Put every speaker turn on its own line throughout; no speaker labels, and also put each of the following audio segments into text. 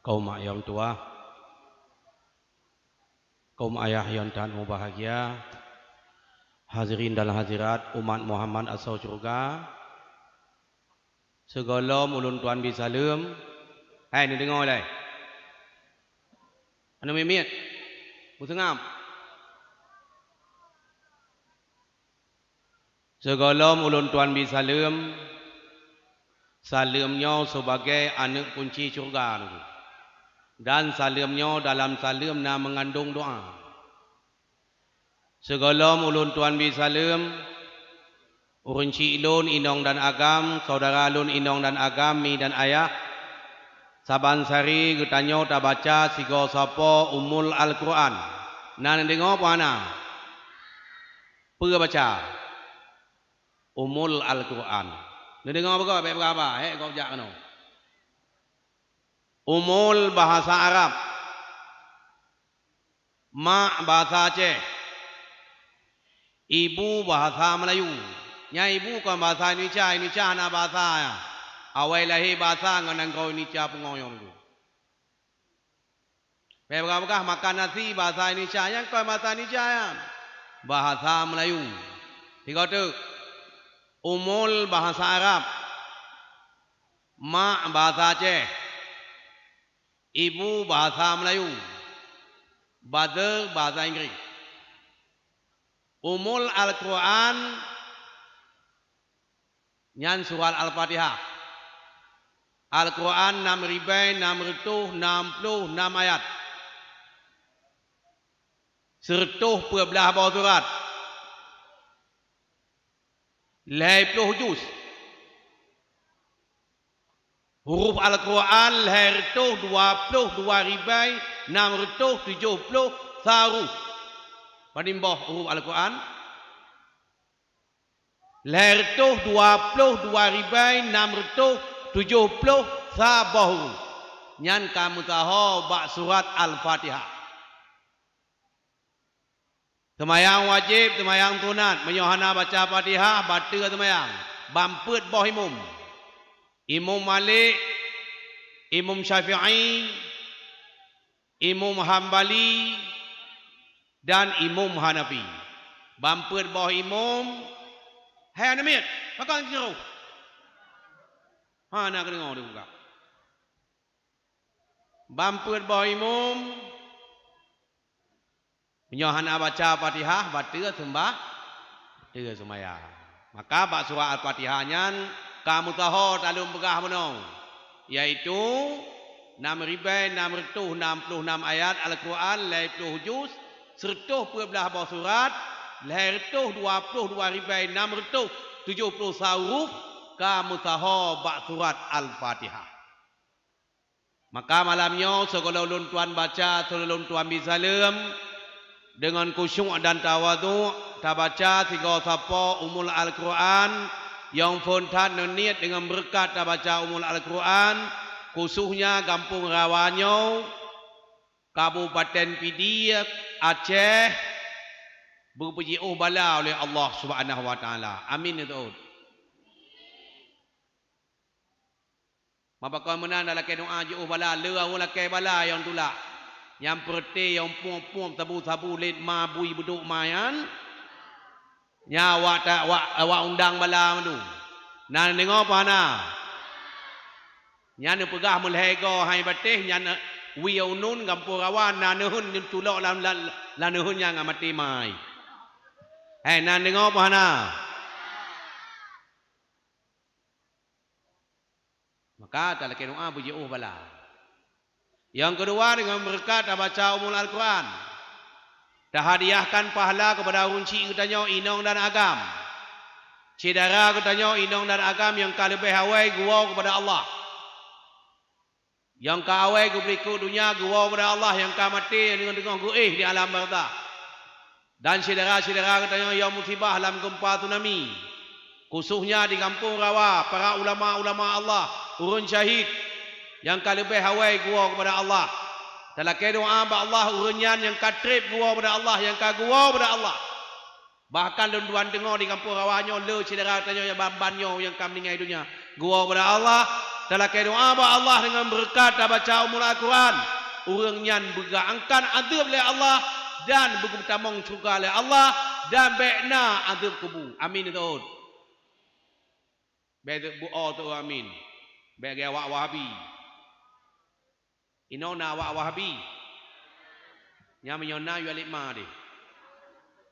kaum mak yang tua, kaum ayah yang taat bahagia, hadirin dan hadirat umat Muhammad asal surga, segala ulun tuan bisalam. Hai, ni dengar lai. Anu mimit, musengam. Segala ulun tuan bisalam, salamnya sebagai anak kunci surga tu. Dan salamnya dalam salam na mengandung doa. Segala ulun tuan bisalam, urun ci ilun inong dan agam, saudara lun inong dan agam, mi dan ayah. Saban sari getanyo ta baca sigo sapa umul Al-Quran. Nan dengar apa ana? Pergi baca umul Al-Quran. Ni dengar apa baik berapa? Kau jak kano. Umul bahasa Arab. Mak bahasa Aceh. Ibu bahasa Melayu. Nya ibu kan bahasa Indonesia, Indonesia ana bahasa ya. Awal lahir bahasa ngan kau Indonesia pengoyong tu. Baik berapa makan nasi bahasa Indonesia yang kau bahasa Indonesia ya. Bahasa Melayu. Tiga tu. Umul bahasa Arab. Mak bahasa Aceh. Ibu bahasa Melayu. Bada bahasa Inggeris. Umul Al-Quran nyan surah Al-Fatihah. Al-Quran 6,666 ayat. Sertuh belah bawah surat. 20 juz. Huruf Al-Quran lahirtuh 22,670 saruf. Panimbah huruf Al-Quran. Lahirtuh 22,670 sabah huruf. Nyan kamu tahu bak surat Al-Fatihah. Semayang wajib, semayang sunat. Menyohana baca Fatihah, baca semayang. Bampet bawah imum. Imam Malik, Imam Syafi'i, Imam Hambali dan Imam Hanafi. Bampet bawah imam. Hai Anamit, makan jeruk. Ha nak dengar dia buka. Bampet bawah imam. Menyohana baca Fatihah, baca sembah, baca semayang. Maka bak surah Al-Fatihah nyan kamu tahu dalam begah menong, yaitu 6,666 ayat Al-Quran 20 juz, sertuh belah bawah surat, lahirtuh 22,670 saruf, kamu tahu bak surat Al-Fatihah. Maka malamnya segala ulun tuan baca, segala ulun tuan bisalam dengan khusyuk dan tawadhu, ta baca tiga sapa umul Al-Quran. Yang fontan niat dengan berkat baca umul Al-Quran, khususnya Kampung Rawanyo, Kabupaten Pidi, Aceh, berpuji bala oleh Allah Subhanahu wa taala. Amin ya Tuhan. Maka kau menan dalam doa je bala, lerau lakai bala yang tulak. Yang perti yang puang-puang tabu-tabu lid mabui beduk mayan. Nya awak undang bala tu. Nan dengar apa na? Nya ne pegah mulhego hai batih nya wiau nun Kampung Rawan na nehun tulok lan nehun yang mati mai. Hai nan dengar apa na? Maka tak doa puji bala. Yang kedua dengan berkat baca umul Al-Quran. Dah hadiahkan pahala kepada runci katanya inong dan agam. Cidara katanya inong dan agam yang ka lebih awai gua kepada Allah. Yang ka awai ku berikut dunia gua kepada Allah, yang ka mati dengan guih di alam barzah. Dan cidara-cidara katanya yang musibah dalam gempa tsunami. Khususnya di Kampung Rawa, para ulama-ulama Allah, urun syahid yang ka lebih awai gua kepada Allah. Dalam doa Allah urunyan yang katrip gua pada Allah, yang kagua pada Allah. Bahkan luan dengar di Kampung Rawanyo le cedera tanya yang bambanyo yang kam ningai dunia. Gua pada Allah dalam doa ba Allah dengan berkat baca umul Al-Quran urang nyan berangkan azab oleh Allah dan bertamong surga oleh Allah dan bekna azab kubur. Amin itu. Bek bu tu amin. Bek awak Wahabi. Inona awak Wahabi. Yang menyona yu alik ma deh.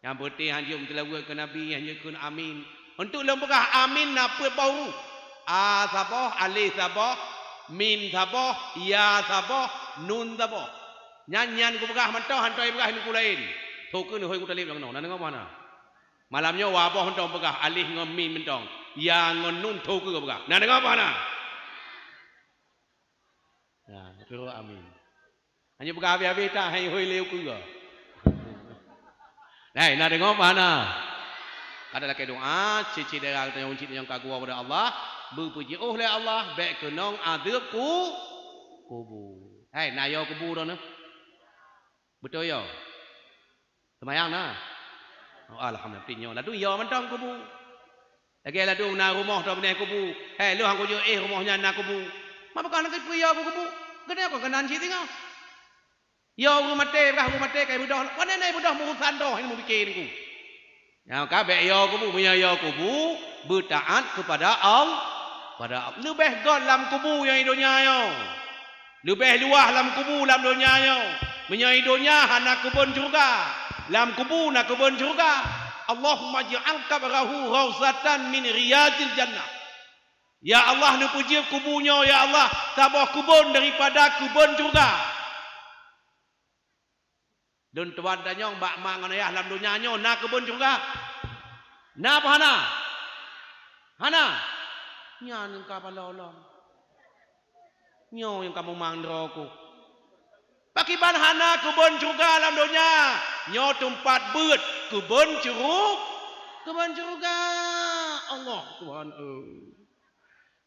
Yang putih hanjum telawa ke Nabi hanya kun amin. Untuk lembagah amin apa bau? A sabah, alif sabah, mim sabah, ya sabah, nun sabah. Nyanyian ku begah mentau hantoi begah ni ku lain. Tokeun hoi ku talib lang no. Nan ngau mana? Malamnya wabah hantau begah alif ngam mim mentong. Ya ngon nun tokeun ku begah. Nan ngau mana? Ya, terus amin. Hanya begah habis-habis tak hai hoi leu ku ke. Nah, nak dengar mana? Adalah doa cici darah yang cici yang kagua kepada Allah, berpuji oleh Allah, baik kenong adab kubur. Hai, nak yo kubur dah ne? Betul yo. Semayang nah. Oh, alhamdulillah tinyo. Ladu yo mentang kubur. Lagi ladu na rumah dah benih kubur. Hai, lu hang ko yo rumahnya na kubur. Apa kan nak pergi yo kubur? Kena ko kanan ci tengok. Yo rumah teh kai budak. Mana nai budak murusan doh ini mu fikir ku. Ya kabeh yo kubu punya yo kubu bertaat kepada Allah. Pada lebih god dalam kubu yang dunia yo. Lebih luah dalam kubu dalam dunia yo. Menyai dunia hana kebun surga. Dalam kubu nak kebun surga. Allahumma ja'al kabrahu rawzatan min riyadil jannah. Ya Allah nu puji kubunya ya Allah tabah kebun daripada kebun surga. Dan tuan dan nyong bak mak ngan ayah dalam dunia nyo nak kebun juga. Na apa hana? Hana. Nya yang ka balolong. Nyo yang kamu mandroku. Bagi ban hana kebun juga dalam dunia. Nyo tempat beut kebun curug. Kebun juga. Allah Tuhan.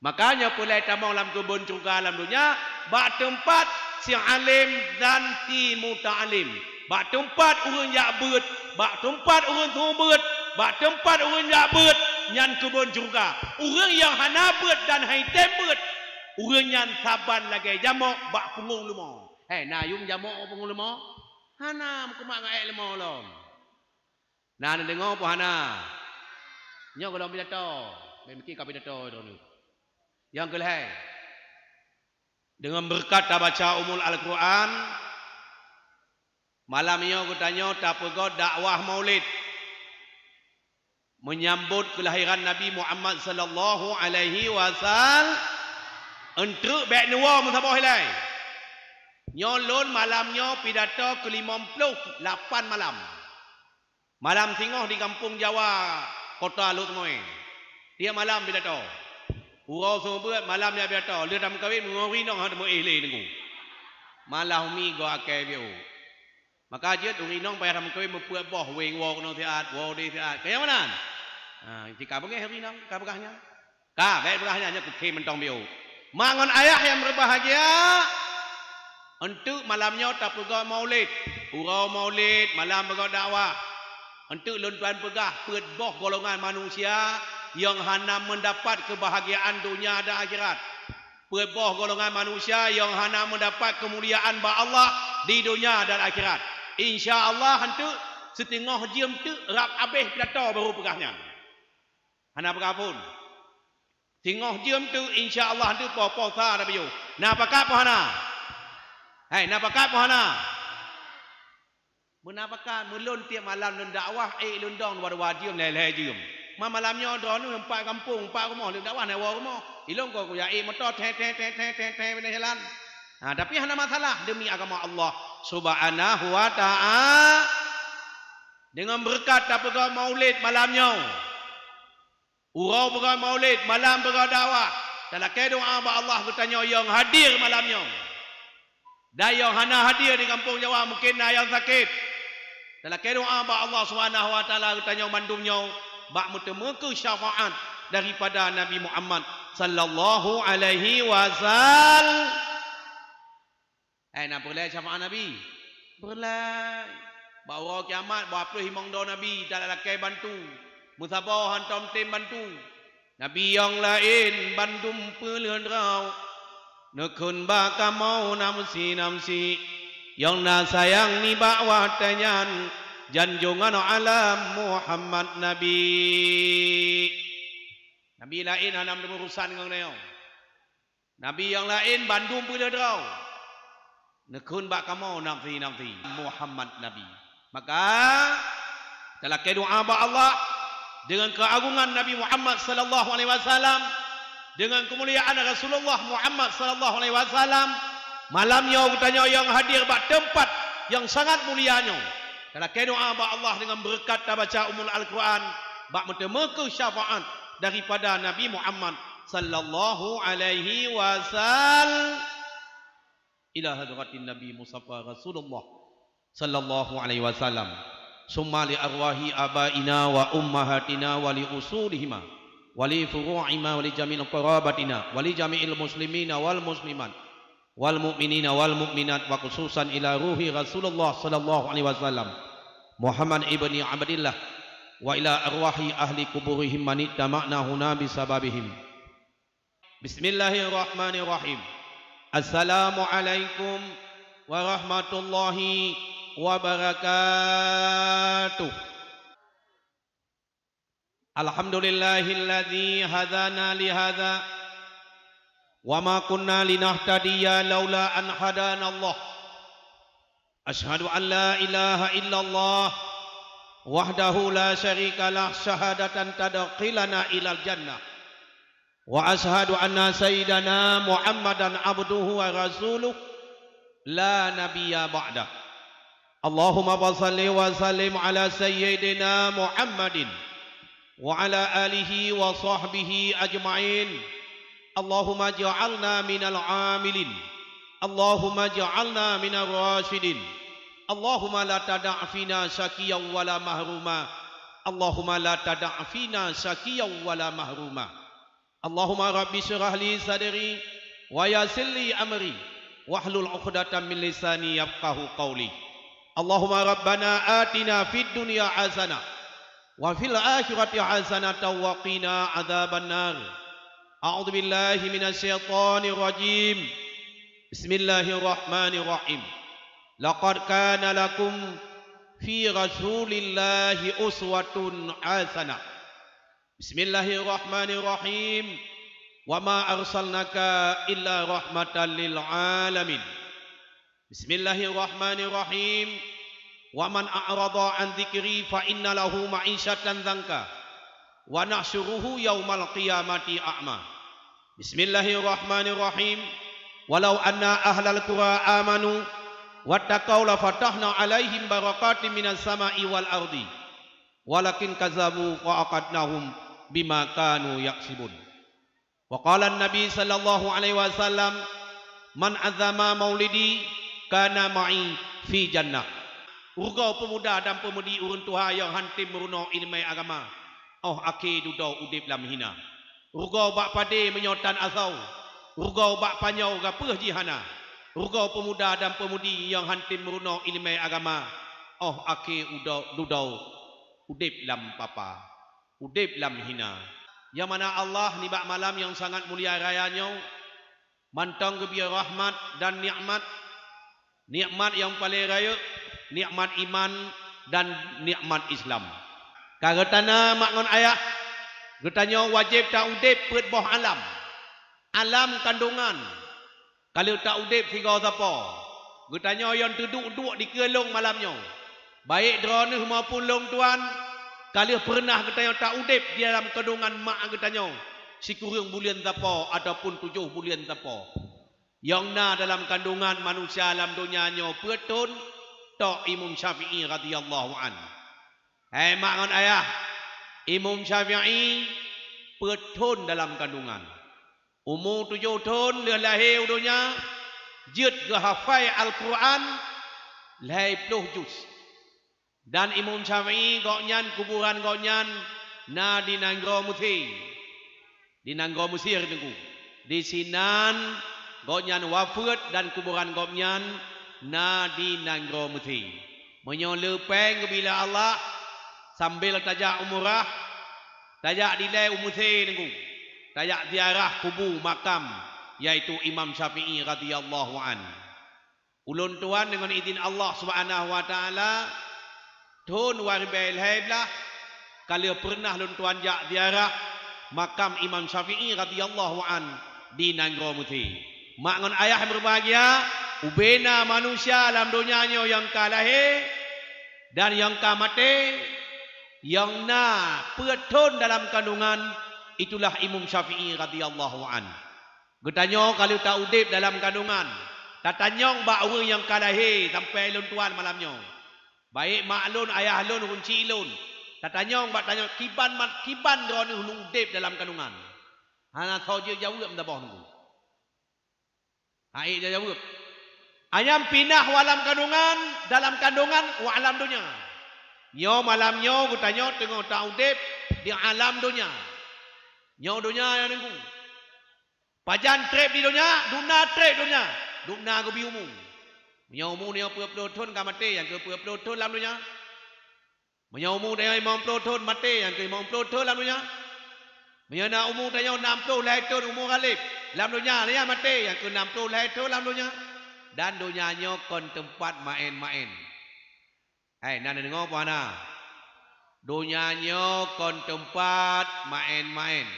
Makanya pulai tamang dalam kebun juga dalam dunia. Bak tempat si alim dan si muta'alim. Bak tempat orang yak beut, bak tempat orang tu beut, bak tempat orang yak beut nyan kebun juga. Orang yang hana beut dan haitem beut, orang yang saban lagi jamok bak pungung lemah. Hei, nayung jamok pungung lemah. Hana kumak ngai lemah lom. Nah, dengar apa hana? Nyo kalau pidato, memiki ka pidato tu. Yang kelai. Dengan berkat baca umul Al-Quran malam ini aku tanya tak pergi dakwah maulid menyambut kelahiran Nabi Muhammad sallallahu alaihi wasallam untuk baik nuwa musabah hilai nyolon malamnya pidato ke-58 malam singoh di kampung Jawa kota Lut Moy dia malam pidato urau semua buat malam dia pidato dia dah kawin mengori nong hang mo ihle dengu malah mi go akeh bio. Maka dia urinong payah dalam kawin membuat boh wing wo no tiat wo di tiat. Kayak mana? Jika bengai urinong ka bekahnya. Ka baik bekahnya nya kuke mentong bio. Mangon ayah yang berbahagia untuk malamnya tak pegah maulid. Urau maulid malam pegah dakwah. Untuk lontuan pegah pet boh golongan manusia yang hana mendapat kebahagiaan dunia dan akhirat. Pet boh golongan manusia yang hana mendapat kemuliaan ba Allah di dunia dan akhirat. InsyaAllah hantu setengah jam tu rap habis pidato baru pegahnya. Hana pegah pun. Setengah jam tu insyaAllah hantu popo sa dah biu. Nak pakai apa hana? Hai, nak pakai apa hana? Menapakan melun tiap malam lun dakwah lun dong wad-wadium leh-leh jum. Malamnya dong nu empat kampung, empat rumah lun dakwah naik rumah. Ilong kau ya motor te jalan. Nah, tapi hana masalah demi agama Allah Subhanahu wa ta'ala dengan berkat pegawai maulid malamnya. Urau pegawai maulid malam pegawai dakwah. Dalam doa Allah bertanya yang hadir malamnya. Dan yang hana hadir di kampung Jawa mungkin yang sakit. Dalam doa Allah Subhanahu wa ta'ala bertanya mandumnya bak mutemuku syafaat daripada Nabi Muhammad sallallahu alaihi wasallam. Nak berlai syafaat Nabi? Berlai. Bawa kiamat, bawa puluh himang doa Nabi. Tak ada lakai bantu. Musabah hantam tim bantu. Nabi yang lain bandum pelun rau nekun baka mau namsi yang na sayang ni bakwa tanyan janjungan alam Muhammad Nabi. Nabi lain hanam urusan ngau neo. Nabi yang lain bandum pelun rau nekun baka mau namsi Muhammad Nabi. Maka kalau doa ba Allah dengan keagungan Nabi Muhammad sallallahu alaihi wasallam, dengan kemuliaan Rasulullah Muhammad sallallahu alaihi wasallam, malamnya katanya yang hadir bak tempat yang sangat mulianya. Kalau doa ba Allah dengan berkat baca umul Al-Quran, bak mentemeke syafaat daripada Nabi Muhammad sallallahu alaihi wasallam ila hadratin Nabi Mustafa Rasulullah sallallahu alaihi wasallam. Summa li arwahi abaina wa ummahatina wa li usulihima wa li furu'ima wa li jami'il qarabatina wa li jami'il muslimina wal muslimat wal mu'minina wal mu'minat wa khususan ila ruhi Rasulullah sallallahu alaihi wasallam Muhammad ibni Abdillah wa ila arwahi ahli kuburihim man tama'na huna bisababihim. Bismillahirrahmanirrahim. Assalamualaikum warahmatullahi wabarakatuh. Alhamdulillahilladzi hadana li hadza wa ma kunna linahtadiya laula an hadana Allah. Asyhadu an la ilaha illallah wahdahu la syarika lah syahadatan tadkhilana ilal jannah. Wa asyhadu anna sayyidana Muhammadan abduhu wa rasuluh la nabiyya ba'da. Allahumma salli wa sallim ala sayyidina Muhammadin wa ala alihi wa sahbihi ajma'in. Allahumma ja'alna minal amilin, Allahumma ja'alna minal rasyidin, Allahumma la tada' fina syakiyan wala mahruma, Allahumma la tada' fina syakiyan wala mahruma. Allahumma rabbi syrah li sadri wa yassir li amri wahlul 'uqdatam min lisani yafqahu qawli. Allahumma rabbana atina fid dunya hasanah wa fil akhirati hasanatan wa qina adzabannar. A'udzu billahi minasy syaithanir rajim. Bismillahirrahmanirrahim. Laqad kana lakum fi rasulillahi uswatun hasanah. Bismillahirrahmanirrahim. Wa ma arsalnaka illa rahmatan lil alamin. Bismillahirrahmanirrahim. Wa man a'rada an dzikri fa inna lahu ma'isyatan dzanka wa nahsyuruhu yaumal qiyamati a'ma. Bismillahirrahmanirrahim. Walau anna ahlal qura amanu wattaqau la fatahna 'alaihim barakatin minas sama'i wal ardi walakin kazzabu wa aqadnahum bima kanu yaksibun. Wa qala an-nabi sallallahu alaihi wasallam man azama maulidi kana ma'i fi jannah. Urgau pemuda dan pemudi urun Tuhan yang hantim meruno ilmu agama. Oh akhir dudau udip lam hina. Urgau bak pade menyotan asau. Urgau bak panyau gapeh jihana. Urgau pemuda dan pemudi yang hantim meruno ilmu agama. Oh akhir dudau udip lam papa. Udip lam hina. Yang mana Allah ni bak malam yang sangat mulia rayanya. Mantang kebiar rahmat dan nikmat. Nikmat yang paling raya, nikmat iman dan nikmat Islam. Kagetana makngon ayah, getanya wajib tak udip pet boh alam. Alam kandungan. Kalau tak udip tiga siapa? Getanya yang duduk-duduk di kelong malamnya. Baik drone maupun long tuan, kalau pernah getanya tak udip di dalam kandungan mak getanya. Si kurang bulan siapa ataupun 7 bulan siapa. Yang na dalam kandungan manusia alam dunianya petun tok Imam Syafi'i radhiyallahu an. Makngon ayah, Imam Syafi'i petun dalam kandungan. Umur 7 tahun dia lahir dunia, jid ke hafal Al-Quran 20 juz. Dan Imam Syafi'i goknyan kuburan goknyan na di Nanggro Mesir. Di Nanggro Mesir tengku. Di Sinan goknyan wafat dan kuburan goknyan na di Nanggro Mesir. Menyolepeng bila Allah sambil tajak umrah, Tayak dilai umuthe nengku. Tayak ziarah kubur makam yaitu Imam Syafi'i radhiyallahu an. Ulun tuan dengan izin Allah Subhanahu wa taala tun warbel haiblah kalau pernah ulun tuan jak ziarah makam Imam Syafi'i radhiyallahu an di Nanggro Muthi. Mak ngon ayah yang berbahagia, ubena manusia dalam dunianya yang kalahir dan yang kamate yang na petun dalam kandungan itulah Imam Syafi'i radhiyallahu an. Getanyo kalau tak udip dalam kandungan, tak tanyong bak orang yang kalahir sampai lun tuan malamnya. Baik mak lun, ayah lun, kunci lun. Tak tanyong bak tanya kiban ron udip dalam kandungan. Hana tahu je jauh tak boh nunggu. Hai je jauh. Ayam pindah walam kandungan dalam kandungan wa alam dunia. Nyo malam nyo getanyo tengok tak udip di alam dunia. Nyo dunia yang nunggu. Pajan trip di dunia, duna trip dunia. Duna go biumu. Menyamu ni apa pelotun ka mati yang ke pelotun dalam dunia. Menyamu dia imam pelotun mati yang ke imam pelotun dalam dunia. Menyana umur dia 60 lahir umur galib. Dalam dunia ni mati yang ke 60 lahir dalam dunia. Dan dunianya kon tempat main-main. Nak dengar apa ana? Dunianya kon tempat main-main.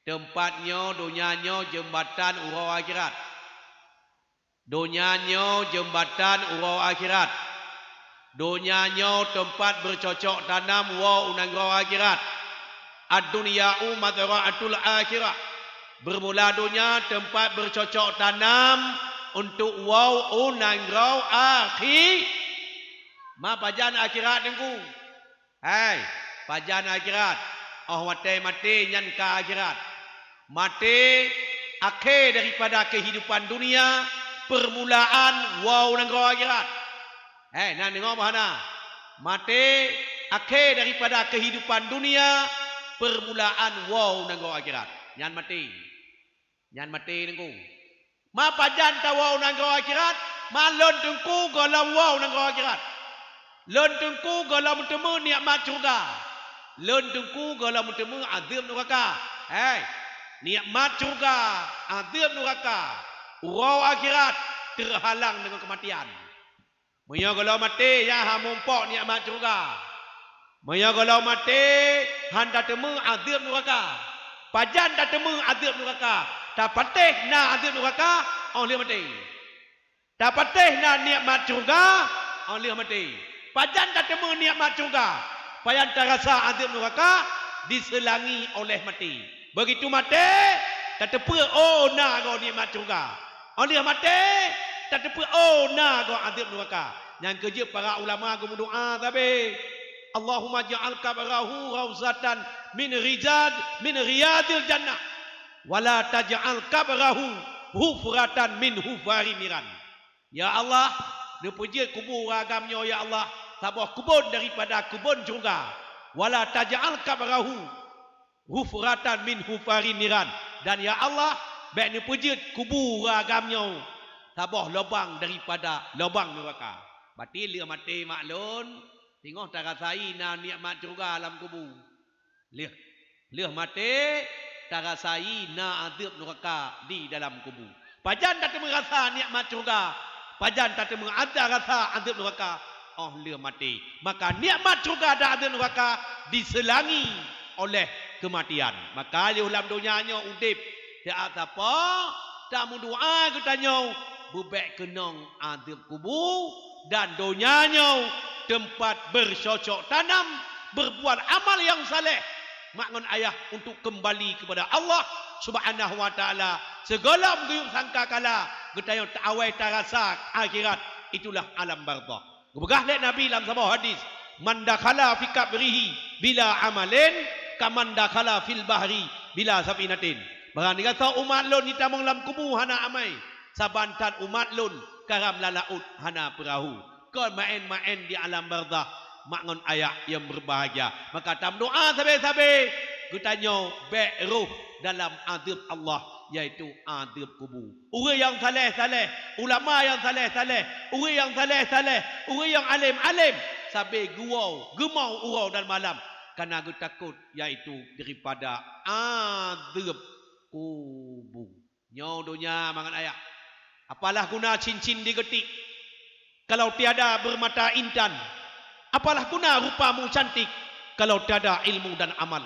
Tempatnya dunianya jembatan urau akhirat. Dunianya jembatan urau akhirat. Dunianya tempat bercocok tanam wa unanggau akhirat. Ad-dunya'u madra'atul akhirat. Bermula dunia tempat bercocok tanam untuk wa unanggau akhir. Ma pajan akhirat nengku. Hai, pajan akhirat. Oh mati nyan ka akhirat. Mati akhir daripada kehidupan dunia, permulaan wow nangro akhirat. Nak dengar apa hana? Mati akhir daripada kehidupan dunia, permulaan wow nangro akhirat. Nyan mati nengku. Ma pajan ta wow nangro akhirat, ma lon tengku golam wow nangro akhirat. Lon tengku golam temu nikmat surga. Lon tengku golam temu azab neraka. Nikmat surga, azab neraka, urau akhirat terhalang dengan kematian. Moyo kalau mati ya ha mumpok nikmat surga. Moyo kalau mati handa temu azab neraka. Pajan tak temu azab neraka. Tak patih na azab neraka, oleh mati. Tak patih na nikmat surga, oleh mati. Pajan tak temu nikmat surga. Pajan tak rasa azab neraka diselangi oleh mati. Begitu mati, tak tepu na go nikmat surga. Oleh mati, tak tepu na go azab neraka. Yang kerja para ulama go berdoa tapi Allahumma ja'al kabrahu rawzatan min riyadil jannah wala taj'al kabrahu hufratan min hufari miran. Ya Allah, dipuji kubur agamnya ya Allah, tabah kubun daripada kubun surga. Wala taj'al kabrahu hufratan min hufari miran. Dan ya Allah, baik ni pujit kubur agamnya tabah lubang daripada lubang neraka. Berarti dia mati maklun, tengok tak rasai na nikmat surga dalam kubur. Dia mati tak rasai na azab neraka di dalam kubur. Pajan tak merasa nikmat surga, pajan tak ada rasa azab neraka. Oh, dia mati. Maka nikmat surga dan azab neraka diselangi oleh kematian. Maka dia dalam dunianya udip tak apa, tak mu doa katanya bebek kenong azab kubur dan dunianya tempat bercocok tanam, berbuat amal yang saleh. Maknun ayah untuk kembali kepada Allah Subhanahu wa taala. Segala guyuk sangka kala katanya tak awai tak rasa akhirat, itulah alam barzakh. Begah lek Nabi dalam sebuah hadis, man dakhala fi qabrihi bila amalin kaman dakhala fil bahri bila safinatin. Barang ni kata umat lun kita dalam kubur hana amai, sabantan umat lun karam lalaut hana perahu. Kau main-main di alam barzakh, maknun ayat yang berbahagia. Maka tam doa sabe-sabe katanya baik ruh dalam azab Allah, yaitu azab kubur. Orang yang saleh-saleh, ulama yang saleh-saleh, orang yang saleh-saleh, orang yang alim-alim sabe gemau urau dan malam karena aku takut yaitu daripada azab kubur. Nyo dunia mangan ayah. Apalah guna cincin digetik kalau tiada bermata intan? Apalah guna rupamu cantik kalau tiada ilmu dan amal?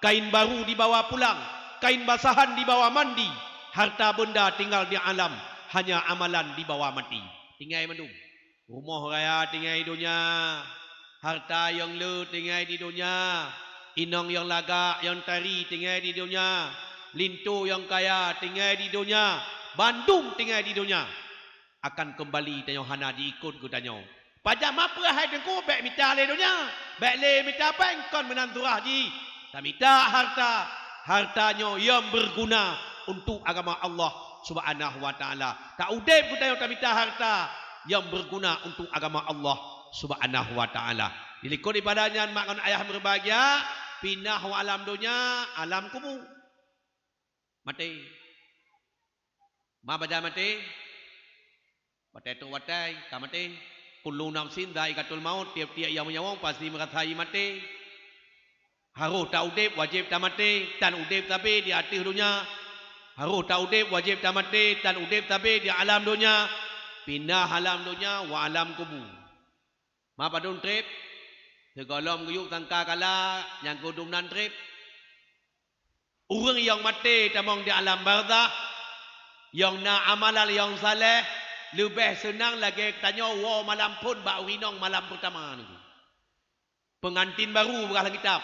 Kain baru dibawa pulang, kain basahan dibawa mandi, harta benda tinggal di alam, hanya amalan dibawa mati. Tinggal mendung. Rumah raya tinggal di dunia, harta yang le tinggal di dunia, inong yang lagak yang tari tinggal di dunia, lintu yang kaya tinggal di dunia, Bandung tinggal di dunia. Akan kembali tanyo hana diikut ku tanyo. Pajak apa hai dengku bek mita le dunia, bek le mita apa kon menanturah ji. Tak minta harta, hartanya yang berguna untuk agama Allah Subhanahu wa taala. Tak udep ku tanyo tak minta harta yang berguna untuk agama Allah Subhanahu wa taala. Dilikut ibadahnya mak ayah berbahagia, pindah wa alam dunia, alam kubu. Mati. Ma baca mati. Mati tu watai, ka mati. Kullu nafsin dha'iqatul maut, tiap-tiap yang menyawang pasti merasakan mati. Harus tak udip wajib tak mati, tan udip tapi di hati dunia. Harus tak udip wajib tak mati, tan udip tapi di alam dunia. Pindah alam dunia wa alam kubur. Ma padun trip. Segolom guyuk tangka kala yang kudum nan trip. Orang yang mati tamang di alam barzakh, yang na amalan yang saleh, lebih senang lagi tanya wa malam pun bak urinong malam pertama ni. Pengantin baru berah kitab.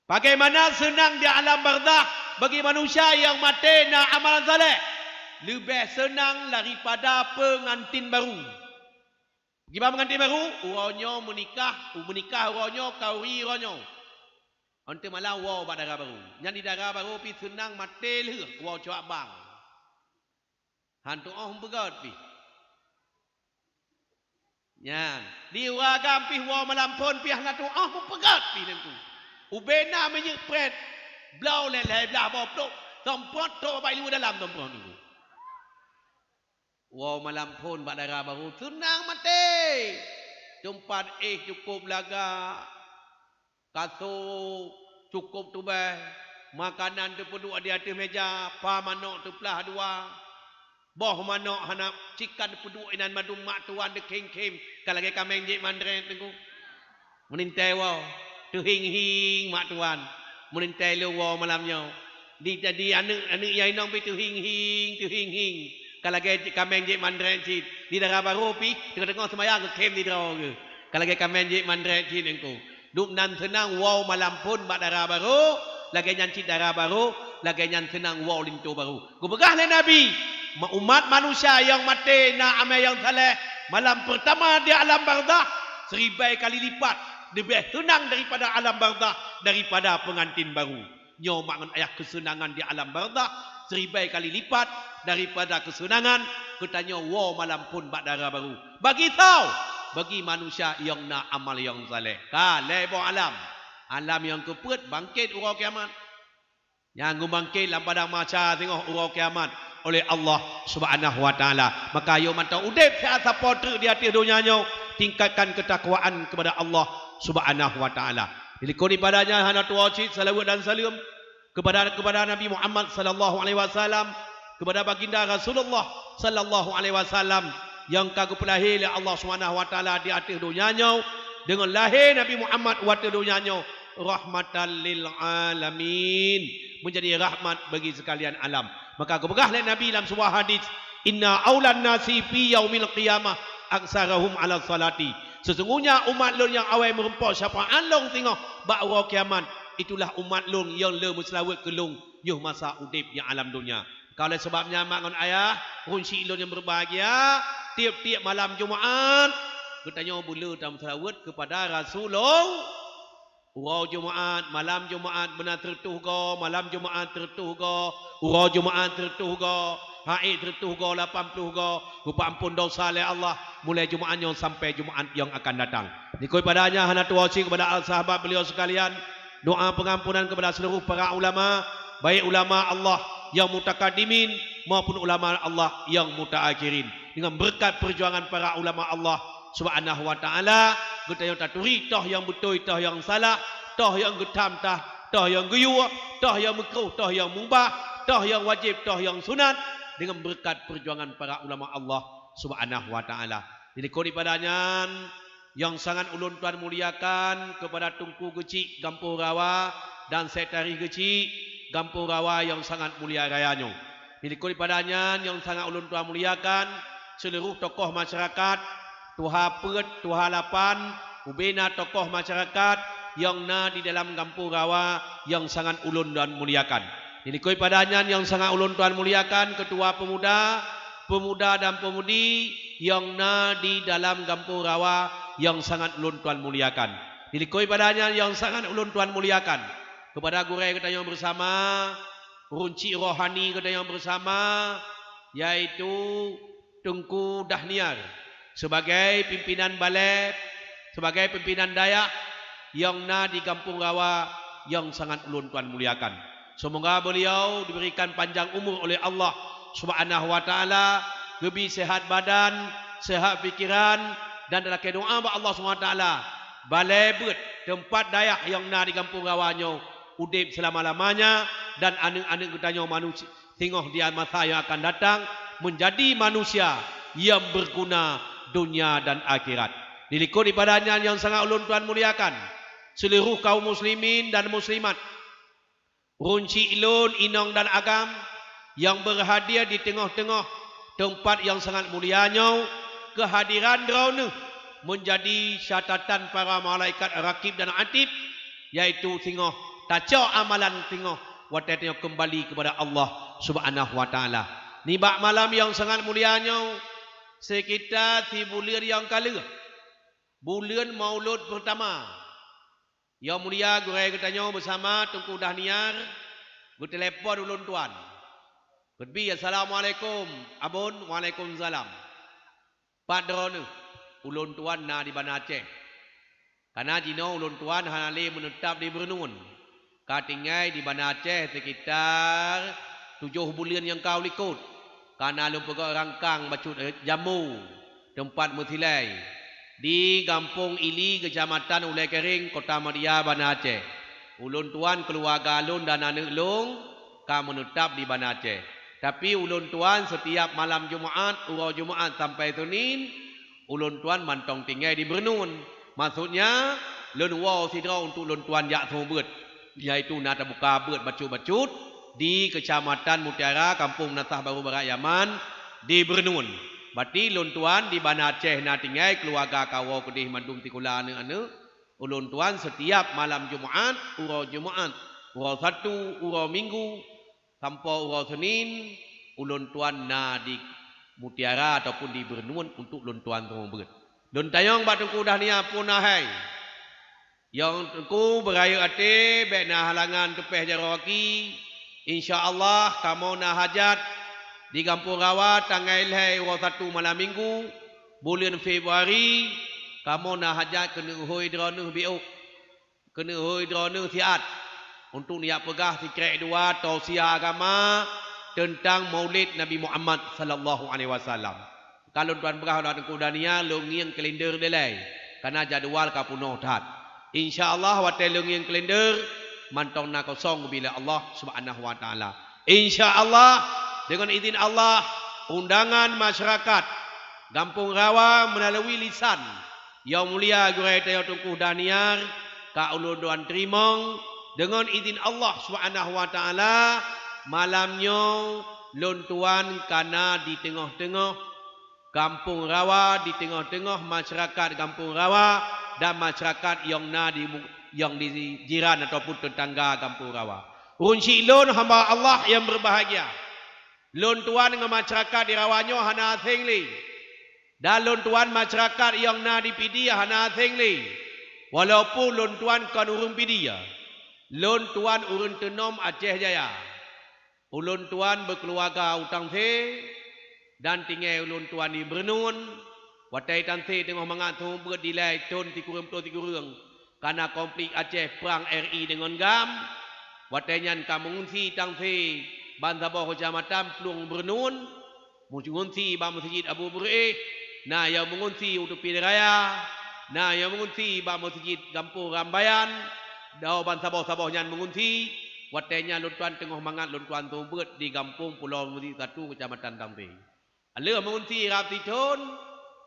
Bagaimana senang di alam barzakh bagi manusia yang mati na amalan saleh, lebih senang daripada pengantin baru. Gimana pengantin baru? Uronyo menikah uronyo kauri uronyo. Ante malah wow badara baru. Yang di darah baru pi senang mati le wow cuak bang. Hantu begat pi. Yan, di wagam pi wow melampun pi hantu begat pi nengku. Ubena menyepret blau le blau boplok. Tompot to bai lu dalam tompot nengku. Wow melampun badara baru senang mati. Tempat cukup laga. Kasut cukup tu bah. Makanan tu pun di atas meja. Pa manok tu pelah dua. Boh manok hanap cikan peduk inan madu mak tuan de king-king. Kalau ke kameng jek mandren tu. Menintai wow. Tu hing-hing mak tuan. Menintai lu wow malamnya. Di jadi anak yang inong pi tu hing-hing. Kalau ke kameng jek mandren cit. Di darah baru pi. Tengah-tengah semayang ke kem di darah ke. Kalau ke kameng jek mandren cit engkau. Duk nan senang wow malam pun bak darah baru, lagi nyanci darah baru, lagi nyan senang wow lintu baru. Gubegah le Nabi, umat manusia yang mati na amal yang saleh malam pertama di alam barzakh 1000 kali lipat lebih senang daripada alam barzakh daripada pengantin baru. Nyo mangan ayah kesenangan di alam barzakh 1000 kali lipat daripada kesenangan katanya wow malam pun bak darah baru. Bagi tahu bagi manusia yang nak amal yang saleh. Lebo alam. Alam yang keput bangkit urau kiamat. Yang bangkit dalam padang mahsyar tengok urau kiamat oleh Allah Subhanahu wa taala. Maka yo mantau udip siapa potru di hati dunianya tingkatkan ketakwaan kepada Allah Subhanahu wa taala. Dilikuni padanya hana tuwajid salawat dan salam kepada Nabi Muhammad sallallahu alaihi wasallam, kepada baginda Rasulullah sallallahu alaihi wasallam yang kagum lahir oleh Allah Subhanahu wa taala di atas dunianya dengan lahir Nabi Muhammad waktu dunianya rahmatan lil alamin, menjadi rahmat bagi sekalian alam. Maka kebegahlah Nabi dalam sebuah hadis, inna aulan nasi fi yaumil qiyamah aksarahum ala salati. Sesungguhnya umat lun yang awal merempau syafaat long tengok bak urau kiamat, itulah umat lun yang le muslawat kelung yuh masa udip yang alam dunia. Kalau sebabnya mak ngon ayah kunci lun yang berbahagia tiap-tiap malam Jumaat bertanya bula dalam salawat kepada Rasulullah. Urau Jumaat, malam Jumaat benar tertuh go, malam Jumaat tertuh go, urau Jumaat tertuh go, haid tertuh go 80 go, rupa ampun dosa oleh Allah mulai Jumaatnya sampai Jumaat yang akan datang. Nikoi padanya hana tuwasi kepada al-sahabat beliau sekalian, doa pengampunan kepada seluruh para ulama, baik ulama Allah yang mutakadimin maupun ulama Allah yang mutaakhirin. Dengan berkat perjuangan para ulama Allah Subhanahu wa taala, kita yang taturi toh yang betul toh yang salah, toh yang getam tah, toh yang guyur, toh yang makruh, toh yang mubah, toh yang wajib, toh yang sunat dengan berkat perjuangan para ulama Allah Subhanahu wa taala. Jadi kau padanya yang sangat ulun tuan muliakan kepada Tunku Gecik Gampung Rawa dan Sekretari Gecik Gampung Rawa yang sangat mulia rayanya. Jadi kau padanya yang sangat ulun tuan muliakan seluruh tokoh masyarakat, Tuha Pet, Tuha Lapan, ubena tokoh masyarakat yang na di dalam Gampung Rawa yang sangat ulun dan muliakan. Jadi koi padanya yang sangat ulun tuan muliakan ketua pemuda, pemuda dan pemudi yang na di dalam Gampung Rawa yang sangat ulun tuan muliakan. Jadi koi padanya yang sangat ulun tuan muliakan kepada gurai kita yang bersama, runci rohani kita yang bersama, yaitu Tunku Dahniar sebagai pimpinan balai, sebagai pimpinan Dayak yang na di Kampung Rawa yang sangat ulun tuan muliakan. Semoga beliau diberikan panjang umur oleh Allah Subhanahu wa taala, lebih sehat badan, sehat fikiran dan dalam doa ba Allah Subhanahu wa taala balai bet tempat Dayak yang na di Kampung Rawanyo udip selama-lamanya dan anak-anak kita manusia tengok dia masa yang akan datang menjadi manusia yang berguna dunia dan akhirat. Dilikut ibadahnya yang sangat ulun tuan muliakan seluruh kaum muslimin dan muslimat, runci ilun, inong dan agam yang berhadir di tengah-tengah tempat yang sangat mulianya. Kehadiran drone menjadi catatan para malaikat rakib dan atib, yaitu tengah taca amalan tengah watatnya kembali kepada Allah Subhanahu wa taala. Nibak malam yang sangat mulianya sekitar 3 bulan yang kala, bulan Maulud pertama. Yang mulia gurai katanya bersama Tunku Dahniar, gue telepon ulun tuan. Gudbi assalamualaikum, abun waalaikumsalam. Pak drone ulun tuan na di Banda Aceh. Karena jino ulun tuan hanali menetap di Bernun. Katingai di Banda Aceh sekitar 7 bulan yang kau likut. Karena lu pegak rangkang bacut jamu tempat mutilai di Kampung Ili, Kecamatan Ulai Kering, Kota Madia, Banda Aceh. Ulun tuan keluarga ulun dan anak ulun kau menetap di Banda Aceh. Tapi ulun tuan setiap malam Jumaat, urau Jumaat sampai Senin, ulun tuan mantong tinggal di Bernun. Maksudnya lun wow sidra untuk ulun tuan jak sobat, yaitu nata buka bet bacut-bacut di Kecamatan Mutiara, Kampung Nasah Baru Barat Yaman di Bernun. Berarti ulun tuan di Banda Aceh na tinggal keluarga kawau kedih mandung tikula ane-ane. Ulun tuan setiap malam Jumaat, urau Sabtu, urau Minggu sampai urau Senin, ulun tuan na di Mutiara ataupun di Bernun untuk ulun tuan terobat. Lun tayong bak Tunku Dahniar pun ahai. Yang Tunku beraya ate baik na halangan tepeh jarawaki. InsyaAllah kamu na hajat di Kampung Rawa tanggal 1 malam Minggu bulan Februari. Kamu na hajat kena hoi drone biuk, kena hoi drone siat untuk niat pegah sikret 2 tausiah agama tentang Maulid Nabi Muhammad sallallahu alaihi wasallam. Kalau tuan pegah dah Tunku Dahniar lungiang kalender delai karena jadual ka punuh tat. InsyaAllah watai lungiang kalender mantong na kosong bila Allah Subhanahu wa taala. InsyaAllah dengan izin Allah undangan masyarakat Kampung Rawa melalui lisan yang mulia gurai tayo Tunku Dahniar ka ulun doan terima dengan izin Allah Subhanahu wa taala malamnya lun tuan kana di tengah-tengah Kampung Rawa, di tengah-tengah masyarakat Kampung Rawa dan masyarakat yang di jiran ataupun tetangga Kampung Rawa. Runci lun hamba Allah yang berbahagia. Lun tuan dengan masyarakat di Rawanyo hana asing. Dan lun tuan masyarakat yang na di Pidia hana asing. Walaupun lun tuan kan urun Pidia. Lun tuan urun Tenom Aceh Jaya. Ulun tuan berkeluarga utang se dan tinggal ulun tuan di Bernun. Watai tan se tengah mengatur berdilai ton tikurung. Karena konflik Aceh perang RI dengan GAM. Watainya kamu mengungsi tang se Banda Bawah Kecamatan Pelung Bernun, mengungsi ba Masjid Abu Bureh, nah yang mengungsi untuk Pilihan Raya, nah yang mengungsi ba Masjid Kampung Rambayan dau ban sabah-sabah nyan mengunti watenya lun tuan tengah mangat lun tuan tu beut di kampung Pulau Mudi Satu Kecamatan Tampi. Ala mengunti rap titon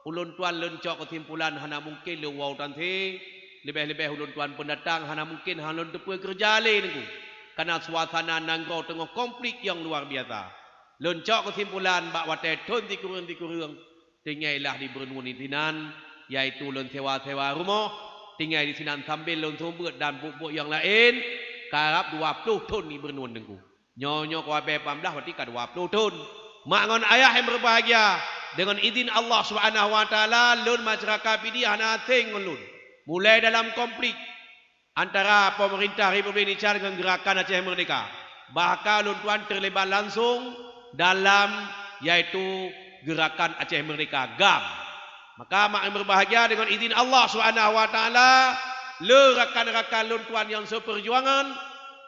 ulun tuan lun cok kesimpulan hana mungkin lu wau tanti lebih-lebih ulun tuan pendatang hana mungkin halun tepui kerja le niku. Karena suasana nanggau tengah konflik yang luar biasa. Lun cok kesimpulan bak watai ton ti kurang tingailah di Bernun Intinan yaitu lun sewa-sewa rumah tinggal di sinan sambil lun sumber dan bubuk yang lain karap 20 ton ni Bernun niku. Nyonya ko abe pamdah berarti ka 20 ton. Mak ngon ayah yang berbahagia dengan izin Allah Subhanahu wa taala lun masyarakat pidi hana asing lun. Mulai dalam konflik antara pemerintah Republik Indonesia dengan gerakan Aceh Merdeka. Bahkan lun tuan terlibat langsung dalam yaitu gerakan Aceh Merdeka GAM. Maka mak yang berbahagia dengan izin Allah Subhanahu wa taala le rakan-rakan lun tuan yang seperjuangan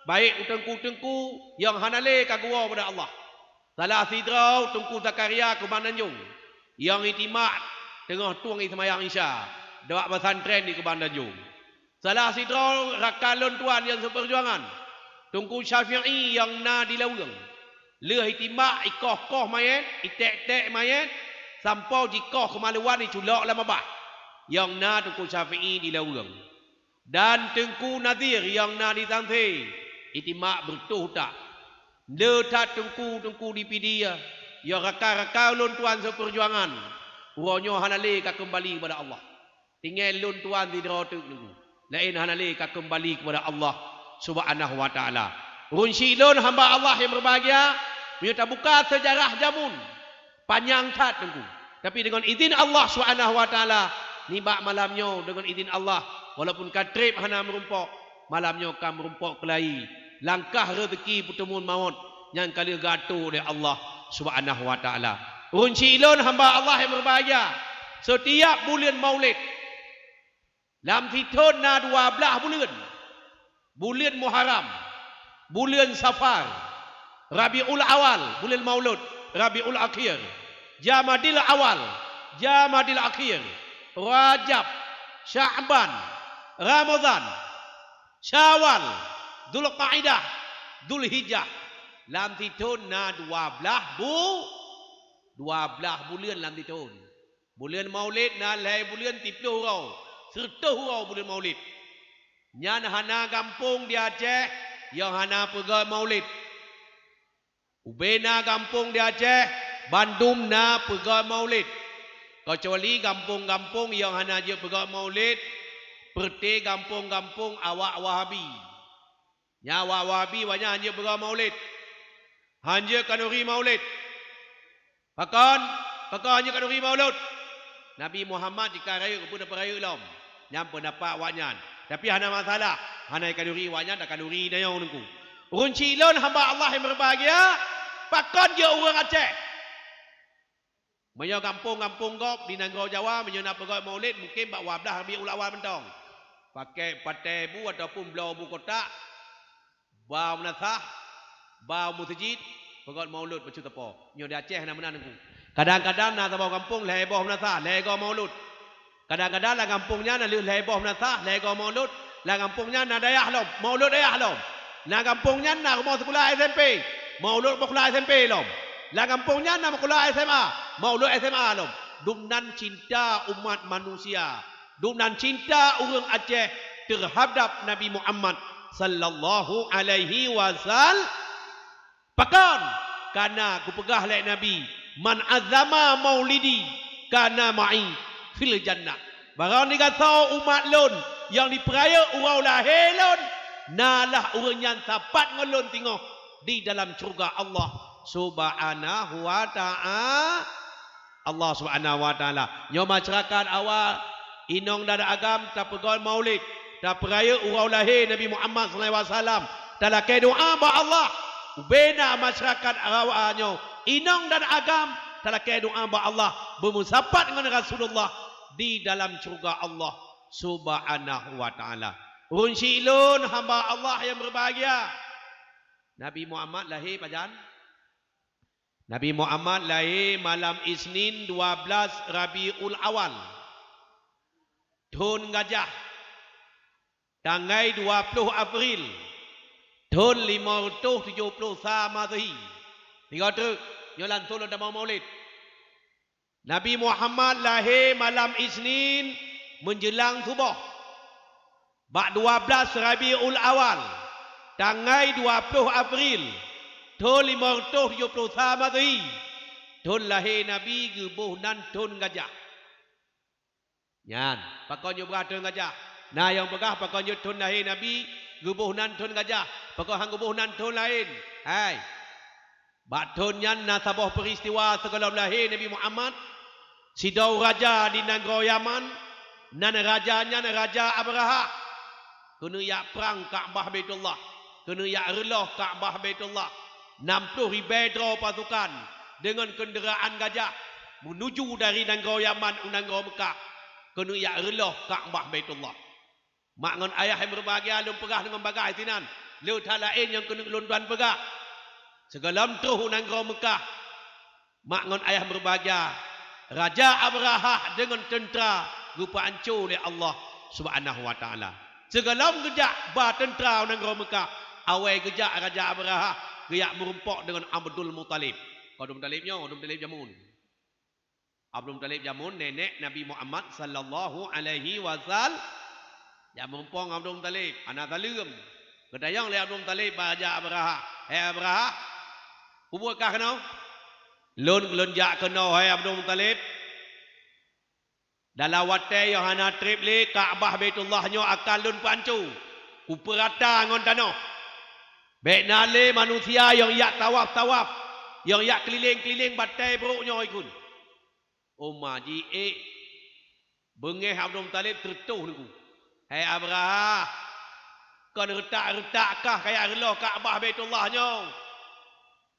baik tengku-tengku yang hanale kagua pada Allah. Salah sidrau Tengku Zakaria Kebandanjung yang itimak tengah tuang semayang Isya dawak pesantren di Kebandanjung. Salah sidrau rakan lun tuan yang seperjuangan Tengku Syafi'i yang na di Lawang. Le itimak ikoh-koh mayat, itek-tek mayat sampau jikoh kemaluan diculak lama bah. Yang na Tengku Syafi'i di Lawang. Dan Tengku Nazir yang na di Tansi itimak bertuh tak. Letak tengku di pidia yang rakan-rakan lun tuan seperjuangan uronyo hanale ka kembali kepada Allah. Tinggal lun tuan di drotuk niku. Lain hanale ka kembali kepada Allah Subhanahu wa taala. Urun silun hamba Allah yang berbahagia, kita buka sejarah jamun panjang tat tengku. Tapi dengan izin Allah Subhanahu wa taala, nibak malamnya dengan izin Allah walaupun katrip hana merumpok, malamnya kam merumpok kelai. Langkah rezeki pertemuan maut yang kali gato oleh Allah Subhanahu wa taala. Urun silun hamba Allah yang berbahagia. Setiap bulan Maulid dalam fitun na 12 bulan. Bulan Muharram, bulan Safar, Rabiul Awal, bulan Maulud, Rabiul Akhir, Jamadil Awal, Jamadil Akhir, Rajab, Sya'ban, Ramadan, Syawal, Dhul Qaidah, Dhul Hijjah. Lam titun na 12 bulan lam titun. Bulan Maulid na lai bulan 30 rau. 10 rau bulan Maulid. Nyan hana kampung di Aceh yang hana pergi Maulid. Ubena kampung di Aceh, Bandung na pergi Maulid. Kecuali kampung-kampung yang hana je pergi Maulid, perti kampung-kampung awak Wahabi. Nyawa Wahabi banyak hanya pergi Maulid. Hanya kanuri Maulid. Pakan hanya kanuri Maulud. Nabi Muhammad jika raya pun dapat raya lom. Yang pendapat wanyan. Tapi hana masalah. Hana kanuri wanyan tak kanuri dayang nungku. Urun cilon hamba Allah yang berbahagia. Pakan dia orang Aceh. Menyo kampung-kampung gop di negara Jawa menyo nak pergi Maulid mungkin bak wabdah Rabiul Awal mentong. Pakai patai bu ataupun belau bu kotak. Bau menasah, bau musjid, pegot maulud baca tepo. Nyo di Aceh nak menan aku. Kadang-kadang nak tabau kampung leboh menasah, lego maulud. Kadang-kadang lah kampungnya nak leboh menasah, lego maulud. Lah kampungnya nak dayah lom, maulud dayah lom. Lah kampungnya nak rumah sekolah SMP, maulud sekolah SMP lom. Lah kampungnya nak sekolah SMA, maulud SMA lom. Dumnan cinta umat manusia, dumnan cinta orang Aceh terhadap Nabi Muhammad sallallahu alaihi wasallam. Pakan karena aku pegah like Nabi, man azama maulidi kana ma'i fil jannah. Barang ni kata umat lon yang diperaya urau lahir lon, nalah orang yang sapat ngelon tengok di dalam syurga Allah Subhanahu wa taala. Allah Subhanahu wa taala. Nyo masyarakat awal inong dada agam tak pegon maulid, tak peraya urau lahir Nabi Muhammad sallallahu alaihi wasallam. Talakai doa ba Allah. Ubena masyarakat awaanyo inong dan agam talakai doa ba Allah bermusapat dengan Rasulullah di dalam syurga Allah Subhanahu wa taala. Urun silun hamba Allah yang berbahagia. Nabi Muhammad lahir pajan. Nabi Muhammad lahir malam Isnin 12 Rabiul Awal. Tahun Gajah. tanggal 20 April tahun 573 Masehi. Tiga truk nyolan tolong dan maulid. Nabi Muhammad lahir malam Isnin menjelang subuh. Bak 12 Rabiul Awal tanggal 20 April tahun 573 Masehi. Tahun lahir Nabi gebuh nan tahun gajah. Nyan, pakonyo beratun gajah. Nah yang begah pakonyo tahun lahir Nabi gebuh nan tahun gajah. Pakon hang gebuh nan tahun lain. Hai. Bak tahun nyan nasabah peristiwa segala lahir Nabi Muhammad. Sidau raja di negara Yaman. Nan rajanya Raja Abraha. Kena yak perang Kaabah Baitullah. Kena yak relah Kaabah Baitullah. 60,000 pasukan dengan kenderaan gajah menuju dari negara Yaman ke negara Mekah. Kena yak relah Kaabah Baitullah. Mak ngon ayah yang berbahagia lum pegah dengan bagai tinan. Leu talain yang kena lun tuan pegah. Segalam terus negara Mekah. Mak ngon ayah berbahagia. Raja Abraha dengan tentera rupa hancur oleh Allah Subhanahu wa taala. Segalam gejak ba tentera negara Mekah. Awal gejak Raja Abraha geyak merumpak dengan Abdul Muttalib. Abdul Muttalibnya, Abdul Muttalib Jamun. Abdul Muttalib Jamun nenek Nabi Muhammad sallallahu alaihi wasallam. Ya merumpak Abdul Muttalib, anak talem. Kedayang le Abdul Muttalib Raja Abraha. Abraha, ubukah kenau? Lun jak kenau Abdul Muttalib. Dalam watai yang hana trip le Kaabah Baitullah nyo akan lun pancu. Uperata ngon tanah. Baik nale manusia yang yak tawaf. Yang yak keliling-keliling batai beruknya ikun. Umma ji bengeh Abdul Muttalib tertuh niku. Hai Abraha, kau retak-retakkah kayak relah Kaabah Baitullah nyo?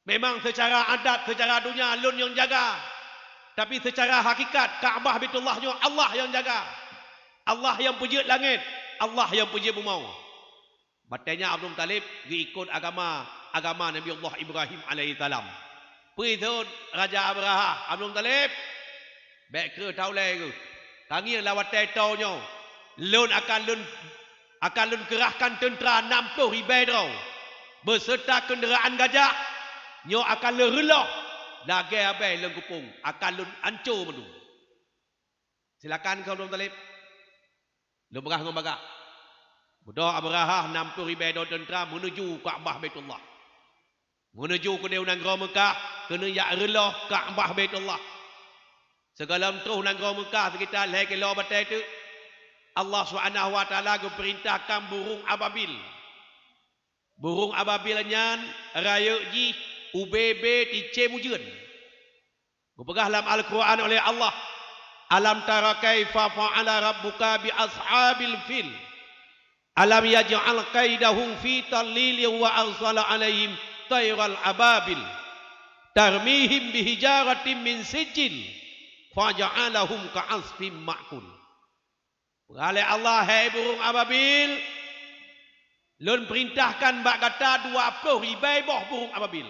Memang secara adat, secara dunia lun yang jaga. Tapi secara hakikat Kaabah Baitullah nyo Allah yang jaga. Allah yang puja langit, Allah yang puja bumi. Batanya Abdul Muttalib diikut agama Nabi Allah Ibrahim alaihi salam. Perintah Raja Abraha Abdul Muttalib baik ke taulai ke. Tangi lawat tau nyo. Lun akan kerahkan tentera 60,000 drau beserta kenderaan gajah. Nyo akan relah dagai abai lengkupung akan lun hancur mendu. Silakan kau Abdul Muttalib. Lu berah ngombaga. Budak Abraha 60,000 tentera menuju Kaabah Baitullah. Menuju ke negara Mekah, kena yak relah Kaabah Baitullah. Segala terus negara Mekah sekitar leh kilo batai tu. Allah Subhanahu wa taala perintahkan burung ababil. Burung ababil nyan raya ji UBB tice mujun. Berpegah dalam Al-Quran oleh Allah. Alam tara kaifa fa'ala rabbuka bi ashabil fil. Alam yaj'al kaidahum fi tadlil wa arsala alaihim tayral ababil. Tarmihim bihijaratin min sijil. Faja'alahum ka'asfim ma'kul. Oleh Allah, hai burung ababil. Lun perintahkan bak kata 20,000 boh burung ababil.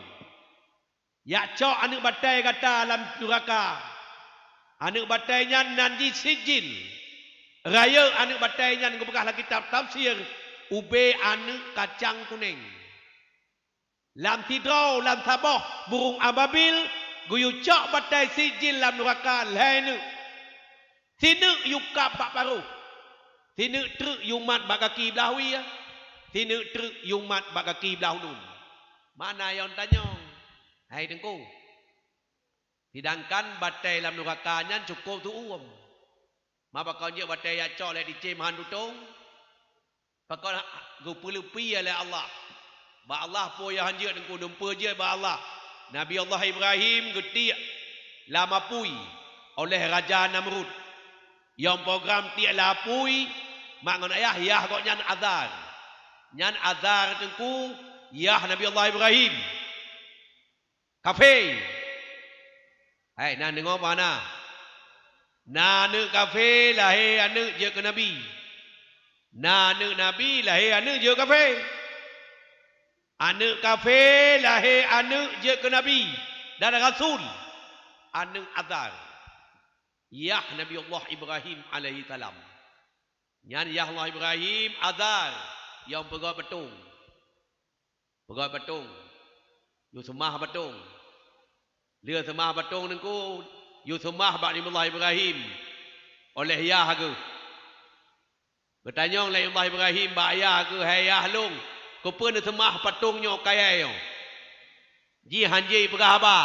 Ya cok anak batai kata alam neraka. Anak batainya nanti sijil. Raya anak batainya dengan bekah kitab tafsir. Ube anak kacang kuning. Lam tidrau, lam sabah burung ababil. Guyu cok batai sijil lam neraka lain. Sini yuka pak paru. Sini truk yumat bak kaki belahwi ya. Sini truk yumat bak kaki belah nun. Mana yang tanya? Hai tengku. Sedangkan batai dalam nerakanya cukup tu Maka kau je batai ya cok le dicem han tutong. Pakau gupelupi oleh Allah. Ba Allah po ya hanje tengku dumpa je ba Allah. Nabi Allah Ibrahim getik lama pui oleh Raja Namrud. Yang program tiak lapui mak ngon ayah yah kok nyan azar. Nyan azar tengku yah Nabi Allah Ibrahim. Kafe. Hai, nak dengar mana? Nak kafe lahir anak je ke Nabi. Nak Nabi lahir anak je kafe. Anak kafe lahir anak je ke Nabi dan Rasul. Anak azar. Yah Nabi Allah Ibrahim alaihi salam. Nyan ya Allah Ibrahim azar yang pegang patung. Pegang patung. Yu semah patung. Dia semah patung nengku yu semah bak Allah Ibrahim. Oleh ya ke. Bertanya oleh Allah Ibrahim bak ya ke hai ya long. Ko pun semah patungnya kaya yo. Ji hanji berapa?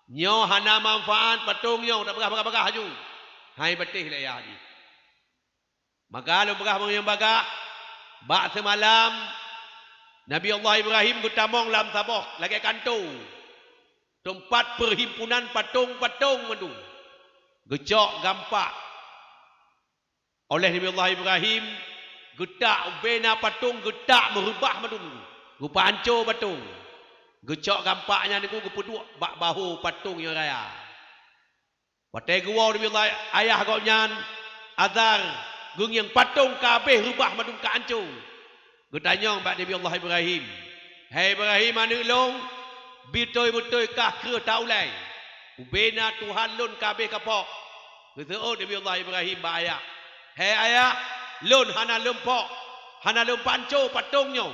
Nyo hana manfaat patungnya tak berapa-berapa haju. Hai betih lah ya ni. Maka lu berapa yang baga? Bak semalam Nabi Allah Ibrahim gutamong lam sabah lagi kantu. Tempat perhimpunan patung-patung mendu. Gecok gampak. Oleh Nabi Allah Ibrahim getak bena patung getak merubah mendu. Rupa hancur patung. Gecok gampaknya niku gepuduk bak bahu patung yang raya. Patai gua Nabi Allah ayah kau nyan azar gung yang patung kabeh rubah mendu ka hancur. Bertanya bak Nabi Allah Ibrahim. Hai Ibrahim anu long betul-betul kah ke taulai. Ubena Tuhan lun kabeh kapok. Betul Nabi Allah Ibrahim bak ayah. Hai ayah lun hana lempok. Hana lempanco patungnya.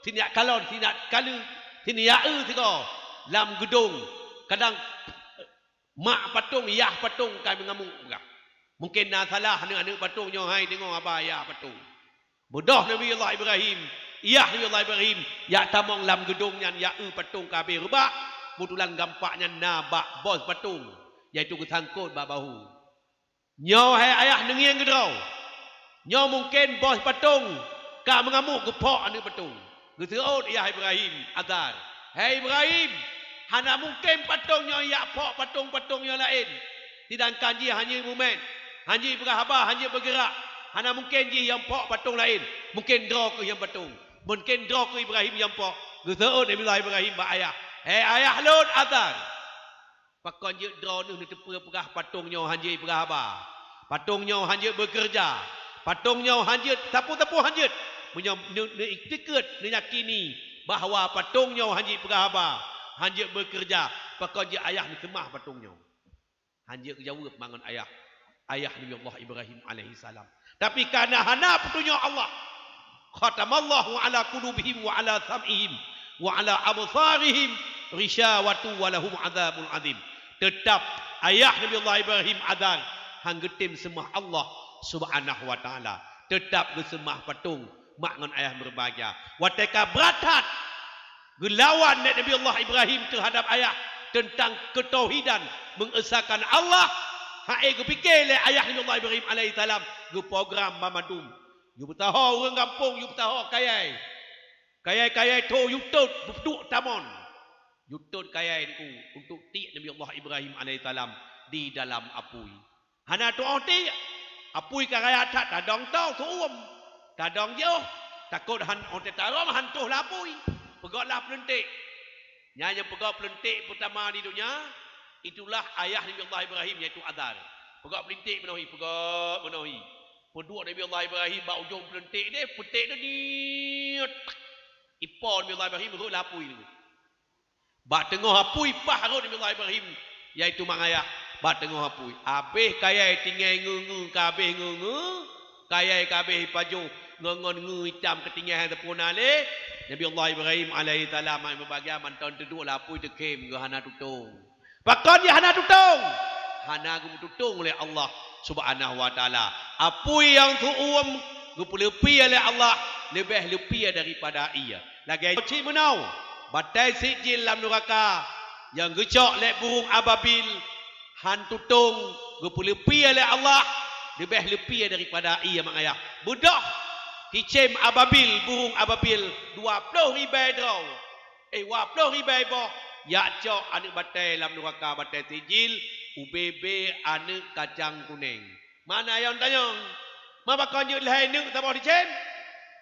Tidak kalon tidak kalu sini ya tiga lam gedung kadang mak patung yah patung kami ngamuk mungkin nak salah anak-anak patungnya hai tengok apa ya patung bodoh Nabi Allah Ibrahim yah Nabi Allah Ibrahim ya tamong lam gedungnya ya patung kabeh rubak mutulan gampaknya nabak bos patung iaitu kesangkut bak bahu nyo hai ayah nengiang gedrau nyo mungkin bos patung ka mengamuk gepok anak patung. Geseut ya Ibrahim azar. Hai Ibrahim, hana mungkin patungnya ya pok patung-patung yang lain. Sedangkan dia hanya momen, hanya berhaba, hanya bergerak. Hana mungkin dia yang pok patung lain. Mungkin draw ke yang patung. Mungkin draw ke Ibrahim yang pok. Geseut Ibrahim ba ayah. Hai ayah lun azar. Pakon je draw ni tepu perah patungnya hanya berhaba. Patungnya hanya bekerja. Patungnya hanya tapu-tapu hanya iktikad meyakini bahawa patungnya hanya perhaba hanya bekerja pakon je ayah ni semah patungnya hanya jawab mangan ayah Nabi Allah Ibrahim alaihi salam tapi karena hana petunjuk Allah khatamallahu ala qulubihim wa ala sam'ihim wa ala absarihim rishawatu wa lahum adzabun adzim tetap ayah Nabi Allah Ibrahim azan hanggetim semah Allah subhanahu wa taala tetap gesemah patung makngan ayah berbahagia. Wateka beratat gelawan Nabi Allah Ibrahim terhadap ayah tentang ketauhidan mengesahkan Allah. Hae gu fikir le ayah Nabi Allah Ibrahim alaihi salam gu program mamadum. Yu betaho orang kampung yu betaho kayai. Kayai to yu tut buduk tamon. Yu tut kayai niku untuk ti Nabi Allah Ibrahim alaihi salam di dalam apui. Hana tu ti apui karaya tat dadong tau tu kadang jauh takut onte tarom hantuh lapui pegotlah pelentik nyanya pegot pelentik pertama di dunia itulah ayah Nabi Allah Ibrahim iaitu azar pegot pelentik menahi pegot menahi pedua Nabi Allah Ibrahim bak ujung pelentik dia petik dia ni ipon Nabi Allah Ibrahim rut lapui ni bak tengah apui pah rut Nabi Allah Ibrahim iaitu mak ayah bak tengah apui habis kaya tinggal ngungu kabeh ngungu kaya kabeh paju ngongon ngu hitam ketinggian tepuna le Nabi Allah Ibrahim alaihi salam mai berbahagia manton duduk lapui dekem ke hana tutung pakon dia hana tutung hana gu tutung oleh Allah subhanahu wa taala apui yang tuum gu lepi oleh Allah lebih lepi daripada ia lagi cik menau batai sijil dalam neraka yang gecok lek burung ababil han tutung gu lepi oleh Allah lebih lepi daripada ia mak ayah budak Kicem ababil, burung ababil 20 ribai draw. 20 ribai boh. Ya cok anak batai dalam neraka batai sijil. UBB anak kacang kuning. Mana yang tanya? Mama kau nyut lahir nuk tabah dicem?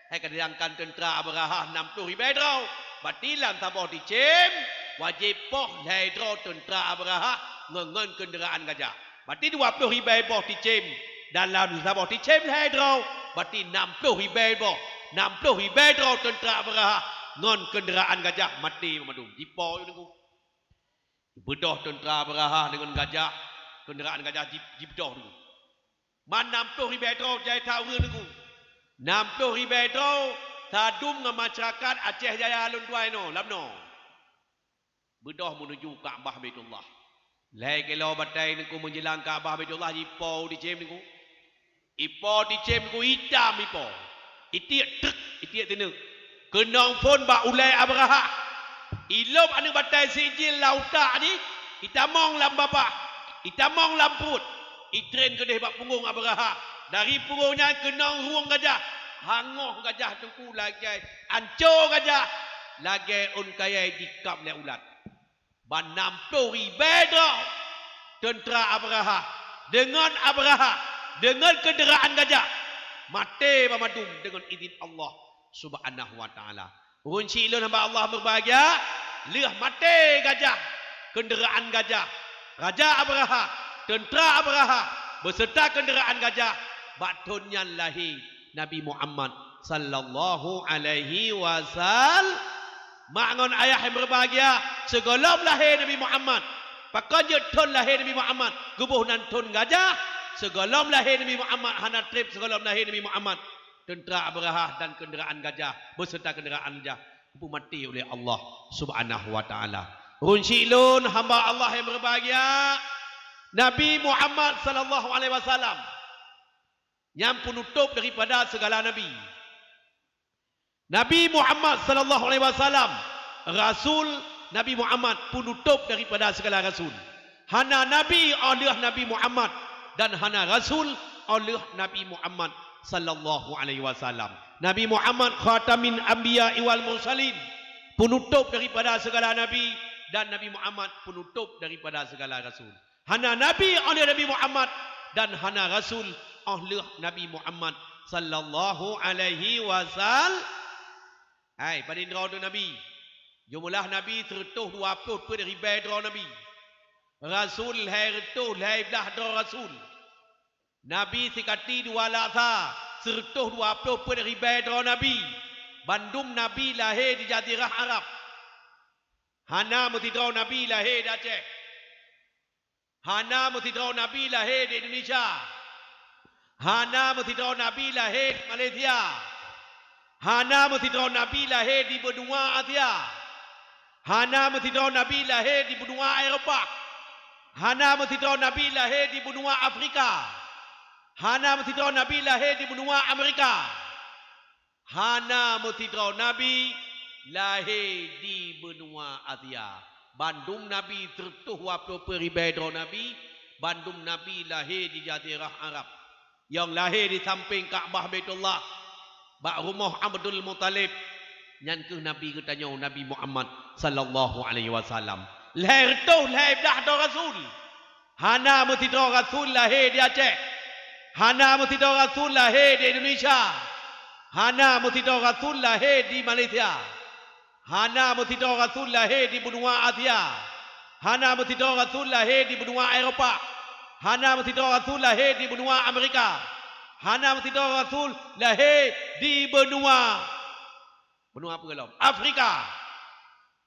Hai kadangkan tentera Abraha 60 ribai draw. Batilan tabah dicem. Wajib poh lahir draw tentera Abraha ngengen kenderaan gajah. Bati 20 ribai boh dicem. Dalam tabah dicem lahir draw. Berarti 60 ribai boh. 60 ribai draw tentera Abraha ngon kenderaan gajah mati memadum. Jipo itu niku. Bedah tentera Abraha dengan gajah, kenderaan gajah jibedah niku. Man 60,000 tro jai tahu niku. 60,000 tro tadum dengan masyarakat Aceh Jaya alun tuai no, lamno. Bedah menuju Kaabah Baitullah. Lai kelo batai niku menjelang Kaabah Baitullah ipo di cem niku. Ipo di cem niku hitam ipo. Itiak tinu. Kenong pun ba ulai Abraha. Ilom anu batai sijil lauta ni itamong lam bapa. Itamong lam perut. Itren kedeh bak punggung Abraha. Dari punggungnya kenong ruang gajah. Hangoh gajah tengku lagi. Ancur gajah. Lagi un kaya dikap le ulat. Ban 60,000 tentera Abraha. Dengan Abraha. Dengan kenderaan gajah. Mati bamadum dengan izin Allah Subhanahu wa ta'ala. Runci ilun hamba Allah berbahagia. Liah mati gajah. Kenderaan gajah. Raja Abraha. Tentera Abraha. Beserta kenderaan gajah. Baktunnya lahir Nabi Muhammad sallallahu alaihi wasallam. Makngon ayah yang berbahagia. Segolom lahir Nabi Muhammad. Pakai jetun lahir Nabi Muhammad. Gubuh nantun gajah. Segolom lahir Nabi Muhammad. Hana trip segolom lahir Nabi Muhammad. Tentera Abraha dan kenderaan gajah. Beserta kenderaan gajah. Ibu mati oleh Allah Subhanahu wa ta'ala. Runsilun hamba Allah yang berbahagia. Nabi Muhammad sallallahu alaihi wasallam. Yang penutup daripada segala Nabi. Nabi Muhammad sallallahu alaihi wasallam. Rasul Nabi Muhammad penutup daripada segala Rasul. Hana Nabi oleh Nabi Muhammad. Dan hana Rasul oleh Nabi Muhammad sallallahu alaihi wasallam. Nabi Muhammad khatamin anbiya wal mursalin. Penutup daripada segala Nabi. Dan Nabi Muhammad penutup daripada segala Rasul. Hana Nabi oleh Nabi Muhammad. Dan hana Rasul oleh Nabi Muhammad sallallahu alaihi wasallam. Hai, pada indra tu Nabi. Jumlah Nabi tertuh 20 ribu dra Nabi. Rasul hai retuh hai belah dra Rasul. Nabi sikati 2 laksa, sertuh 20 ribu dra Nabi. Bandung Nabi lahir di Jazirah Arab. Hana mesti dra Nabi lahir di Aceh. Hana mesti dra Nabi lahir di Indonesia. Hana mesti dra Nabi lahir di Malaysia. Hana mesti dra Nabi lahir di benua Asia. Hana mesti dra Nabi lahir di benua Eropah. Hana mesti dra Nabi lahir di benua Afrika. Hana mesti dra Nabi lahir di benua Amerika. Hana mesti dra Nabi lahir di benua Asia. Bandung Nabi tertuh 20 ribu dra Nabi. Bandung Nabi lahir di Jazirah Arab. Yang lahir di samping Kaabah Baitullah. Bak rumah Abdul Muttalib. Yang ke Nabi ketanya Nabi Muhammad sallallahu alaihi wasallam. Lahir tu lahir dah do Rasul. Hana mesti do Rasul lahir di Aceh. Hana mesti do Rasul lahir di Indonesia. Hana mesti do Rasul lahir di Malaysia. Hana mesti do Rasul lahir di benua Asia. Hana mesti do Rasul lahir di benua Eropah. Hana mesti do Rasul lahir di benua Amerika. Hana mesti do Rasul lahir di benua apa kalau? Afrika.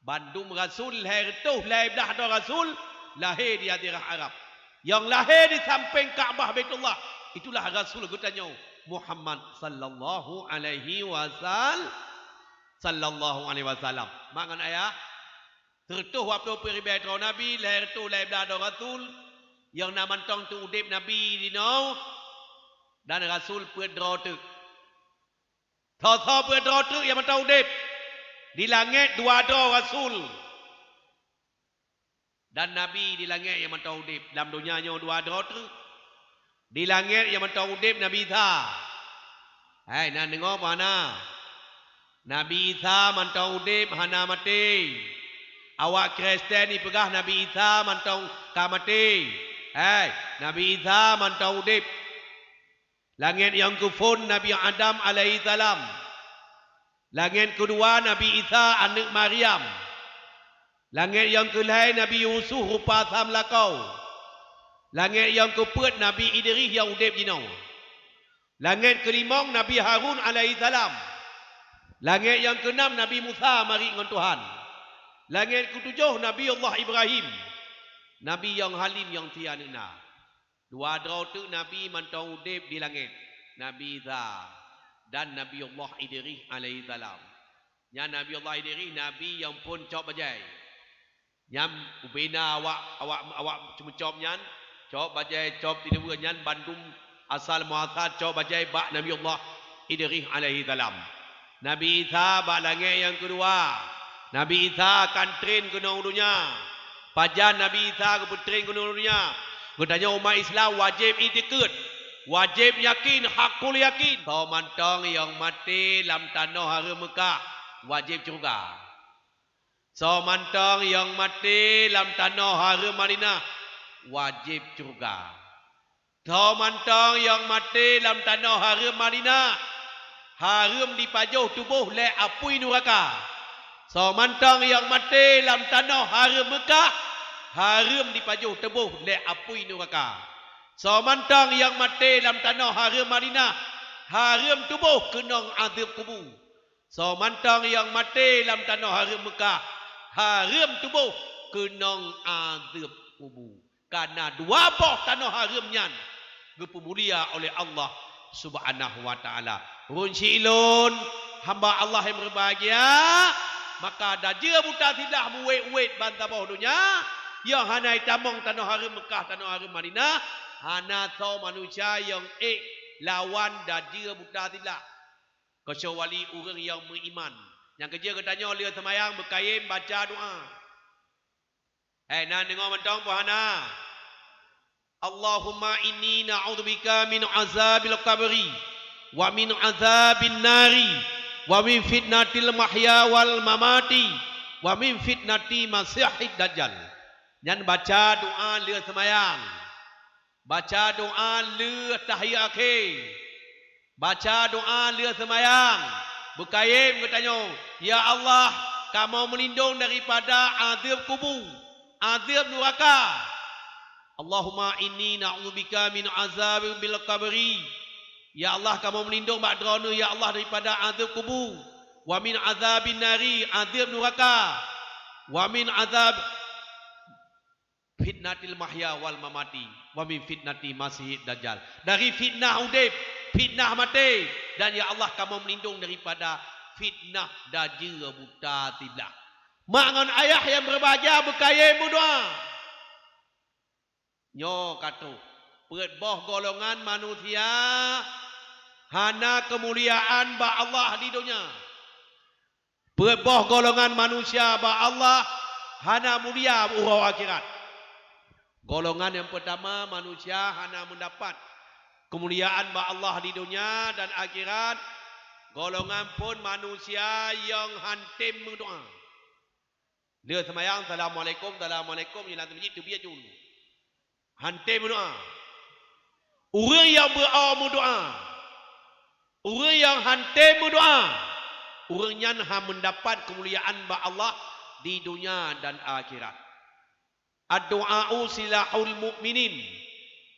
Bandung Rasul lahir tu lahir dah do Rasul lahir di Jazirah Arab. Yang lahir di samping Kaabah Baitullah itulah Rasul katanya Muhammad sallallahu alaihi wasallam. Sallallahu alaihi wasallam. Makan ayah tertuh 20 ribu dra Nabi lahir tu lahir dah do Rasul. Yang nama tong tu udip Nabi di no. Dan Rasul pedro tu. Tho pedro tu yang mentau udip. Di langit 2 dra Rasul. Dan Nabi di langit yang mentau udip. Dalam dunia nya 2 dra tu. Di langit yang mentau udip Nabi Isa. Hai, nak dengar mana? Nabi Isa mentau udip hana mati. Awak Kristen ni pegah Nabi Isa mentau ka mati. Hai, Nabi Isa mentau udip. Langit yang kufun Nabi Adam alaihi salam. Langit kedua Nabi Isa anak Maryam. Langit yang kelai Nabi Yusuf rupa sam lakau. Langit yang keempat Nabi Idris yang udip jinau. Langit kelima Nabi Harun alaihi salam. Langit yang keenam Nabi Musa mari dengan Tuhan. Langit ketujuh Nabi Allah Ibrahim. Nabi yang halim yang tiada. Dua drau tu Nabi mantau udip di langit. Nabi Isa dan Nabi Allah Idris alaihi salam. Yang Nabi Allah Idris Nabi yang pun cop bajai. Yang ubena awak cuma cop nyan, cop bajai cop tidak nyan Bandung asal muasal cop bajai bak Nabi Allah Idris alaihi salam. Nabi Isa bak langit yang kedua. Nabi Isa akan train ke dunia. Pajan Nabi Isa ke train ke dunia. Katanya umat Islam wajib itikad. Wajib yakin, hakul yakin. Kau mantong yang mati dalam tanah haram Mekah, wajib juga. So mantong yang mati dalam tanah haram Madinah, wajib juga. So mantong yang mati dalam tanah haram Madinah, haram dipajuh tubuh le apui neraka. So mantong yang mati dalam tanah haram Mekah, haram dipajuh tubuh le apui neraka. So mantang yang mati dalam tanah haram Madinah, haram tubuh kena azab kubur. So mantang yang mati dalam tanah haram Mekah, haram tubuh kena azab kubur. Karena dua boh tanah haram nyan dipemulia oleh Allah Subhanahu wa taala. Runci ilun hamba Allah yang berbahagia, maka dajia buta tidak muwet-wet bantah bawah dunia yang hanai tamong tanah haram Mekah, tanah haram Madinah. Hana tahu manusia yang lawan dajia buta tidak. Kecuali orang yang beriman. Yang kerja katanya oleh semayang berkayim baca doa. Nan dengar mentang Hana. Allahumma inni na'udzubika min azabil qabri wa min azabin nari wa min fitnatil mahya wal mamati wa min fitnati masihid dajjal. Yang baca doa le semayang. Baca doa le tahiyat akhir. Baca doa le semayang. Berkayim katanya, ya Allah, kamu melindung daripada azab kubur, azab neraka. Allahumma inni na'udzubika min azabil qabri. Ya Allah, kamu melindung badrana ya Allah daripada azab kubur, wa min azabin nari, azab neraka, wa min azab fitnatil mahya wal mamati wa min fitnati masihid dajjal. Dari fitnah udip, fitnah mati, dan ya Allah kamu melindung daripada fitnah dajjal buta tidak. Mangan ayah yang berbahagia berkaya berdoa. Nyo kata, perut boh golongan manusia hana kemuliaan ba Allah di dunia. Perut boh golongan manusia ba Allah hana mulia urau akhirat. Golongan yang pertama manusia hanya mendapat kemuliaan ba Allah di dunia dan akhirat. Golongan pun manusia yang hantim berdoa. Dia semayang assalamualaikum, assalamualaikum yang lantai masjid tu biar dulu. Hantim berdoa. Orang yang berdoa, orang yang hantim berdoa, orangnya mendapat kemuliaan ba Allah di dunia dan akhirat. Ad-du'a'u silahul mu'minin.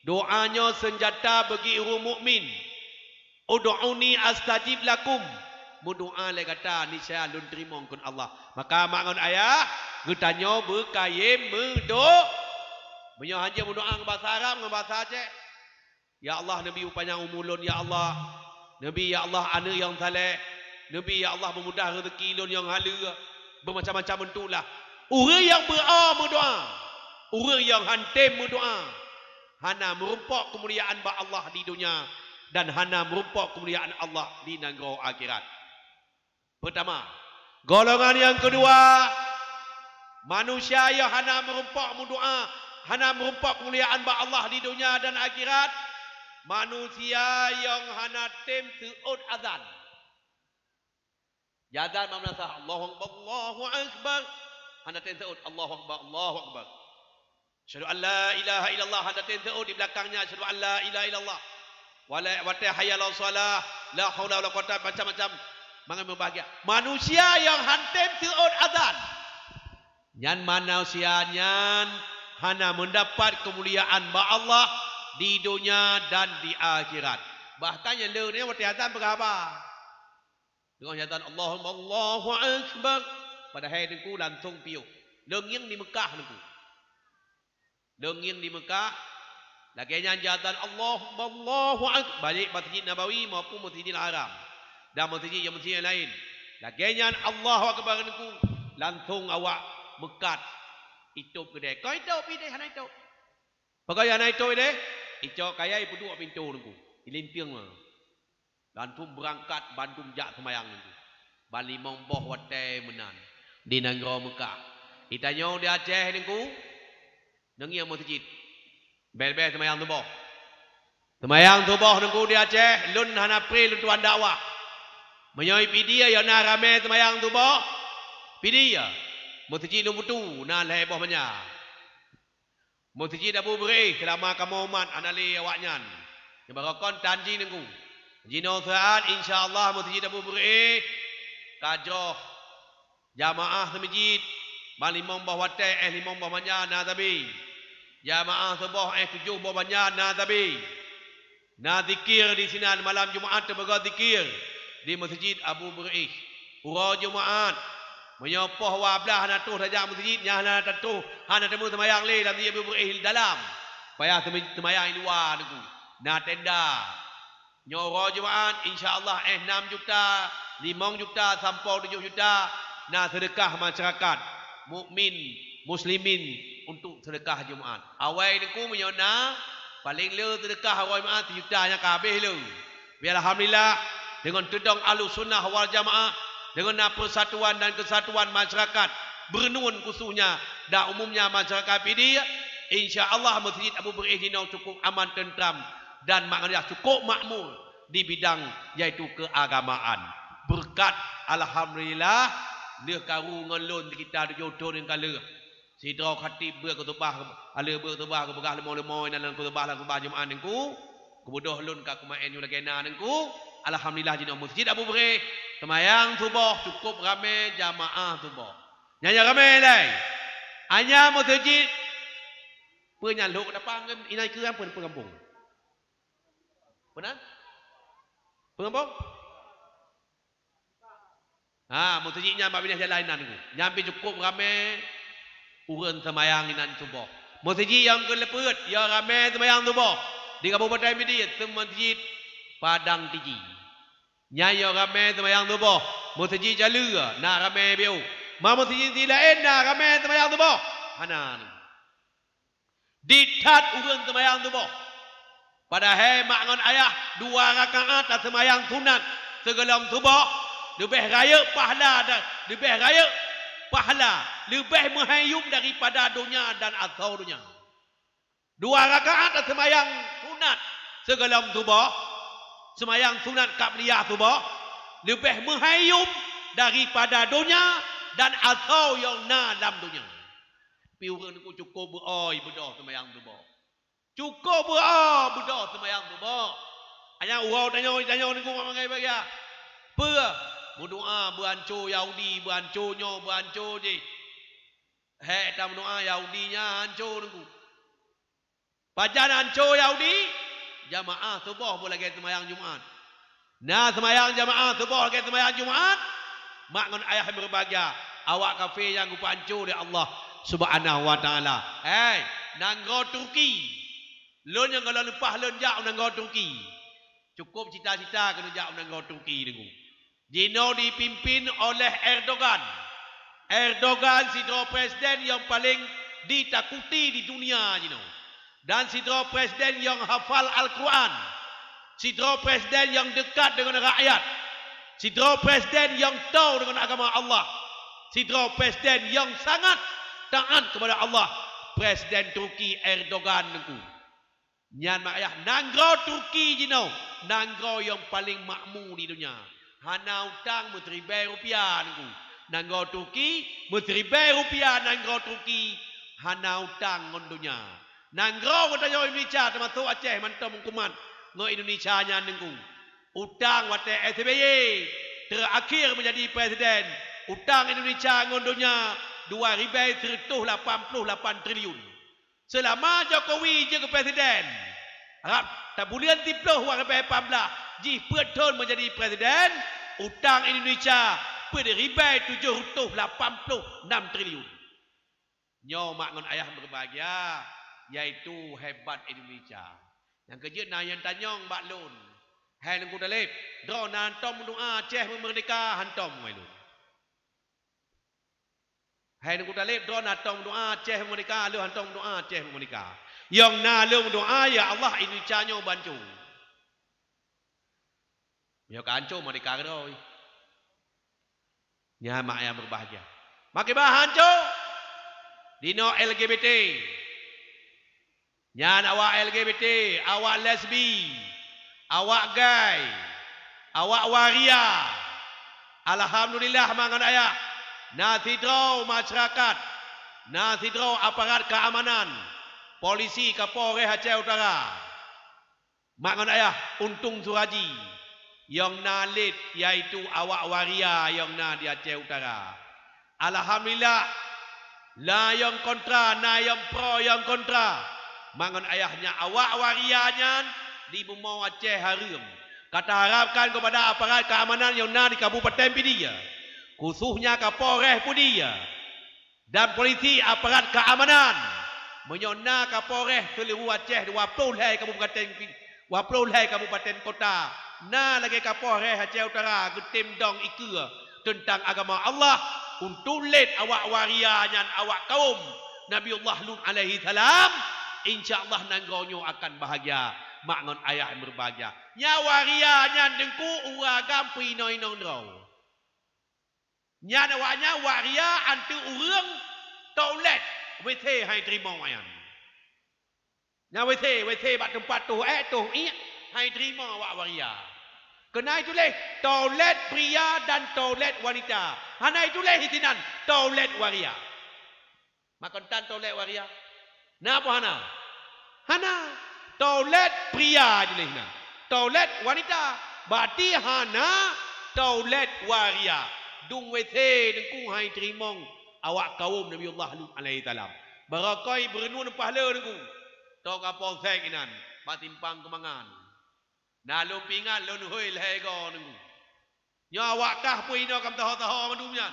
Doanya senjata bagi orang mukmin. Ud'uni astajib lakum. Berdoa le kata ni saya lun terima kun Allah. Maka mangun ayah getanya berkayim berdoa. Banyak hanya berdoa dengan bahasa Arab dengan bahasa Aceh. Ya Allah Nabi panjang umur ya Allah. Nabi ya Allah anak yang saleh. Nabi ya Allah memudah rezeki lun yang hala. Bermacam-macam bentuklah. Orang yang berdoa. Orang yang hantim berdoa, hana merumpak kemuliaan ba Allah di dunia dan hana merumpak kemuliaan Allah di negara akhirat. Pertama, golongan yang kedua, manusia yang hana merumpak berdoa, hana merumpak kemuliaan ba Allah di dunia dan akhirat. Manusia yang hana tim seud azan. Azan mana sah? Allahu Akbar, Allahu Akbar. Hana tim seud Allahu Akbar, Allahu Akbar. Asyhadu an la ilaha illallah, hada tentu di belakangnya asyhadu an la ilaha illallah. Wa ta hayya ala shalah, la haula wala quwwata, macam-macam mangan berbahagia. Manusia yang hantim seud azan. Nyan manusia nyan hana mendapat kemuliaan ba Allah di dunia dan di akhirat. Bahkan yang le ni waktu azan berapa? Dengan azan Allahumma Allahu akbar. Pada hari itu langsung piu. Lengyang di Mekah niku. Denging di Mekah Laginya jatan Allahu Akbar balik Masjid Nabawi maupun Masjidil Haram dan masjid yang lain. Laginya Allahu Akbar niku langsung awak mekat itu kedai. Kau itu pideh hana itu. Pakai hana itu ide. Itu kaya ibu dua pintu niku. Ilimpiang mah. Langsung berangkat Bandung jak semayang niku. Bali momboh wate menan di negara Mekah. Itanya di Aceh niku nengi masjid. Bel-bel semayang subuh. Semayang subuh niku di Aceh lun han April tuan dakwah. Menyoi pidia ya na rame semayang subuh. Pidia. Masjid Lumbutu na leboh banyak. Masjid Abu Beri selama kamu umat anali awaknyan. Yang barakon tanji niku. Jino saat insyaallah Masjid Abu Beri kajroh jamaah semajid malimong bahwate limong bahwanya na tabi. Jamaah subuh 7 bahwanya na tabi. Na zikir di sini malam Jumaat terbaga zikir di Masjid Abu Beri. Ura Jumaat menyopoh wablah hana tuh saja masjidnya hana tentu hana temu semayang le dalam dia berihil dalam payah semayang di luar niku na tenda nyoro Jumaat insyaallah 6 juta 5 juta sampai 7 juta na sedekah masyarakat mukmin muslimin untuk sedekah Jumaat awai niku menyona paling le sedekah awai Jumaat jutanya kabeh le biar alhamdulillah dengan tudung Ahlussunnah wal Jamaah dengan persatuan dan kesatuan masyarakat bernun khususnya dan umumnya masyarakat ini insyaallah Masjid Abu Beri ini cukup aman tentram dan maknanya cukup makmur di bidang yaitu keagamaan berkat alhamdulillah dia karu ngelun kita jodoh dengan kala sidra khatib berkutubah ala berkutubah begah lemoi-lemoi dalam kutubah Jumaat niku kemudah lun ka kumaen lagena niku alhamdulillah jina Masjid Abu Beri semayang subuh cukup ramai jamaah subuh. Nyanyi ramai lai. Hanya masjid penyaluk depan inai ke apa pengampung. Benar? Pengampung? Masjidnya mak binah jalan nan ku. Nyampi cukup ramai urang semayang inan subuh. Masjid yang keleput yang ramai semayang subuh di Kabupaten Medan Masjid Padang Tiji. Nyai ramai semayang subuh. Masjid Jalur nak ramai biu. Masjid lain nak ramai semayang subuh. Hana ni. Ditat urang semayang subuh. Padahal mak ngan ayah 2 rakaat tak semayang sunat segelam subuh lebih raya pahala dan lebih raya pahala lebih menghayum daripada dunia dan akhir dunia. 2 rakaat tak semayang sunat segelam subuh. Semayang sunat qabliyah subuh lebih menghayum daripada dunia dan asal yang na dalam dunia. Tapi orang ni cukup beroi bedah semayang subuh. Cukup beroi bedah semayang subuh. Hanya urau tanya ni ku mangai bagi. Apa? Berdoa berancur Yahudi, berancurnya berancur je. Hek tak berdoa Yahudinya hancur ni ku. Pajan hancur Yahudi jamaah subuh boleh lagi semayang Jumaat. Nah semayang jamaah subuh lagi semayang Jumaat. Mak ngan ayah berbahagia. Awak kafir yang ku pancur oleh Allah Subhanahu wa taala. Nanggo Turki. Lun yang kalau lupa lun jak nanggo Turki. Cukup cita-cita kena jak nanggo Turki niku. Jino dipimpin oleh Erdogan. Erdogan sidro presiden yang paling ditakuti di dunia jino. Dan sidra presiden yang hafal Al-Quran. Sidra presiden yang dekat dengan rakyat. Sidra presiden yang tahu dengan agama Allah. Sidra presiden yang sangat taat kepada Allah. Presiden Turki Erdogan niku. Nyan mak ayah nanggau Turki jino. Nanggau yang paling makmur di dunia. Hana utang Rp1,000 niku. Nanggau Turki Rp1,000 nanggau Turki. Hana utang ngon dunia. Nanggau kata Indonesia termasuk Aceh mantam hukuman ngo Indonesia nya nengku utang wate SBY terakhir menjadi presiden utang Indonesia ngondonya 2,188 triliun selama Jokowi je ke presiden harap tak bulan tiploh wang sampai 14 ji betul menjadi presiden utang Indonesia pada ribai 786 triliun nyo mak ngon ayah berbahagia yaitu hebat Indonesia. Yang kerja na yang tanyong baklun. Hai nunggu dalip, draw nantom doa Aceh merdeka hantom wailun. Hai nunggu dalip draw nantom doa Aceh merdeka, lu hantom doa Aceh merdeka. Yang na lu doa ya Allah Indonesia nyo bancu. Ya kanco merdeka roy. Nya mak yang berbahagia. Makai bahan co. Dino LGBT. Nya awak LGBT, awak lesbi. Awak gay, awak waria. Alhamdulillah mangan ayah. Nasidrau masyarakat, nasidrau aparat keamanan, polisi Kapolres Aceh Utara. Mangan ayah untung suraji. Yang nalit yaitu awak waria yang na di Aceh Utara. Alhamdulillah. La yang kontra, na yang pro yang kontra. Mangan ayahnya awak warianya di Bumau Aceh Harum. Kata harapkan kepada aparat keamanan yang ada di Kabupaten Pedia, khususnya Kapolres Pedia dan polisi aparat keamanan menyona Kapolres seluruh Aceh 20 kabupaten kota. Na lagi Kapolres Aceh Utara getim dong ikut tentang agama Allah untuk let awak warianya awak kaum Nabiullah Lut alaihi salam, insyaallah nanggonyo akan bahagia. Makngon ayah yang berbahagia. Nyawarianya dengku uragam pinoinong draw. Nyawanya waria antu urang toilet WC hai terima wayan. Nya WC bak tempat tu tu hai terima wak waria. Kena itu leh toilet pria dan toilet wanita. Hana itu leh hitinan toilet waria. Makan tan toilet waria. Napa hana? Hana toilet pria jelehna. Toilet wanita. Berarti hana toilet waria. Dung WC dengku hai terimong awak kaum Nabiullah Lut alaihi salam. Barakai berenun pahala dengku. Tok kapong sek inan. Batimpang kemangan. Nalum pingat lun hui lego dengku. Nya awak kah pun ino kam taho-taho mandumyan.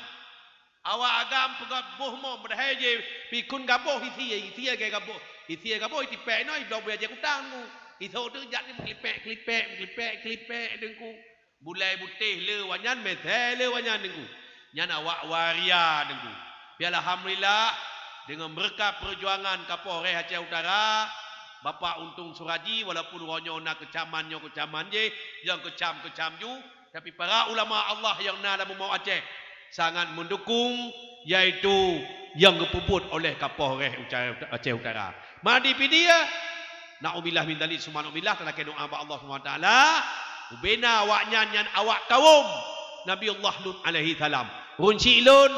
Awak agam pegat bohmo berdahai je pikun gaboh isi ke gaboh. Isi gaboh iti pek noi blok biaje kutang ku. Iso tu jat ni klipek dengku. Bulai butih le wanyan methe le wanyan dengku. Nyan awak waria dengku. Biar alhamdulillah dengan berkat perjuangan Kapolres Aceh Utara, Bapak Untung Suraji walaupun ronyo nak kecaman je, yang kecam ju, tapi para ulama Allah yang na dalam mau Aceh sangat mendukung yaitu yang dipuput oleh Kapolres Aceh Utara. Madi pidia na'ubillah min dzalik subhanallah tanakan doa Allah Subhanahu wa taala ubena awak nyan awak kaum Nabiullah Lut alaihi salam. Runci ilun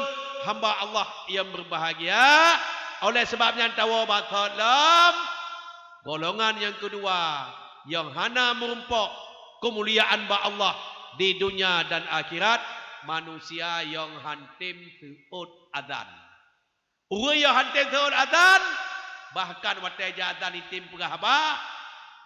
hamba Allah yang berbahagia oleh sebabnya tawabah salam golongan yang kedua yang hana merumpok kemuliaan ba Allah di dunia dan akhirat, manusia yang hantim seud azan. Orang yang hantim seud azan, bahkan watai azan itim pegahaba,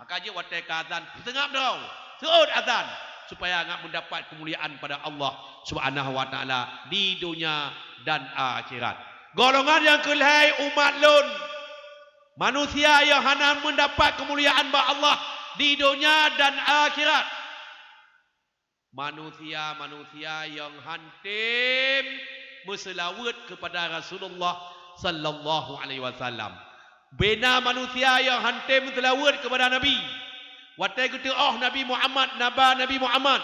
maka je watai azan setengah draw seud azan supaya ngak mendapat kemuliaan pada Allah Subhanahu wa taala di dunia dan akhirat. Golongan yang kelihai umat lun, manusia yang hana mendapat kemuliaan ba Allah di dunia dan akhirat. Manusia-manusia yang hantim berselawat kepada Rasulullah sallallahu alaihi wasallam. Bena manusia yang hantim berselawat kepada Nabi. Watai kita Nabi Muhammad, Nabi Muhammad.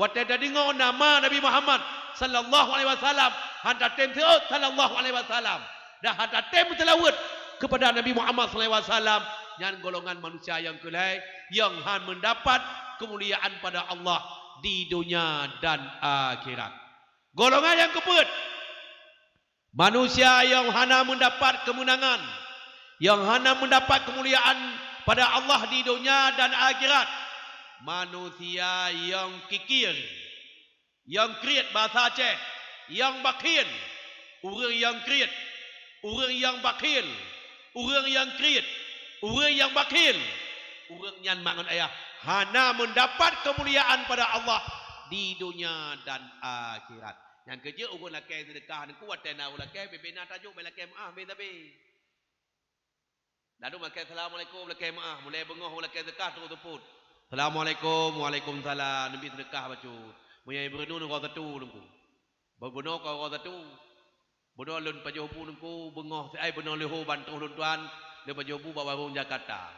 Watai dah dengar nama Nabi Muhammad sallallahu alaihi wasallam, hantim teut sallallahu alaihi wasallam. Dah hantim berselawat kepada Nabi Muhammad sallallahu alaihi wasallam. Yang golongan manusia yang kelai yang mendapat kemuliaan pada Allah di dunia dan akhirat. Golongan yang keempat, manusia yang hana mendapat kemenangan, yang hana mendapat kemuliaan pada Allah di dunia dan akhirat. Manusia yang kikir, yang kriat bahasa Aceh, yang bakhil. Orang yang kriat, orang yang bakhil, orang yang kriat, orang yang bakhil. Orang yang mangan ayah hana mendapat kemuliaan pada Allah di dunia dan akhirat. Yang kerja urun lakai sedekah ni kuat tena lakai bebena tajuk belakai maaf be tapi. Lalu makan assalamualaikum lakai maaf mulai bengah lakai sedekah terus teput. Assalamualaikum waalaikumsalam nabi sedekah baca. Munyai berenun kau satu nungku. Bebenok kau satu. Benar lun pajobu nungku bengah ai benar leho bantu lun tuan le pajobu bawa warung Jakarta.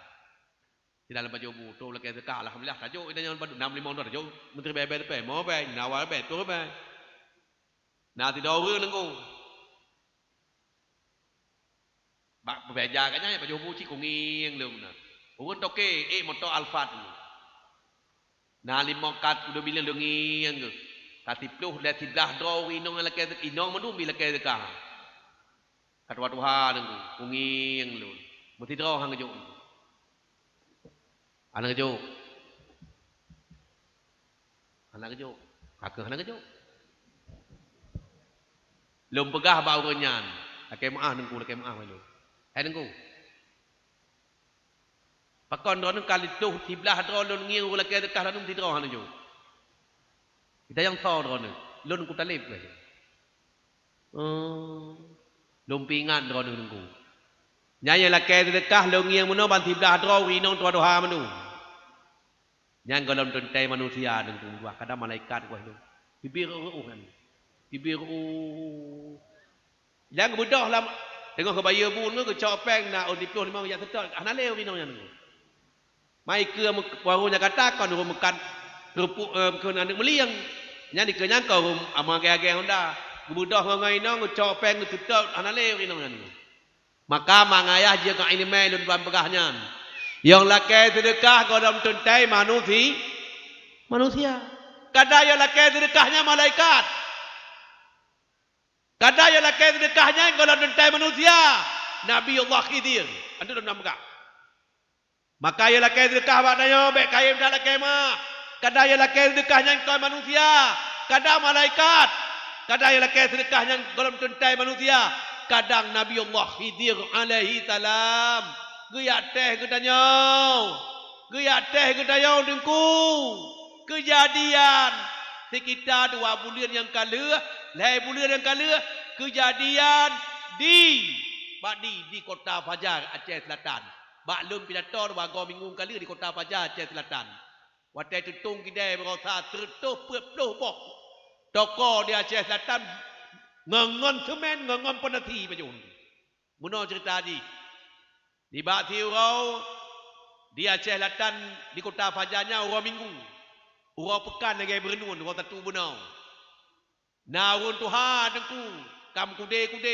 Di dalam pajobu tu lakai sedekah alhamdulillah tajuk ida yang 6 5 orang tajuk menteri bebe tepe mau be nawal be tu be. Nah tidak orang nungku. Bak beja katnya pajobu ci kungieng lum na. Urun toke motor Alphard. Nah limokat udah bilang dengieng ke. Katipluh lihat sebelah draw inong lakai inong mandu bila lakai dekah. Katwa Tuhan nunggu kungieng lu. Mesti draw hang kejuk. Anak kejuk. Anak kejuk. Kakak anak kejuk. Lum pegah bau renyan. Lakai maah nunggu lakai maah lu. Nunggu. Pakon drone kali tuh sebelah draw lu ngieng lakai dekah lalu mesti draw hang kejuk. Kita yang tahu drone, lun ku talib ke? Lumpingan drone nunggu. Nyai lakai sedekah long yang mana banti belah draw inong tua doha manu. Yang golong tuntai manusia nunggu wah kadang malaikat wah tu. Bibir kan. Bibir yang budak lah tengok kebaya bun ke copeng nak diploh 5 yang setok ana leo inong yang nunggu. Mai ke warung Jakarta kan rumah makan kerupuk kena anak meliang nyani kenyang kau ama gaya-gaya Honda budak ngai nong copeng tutup anale inong ngan maka mangayah je ka ini mai lun ban pegahnya yang lakai sedekah godam tuntai manusia kada ya lakai sedekahnya malaikat kada ya lakai sedekahnya godam tuntai manusia Nabi Allah Khidir anu dalam pegah maka ya lakai sedekah badayo baik kaim dah lakai mah kadang lakai sedekahnya kau manusia, kadang malaikat, kadang lakai sedekahnya golongan tuntai manusia, kadang Nabi Allah Khidir alaihi salam. Geyak teh gedanyau dengku. Kejadian sekitar 2 bulan yang kala, 2 bulan yang kala kejadian di kota Fajar Aceh Selatan. Baklum pidato 2 minggu kali di kota Fajar Aceh Selatan. Watai tutung kidai berasa tertuh peluh bok. Toko di Aceh Selatan ngengon semen, ngengon penati bajun. Bunuh cerita di Bati Urau di Aceh Selatan di kota Fajarnya urau minggu. Urau pekan lagi berenun urau satu bunuh. Naun Tuhan dengku kam kude.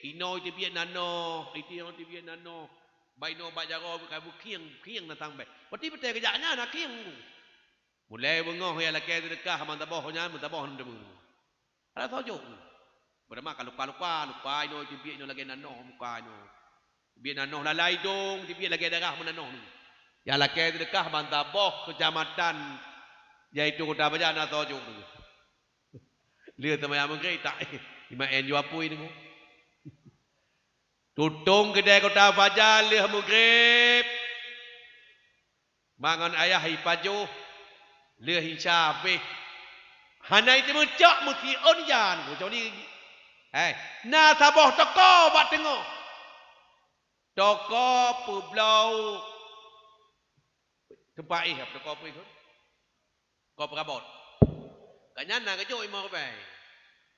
Ino itu biar nano, itu biar nano. Baino bajaro kabu kiang datang baik. Berarti betul kerjanya nak kiang. Mulai bengah ya lakai sedekah mantabohnya mantaboh ndebu. Ada tajuk. Bermak lupa ino tibi ino lagi nanoh muka ino. Tibi nanoh lalai dong, tibi lagi darah menanoh. Ya lakai sedekah mantaboh kecamatan yaitu kota Bajan atau tajuk. Lihat teman yang mengkait tak. Ima enjo apui ni. Tutung kedai kota Fajar leh mugrib. Mangan ayah hipajo leh hicabe. Hanai tu mencak mesti onjan. Macam ni. Na saboh toko bat tengok. Toko peblau. Tempat toko apa itu? Kau perabot. Kanya nak kejo imau baik.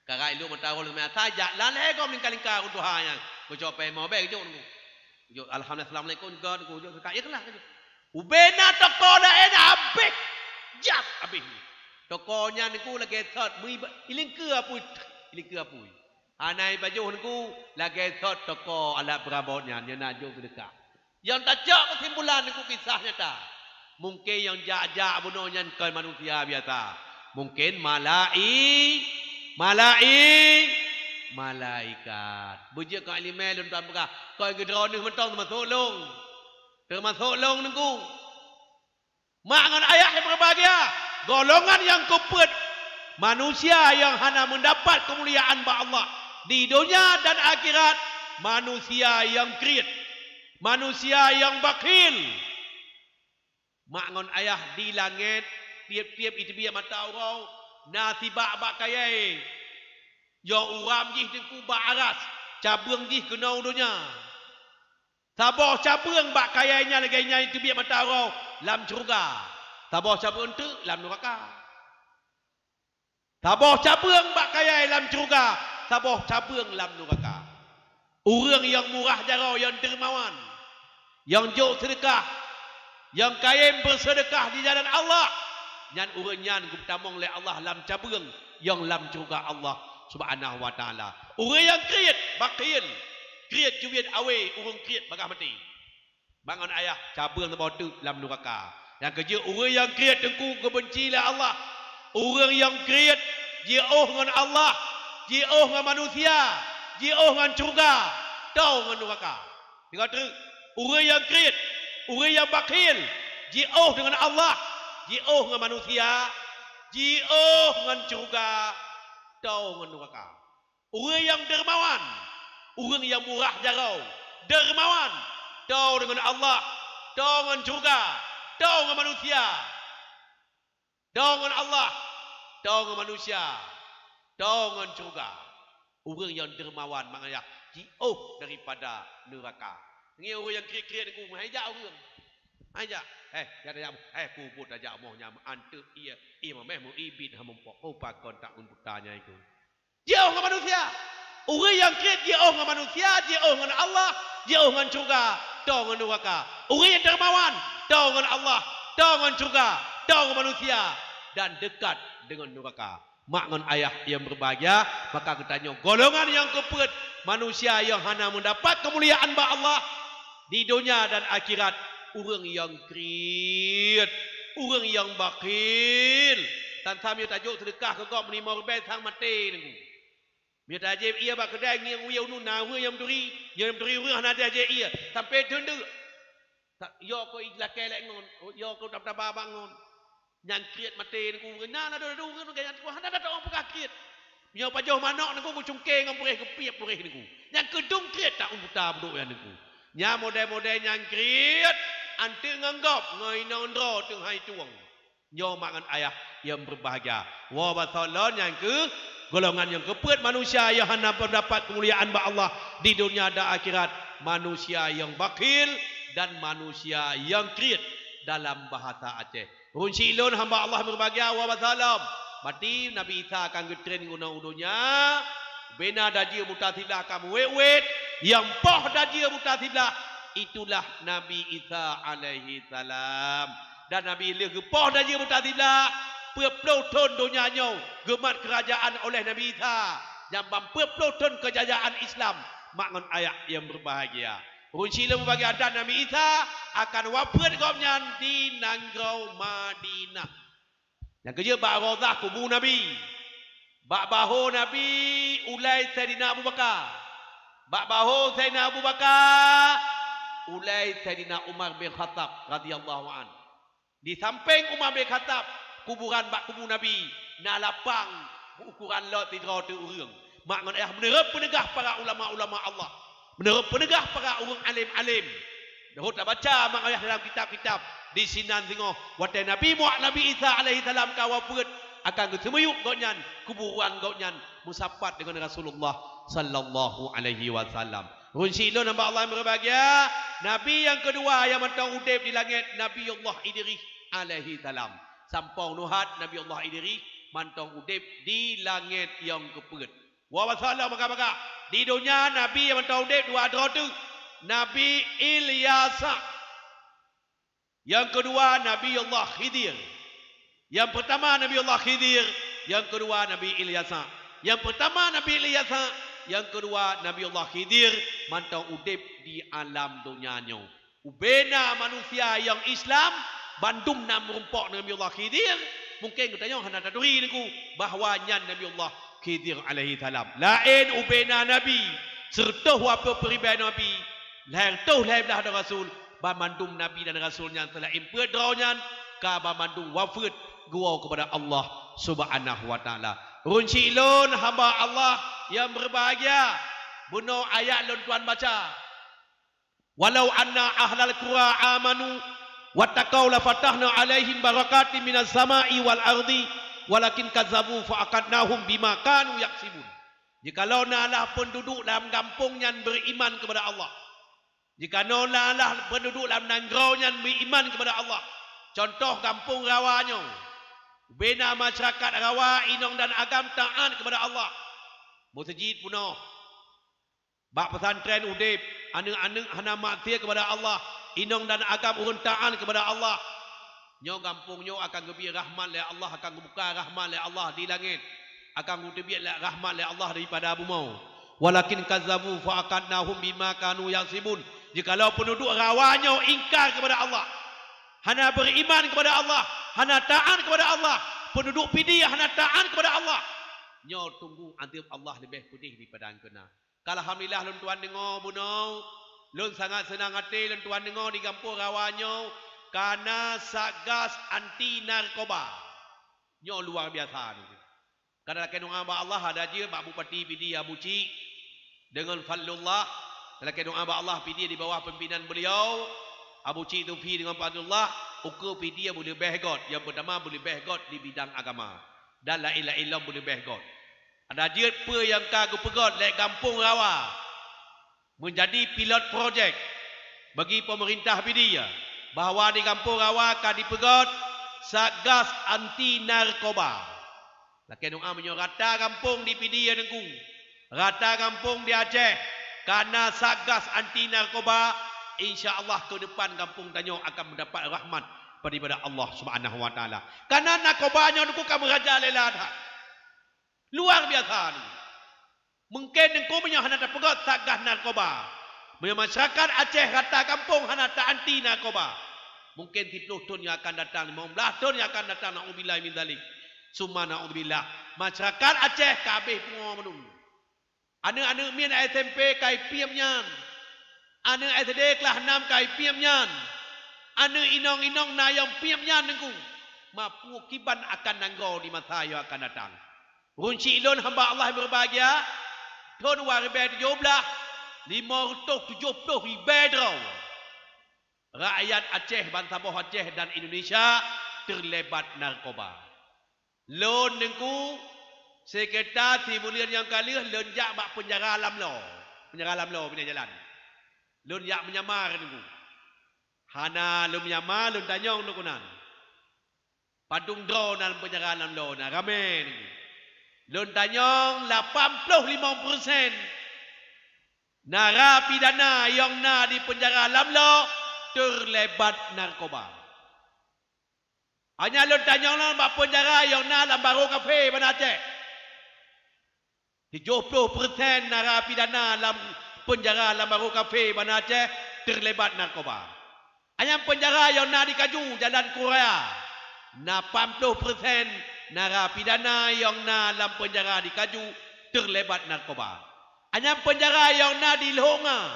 Kagai lu mentahul sajak lalai kau lingkar untuk hanya. Kau coba mau baik kejo. Alhamdulillah assalamualaikum kau kejo kaya kelah kejo. Ubena toko dah habis. Jap habis. Tokonya niku lagi thot ilingke apa? Anai baju niku lagi thot toko alat perabotnya nya najo sedekah. Yang tajak kesimpulan niku kisah nyata. Mungkin yang jak-jak bunuhnya ke manusia biasa. Mungkin malaikat. Bujak kat limai lun tuan berkah. Kau gedera ni mentang termasuk long. Termasuk long niku. Mak dengan ayah yang berbahagia. Golongan yang kuput. Manusia yang hanya mendapat kemuliaan ba Allah. Di dunia dan akhirat. Manusia yang kriit. Manusia yang bakhil. Mak dengan ayah di langit. Tiap-tiap itu biar mata orang. Nasi bak kayai. Yang uram jih dengku bak aras. Cabang jih kena dunia. Taboh cabang bak kayanya negainya itu biar mata roh lam syurga. Taboh cabang tu lam neraka. Taboh cabang bak kaya lam syurga, taboh cabang lam neraka. Orang yang murah jarau, yang dermawan, yang jauh sedekah, yang kaim bersedekah di jalan Allah, nyan orang nyan kutamong le Allah lam cabang yang lam syurga Allah Subhanahu wa taala. Orang yang kriat bakil kriat juwid awe urung kriat bagah mati. Bangun ayah cabang tebau tu lam neraka. Yang kerja orang yang kriat tengku kebenci lah Allah. Orang yang kriat jauh dengan Allah, jauh dengan manusia, jauh dengan syurga, jauh dengan neraka. Tengok tu, orang yang kriat, orang yang bakil, jauh dengan Allah, jauh dengan manusia, jauh dengan syurga, jauh dengan neraka. Orang yang dermawan, orang yang murah jarau, dermawan, jauh dengan Allah, jauh dengan syurga, jauh dengan manusia, jauh dengan Allah, jauh dengan manusia, jauh dengan syurga. Orang yang dermawan maknanya jauh daripada neraka. Ini orang yang kriat-kriat aku mengajak orang. Ajak, jangan ajak, puput ajak mohnya ante ia memeh mu ibin hamumpok pakon tak untanya itu. Jauh dengan manusia. Orang yang kriat jauh dengan manusia, jauh dengan Allah, jauh dengan syurga, jauh dengan neraka. Orang yang dermawan, jauh dengan Allah, jauh dengan syurga, jauh dengan manusia dan dekat dengan neraka. Makngon ayah yang berbahagia, maka kita tanya golongan yang kepet manusia yang hanya mendapat kemuliaan ba Allah di dunia dan akhirat. Orang yang kriat, orang yang bakil, tanpa dia tajuk sedekah ke kau menerima rebel sang mati nengku. Dia tajib ia bak kedai yang uyau nu nahu yang duri orang hana tajib ia sampai tundu. Yo ko ilakai lek ngon, yo ko tap bangun. Yang kriat mati nengku, nah ada orang gaya nengku, hana ada orang pekakit. Yang pajau manok nengku kucungke ngam purih kepiap purih nengku. Yang kedung kriat tak umputa beduk yang nengku. Yang model-model yang kriat, anti nganggap ngai nondro teng hai tuang. Nyo makan ayah yang berbahagia. Wa basalon yang ke golongan yang kepet manusia yang hanya mendapat kemuliaan ba Allah di dunia dan akhirat. Manusia yang bakil dan manusia yang kriat dalam bahasa Aceh. Runcilun hamba Allah berbahagia wa basalam. Mati Nabi Isa akan getren guna-udunya. Bena dajia mutasilah kamu wet yang poh dajia mutasilah itulah Nabi Isa alaihi salam. Dan Nabi Isa poh dajia mutasilah perpuluhan dunia nyo gemat kerajaan oleh Nabi Isa jambam perpuluhan kejayaan Islam makngon ayat yang berbahagia. Runcila berbahagia dan Nabi Isa akan wafat gomnya di Nanggau Madinah. Yang kerja bak rozah kubur Nabi. Bak bahu Nabi ulai Sayyidina Abu Bakar. Bak bahu Sayyidina Abu Bakar ulai Sayyidina Umar bin Khattab radhiyallahu an. Di samping Umar bin Khattab kuburan bak kubur Nabi na lapang ukuran lot tidra tu urang. Maknanya menerap penegah para ulama-ulama Allah. Menerap penegah para orang alim-alim. Dah tak baca maknanya dalam kitab-kitab di sinan tengok watai Nabi Muhammad Nabi Isa alaihi salam kawaput akan kesemuyuk gonyan kuburan gonyan musapat dengan Rasulullah sallallahu alaihi wasallam. Runcilun hamba Allah yang berbahagia, Nabi yang kedua yang mentang udip di langit Nabi Allah Idris alaihi salam. Sampau nuhat Nabi Allah Idris mantang udip di langit yang kepet. Wa wasallam maka di dunia Nabi yang mantang udip dua tu. Nabi Ilyasa. Yang kedua Nabi Allah Khidir. Yang pertama Nabi Allah Khidir, yang kedua Nabi Ilyasa. Yang pertama Nabi Ilyasa, yang kedua Nabi Allah Khidir mantau udip di alam dunianya. Ubena manusia yang Islam bandum nam rumpok Nabi Allah Khidir. Mungkin katanya hana taduri niku bahawa nyan Nabi Allah Khidir alaihi salam. Lain ubena Nabi serta apa peribadi Nabi. Lain tauh lain dah ada Rasul. Bamandum Nabi dan Rasulnya telah impedronya ka bamandum wafat gua kepada Allah Subhanahu wa taala. Runcilun hamba Allah yang berbahagia. Buno ayat lon tuan baca. Walau anna ahlal qura amanu wattaqau la fatahna alaihim barakatin minas sama'i wal ardi walakin kazzabu fa akadnahum bima kanu yaksibun. Jikalau nalah penduduk dalam kampung yang beriman kepada Allah. Jika nolalah penduduk dalam nanggaunya beriman kepada Allah. Contoh kampung Rawanyo. Bina masyarakat Rawa, Inong dan Agam taat kepada Allah. Masjid puno. Bak pesantren udip. Anak-anak hana maktir kepada Allah. Inong dan Agam urun taat kepada Allah. Nyo kampung nyo akan gebi rahmat oleh Allah. Akan buka rahmat oleh Allah di langit. Akan gebi rahmat oleh Allah daripada bumi. Walakin kazzabu fa'aqadnahum bima kanu yaksibun. Jikalau penduduk Rawanyo ingkar kepada Allah, hana beriman kepada Allah, hana taat kepada Allah, penduduk Pidiyah hana taat kepada Allah, nyo tunggu antip Allah lebih putih daripada angkena. Alhamdulillah lun tuan dengar bunau, lun sangat senang hati lun tuan dengar di kampung Rawanyo karena Satgas anti narkoba. Nyo luar biasa ni. Karena kena Allah ada je Pak Bupati Pidiyah Buci dengan fadlullah. Dalam doa Allah Pidiyah di bawah pimpinan beliau Abu Cik Tufi dengan Pak Abdullah ukur Pidiyah boleh behgot. Yang pertama boleh behgot di bidang agama dan la ilaha illallah boleh behgot. Ada je apa yang kagu pegot lek kampung Rawa menjadi pilot projek bagi pemerintah Pidiyah bahawa di kampung Rawa akan dipegot Satgas anti narkoba. Laki doa menyorata kampung di Pidiyah Nengku, rata kampung di Aceh. Karena Satgas anti narkoba, insya-Allah ke depan kampung Tanyo akan mendapat rahmat daripada Allah Subhanahu wa taala. Karena narkobanya niku kamu raja lela dah. Luar biasa ni. Mungkin engkau punya hana pegot Satgas narkoba. Punya masyarakat Aceh rata kampung hana tak anti narkoba. Mungkin 10 tahun yang akan datang, 15 tahun yang akan datang, naudzubillah min zalik. Summa naudzubillah. Masyarakat Aceh kabeh semua menunggu. Anak-anak min SMP kai piam nyan. Anak SD kelas 6 kai piam nyan. Anak inong-inong na yang piam nyan nengku. Mapu kiban akan nanggau di masa yang akan datang. Runci ilun hamba Allah yang berbahagia. Tahun 2017 570 ribu rakyat Aceh, bangsa bawah Aceh dan Indonesia terlibat narkoba. Lon nengku Sekitar simulian yang kali lenjak bak penjara alam lo. Penjara alam lo punya jalan. Lun yak menyamar nunggu. Hana lun menyamar lun tanyong nukunan. Padung draw dalam penjara alam lo na rame nunggu. Lun tanyong 85% narapidana yang na di penjara alam lo terlibat narkoba. Hanya lun tanyong lah bak penjara yang na dalam baru kafe mana Aceh. 70% narapidana dalam penjara Lambaru Kafe Banda Aceh terlibat narkoba. Hanya penjara yang nak dikaju Jalan Korea. 80% narapidana yang nak dalam penjara dikaju terlibat narkoba. Hanya penjara yang nak di Longa.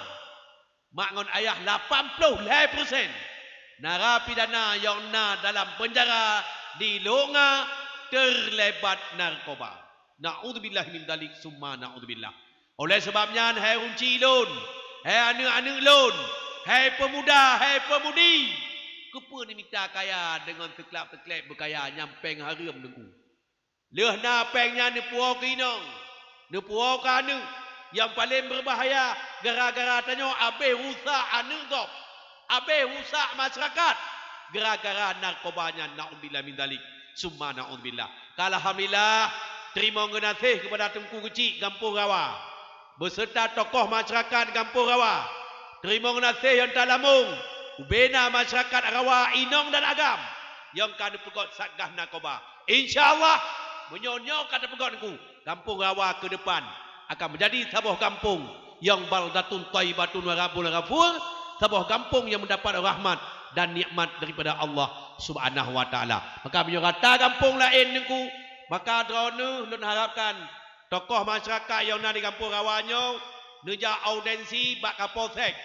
Makngon ayah 80% narapidana yang nak dalam penjara di Longa terlibat narkoba. Na'udzubillah min dalik summa na'udzubillah. Oleh sebabnya hai runci lun, hai anak-anak lun, hai pemuda, hai pemudi, kepa ni minta kaya dengan teklap-teklap berkaya nyampeng haram nengku. Leh na pengnya ni puau kinong, ni puau kanu yang paling berbahaya gara-gara tanyo abe rusak anu gop, abe rusak masyarakat gara-gara narkobanya. Na'udzubillah min dalik summa na'udzubillah. Alhamdulillah. Terima kasih kepada Tengku Kecil Kampung Rawa beserta tokoh masyarakat Kampung Rawa. Terima kasih yang Talamung, Ubena masyarakat Rawa, Inong dan Agam yang kena pegot Satgas narkoba. InsyaAllah menyonyok kata pegotku Kampung Rawa ke depan akan menjadi sebuah kampung yang baldatun thayyibatun wa rabbul ghafur, sebuah kampung yang mendapat rahmat dan nikmat daripada Allah Subhanahu wa taala. Maka menyurata kampung lain nengku. Maka drone lun harapkan tokoh masyarakat yang nak di Kampung Rawanyo neja audensi bak Kapolsek.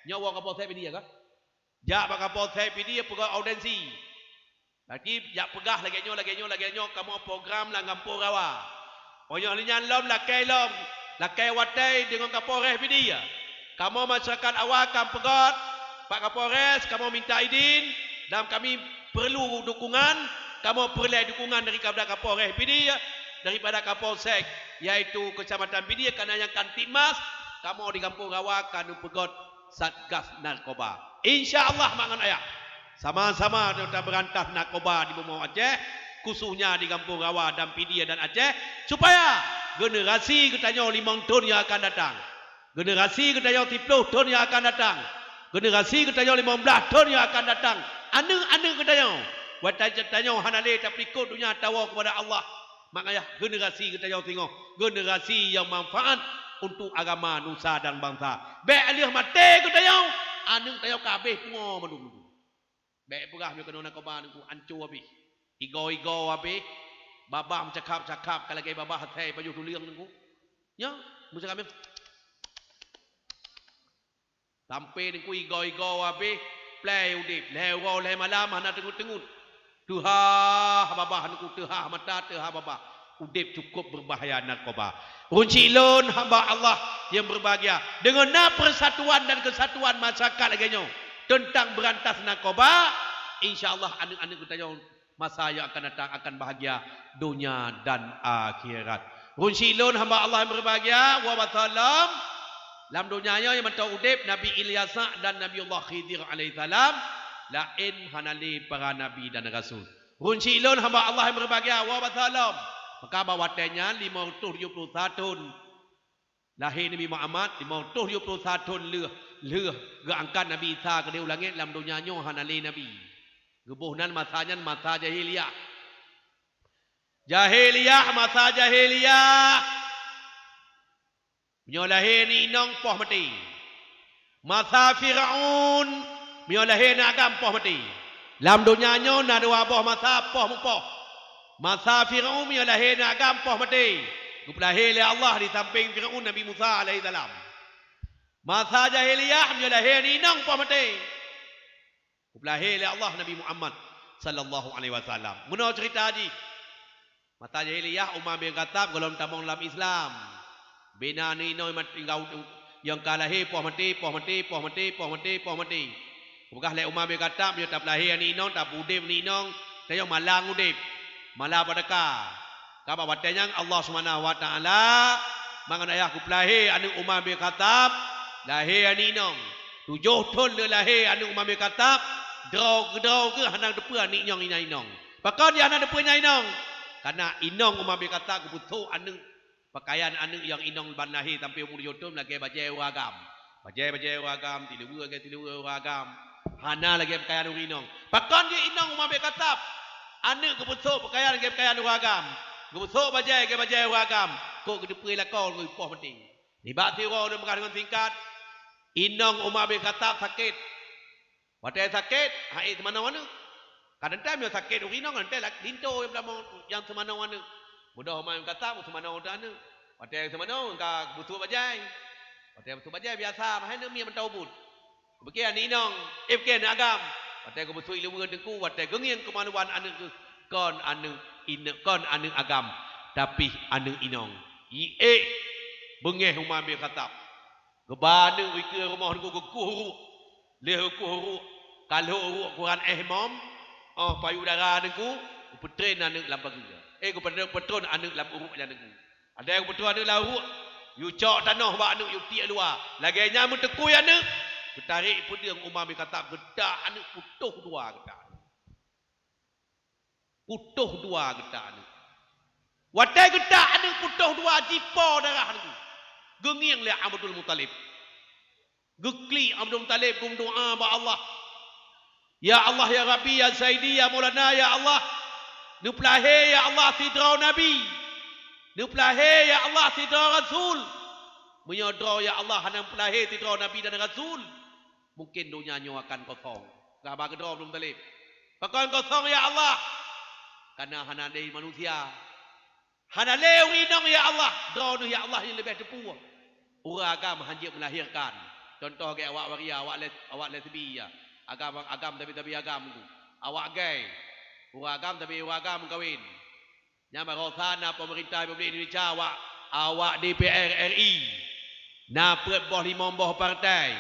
Nyawa Kapolsek ini ya kan? Jak bak Kapolsek ini pegah audensi. Lagi jak pegah lagi nyo kamu program lah Kampung Rawa. Onyo linyan lom lakai watai dengan Kapolres ini ya. Kamu masyarakat awak akan pegat Pak Kapolres, kamu minta izin dan kami perlu dukungan. Kamu peroleh dukungan dari Kapolres Pidiyah, daripada Kapolsek, yaitu Kecamatan Pidiyah, kerana yang Kantipmas, kamu di Kampung Rawa akan pegot Satgas Narkoba. InsyaAllah mangan ayah. Sama-sama kita berantas narkoba di Bumau Aceh, khususnya di Kampung Rawa dan Pidia dan Aceh, supaya generasi katanya 5 tahun yang akan datang, generasi katanya 10 tahun yang akan datang, generasi katanya 15 tahun yang akan datang, anu katanya, katanya hanale tapi ikut dunia tawa kepada Allah. Makanya generasi katanya tengok, generasi yang manfaat untuk agama nusa dan bangsa. Baik alih mati katanya, anu katanya kabeh semua menunggu. Baik pegah dia kena narkoba ni ancur habis. Igo habis. Babah cakap kalau gay babah hatai baju tuliang ni. Ya, mu cakap sampai ni igo habis, play udip, lewo le malam hana tengut-tengut. Tuha babah ni tuha mata tuha babah. Udip cukup berbahaya narkoba. Kunci lon hamba Allah yang berbahagia dengan persatuan dan kesatuan masyarakat lagi tentang berantas narkoba, insyaAllah anak-anak kita yang masa yang akan datang akan bahagia dunia dan akhirat. Kunci lon hamba Allah yang berbahagia wa wasallam dalam dunia yang mentau udip Nabi Ilyas dan Nabi Allah Khidir alaihi salam lain hanali para nabi dan rasul. Kunci lon hamba Allah yang berbahagia wa wasallam maka bawatanya 571 lahir Nabi Muhammad 571 leh geangkat Nabi Isa ke dia langit dalam dunia nyo hanali Nabi. Gebuhnan masanya masa jahiliyah. Masa jahiliyah. Nyo lahir ni inong poh mati. Masa Firaun nyo lahir na agam poh mati. Dalam dunia nyo na dua boh masa poh mupoh. Masa Firaun nyo lahir na agam poh mati. Lahir oleh Allah di samping Firaun Nabi Musa alaihi salam. Masa jahiliyah lahir ni nang poh mati. Lahir oleh Allah Nabi Muhammad sallallahu alaihi wasallam. Guna cerita haji. Masa jahiliyah Umar bin Khattab golong tamong dalam Islam. Bina ni no yang kalahir poh mati. Bukan le Umar bin Khattab dia tak lahir ni nong tak udip ni nong, dia malang udip. Malah padaka. Kapa watanya Allah Subhanahu wa taala mangan ayah ku lahir anu Umar bin Khattab lahir ni nong 7 tahun le lahir anu Umar bin Khattab draw ke hanang depa ni nyong inong pakon dia hanang depa inong karena inong Umar bin Khattab ku butuh anu pakaian anu yang inong ban lahir sampai umur 7 tahun lagi bajai ragam tilu ragam hana lagi pakaian inong pakon dia inong Umar bin Khattab anu ku butuh pakaian ragam gusok bajai ragam kok gedepui lakon ku poh penting ni bak tiro dia dengan tingkat inong Umar bin Khattab sakit watai sakit hai semana-mana kadang-kadang dia sakit urinong nanti lak linto yang semana-mana mudah Umar bin Khattab semana-mana watai semana ka butuh bajai biasa mahai mi mentau bud begian inong ifken agam watai ku butuh ilmu dengku watai genging kemanuan anu kon anu agam tapi anu inong bengeh Umar bin Khattab gebanu ke rumah ku kuhuru kalau uruk Quran ihmam payudara nengku petren anu dalam bagi ku petron anu dalam uruk nya nengku ada yang petron anu dalam uruk yu cok tanah ba anu yu ti luar lagi nya mun tekui anu ketarik pun dia Umar bin Khattab gedak anu putuh dua gedak anu watai gedak anu putuh dua jipo darah anu genging le Abdul Muttalib gekli Abdul Muttalib kum doa ba Allah ya Allah ya Rabbi ya Sayyidi ya Maulana ya Allah nu pelahe ya Allah sidra Nabi nu pelahe ya Allah sidra Rasul menyodra ya Allah hanang pelahe sidra Nabi dan Rasul mungkin dunia nyo akan kosong gak bagi dra Abdul Muttalib bakal kosong ya Allah karena hanade manusia hanale winong ya Allah drone ya Allah yang lebih tepu uragam hanjib melahirkan contoh ke awak waria awak lesbi ya agam tapi agam tu awak gay uragam tapi uragam kawin nyama rosana pemerintah Republik Indonesia awak DPR RI na pret boh 5 boh partai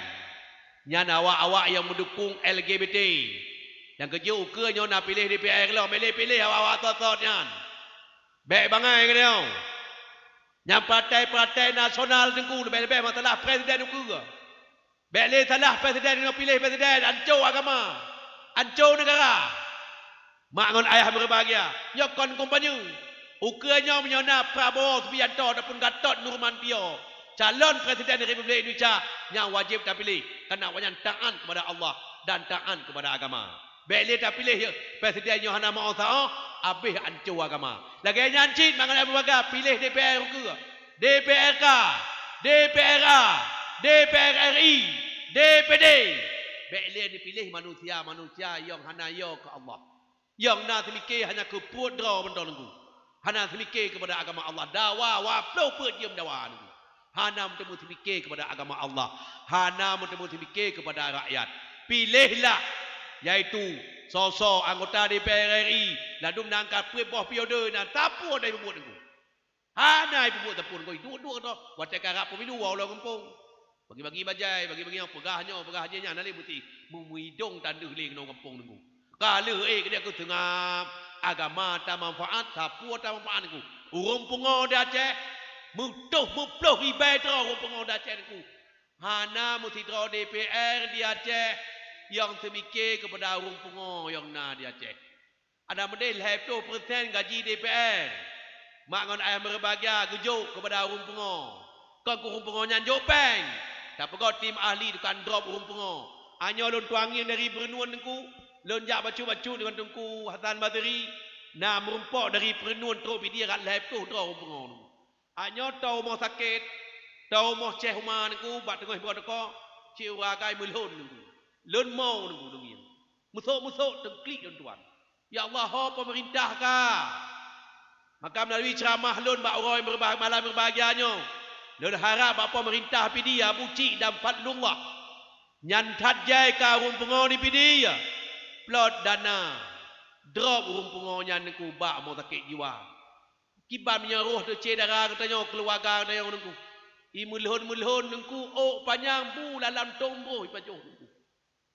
nyana awak yang mendukung LGBT yang kerja ukur nyo nak pilih DPR lo pilih awak tot nyan baik bangai ke dia yang partai nasional tengku lebih masalah presiden ukur Bele salah presiden yang pilih presiden, hancur agama, hancur negara. Mak ngon ayah berbahagia. Ya kon kumpanya. Ukanya menyona Prabowo Subianto ataupun Gatot Nurmantio. Calon presiden Republik Indonesia yang wajib tak pilih. Kerana wajib taat kepada Allah dan taat kepada agama. Bele tak pilih ya. Presiden Yohana Ma'otha'ah. Habis hancur agama. Lagi nyancit mangan berbahagia. Pilih DPR ke? DPRK. DPRA. DPR RI. DPD. Bele dipilih manusia yang hanayo ke Allah. Yang nak semikir hanya ke perut draw benda nunggu. Hana semikir kepada agama Allah. Dawa waplau perdiam dawa nunggu. Hana bertemu semikir kepada agama Allah. Hana bertemu semikir kepada rakyat. Pilihlah iaitu sosok anggota DPR RI. Lalu menangkap peribah periode dan tapur dari pembuat nunggu. Hana pembuat tapur nunggu. Dua-dua kata. Wacak harap pemilu walau kampung. Bagi-bagi bajai. Bagi-bagi yang pegahnya. Nalih putih. Memuidong tanda heling nong kampung nunggu. Kalau dia ke tengah agama tak manfaat, sapu tak manfaat aku. Urung pungo dah Aceh, mupluh ibai terus urung pungo dah Aceh aku. Hana mesti terus DPR di Aceh yang semikir kepada urung pungo yang na di Aceh. Ada model 50% gaji DPR. Mak ngon ayam berbahagia gejuk kepada urung pungo. Kau urung pungo nyanjuk peng. Tak pegau tim ahli dukan drop urung pungo. Hanya lon tuangin dari berenuan aku. Lonjak bacu-bacu dengan Tengku Hasan Basri. Nah merumpok dari perenuan terus dia kat live tu terus pengong. Hanya tahu mau sakit, tahu mau ceh rumah niku bak tengah ibu teko, cik ragai melun niku. Lun mau niku dengin. Musuk-musuk tengklik tuan. Ya Allah, ho pemerintah ka. Maka melalui ceramah lun bak orang berbahagia malam berbahagianya. Lun harap bak pemerintah pidia buci dan fadlullah. Nyantat jai ka urung pengong di pidia. Plot dana drop urung pungonya niku bak mau sakit jiwa. Kiban menyaruh tu cedera katanya keluarga katanya niku. I mulhun niku ok panjang bu dalam tombo ipajuh niku.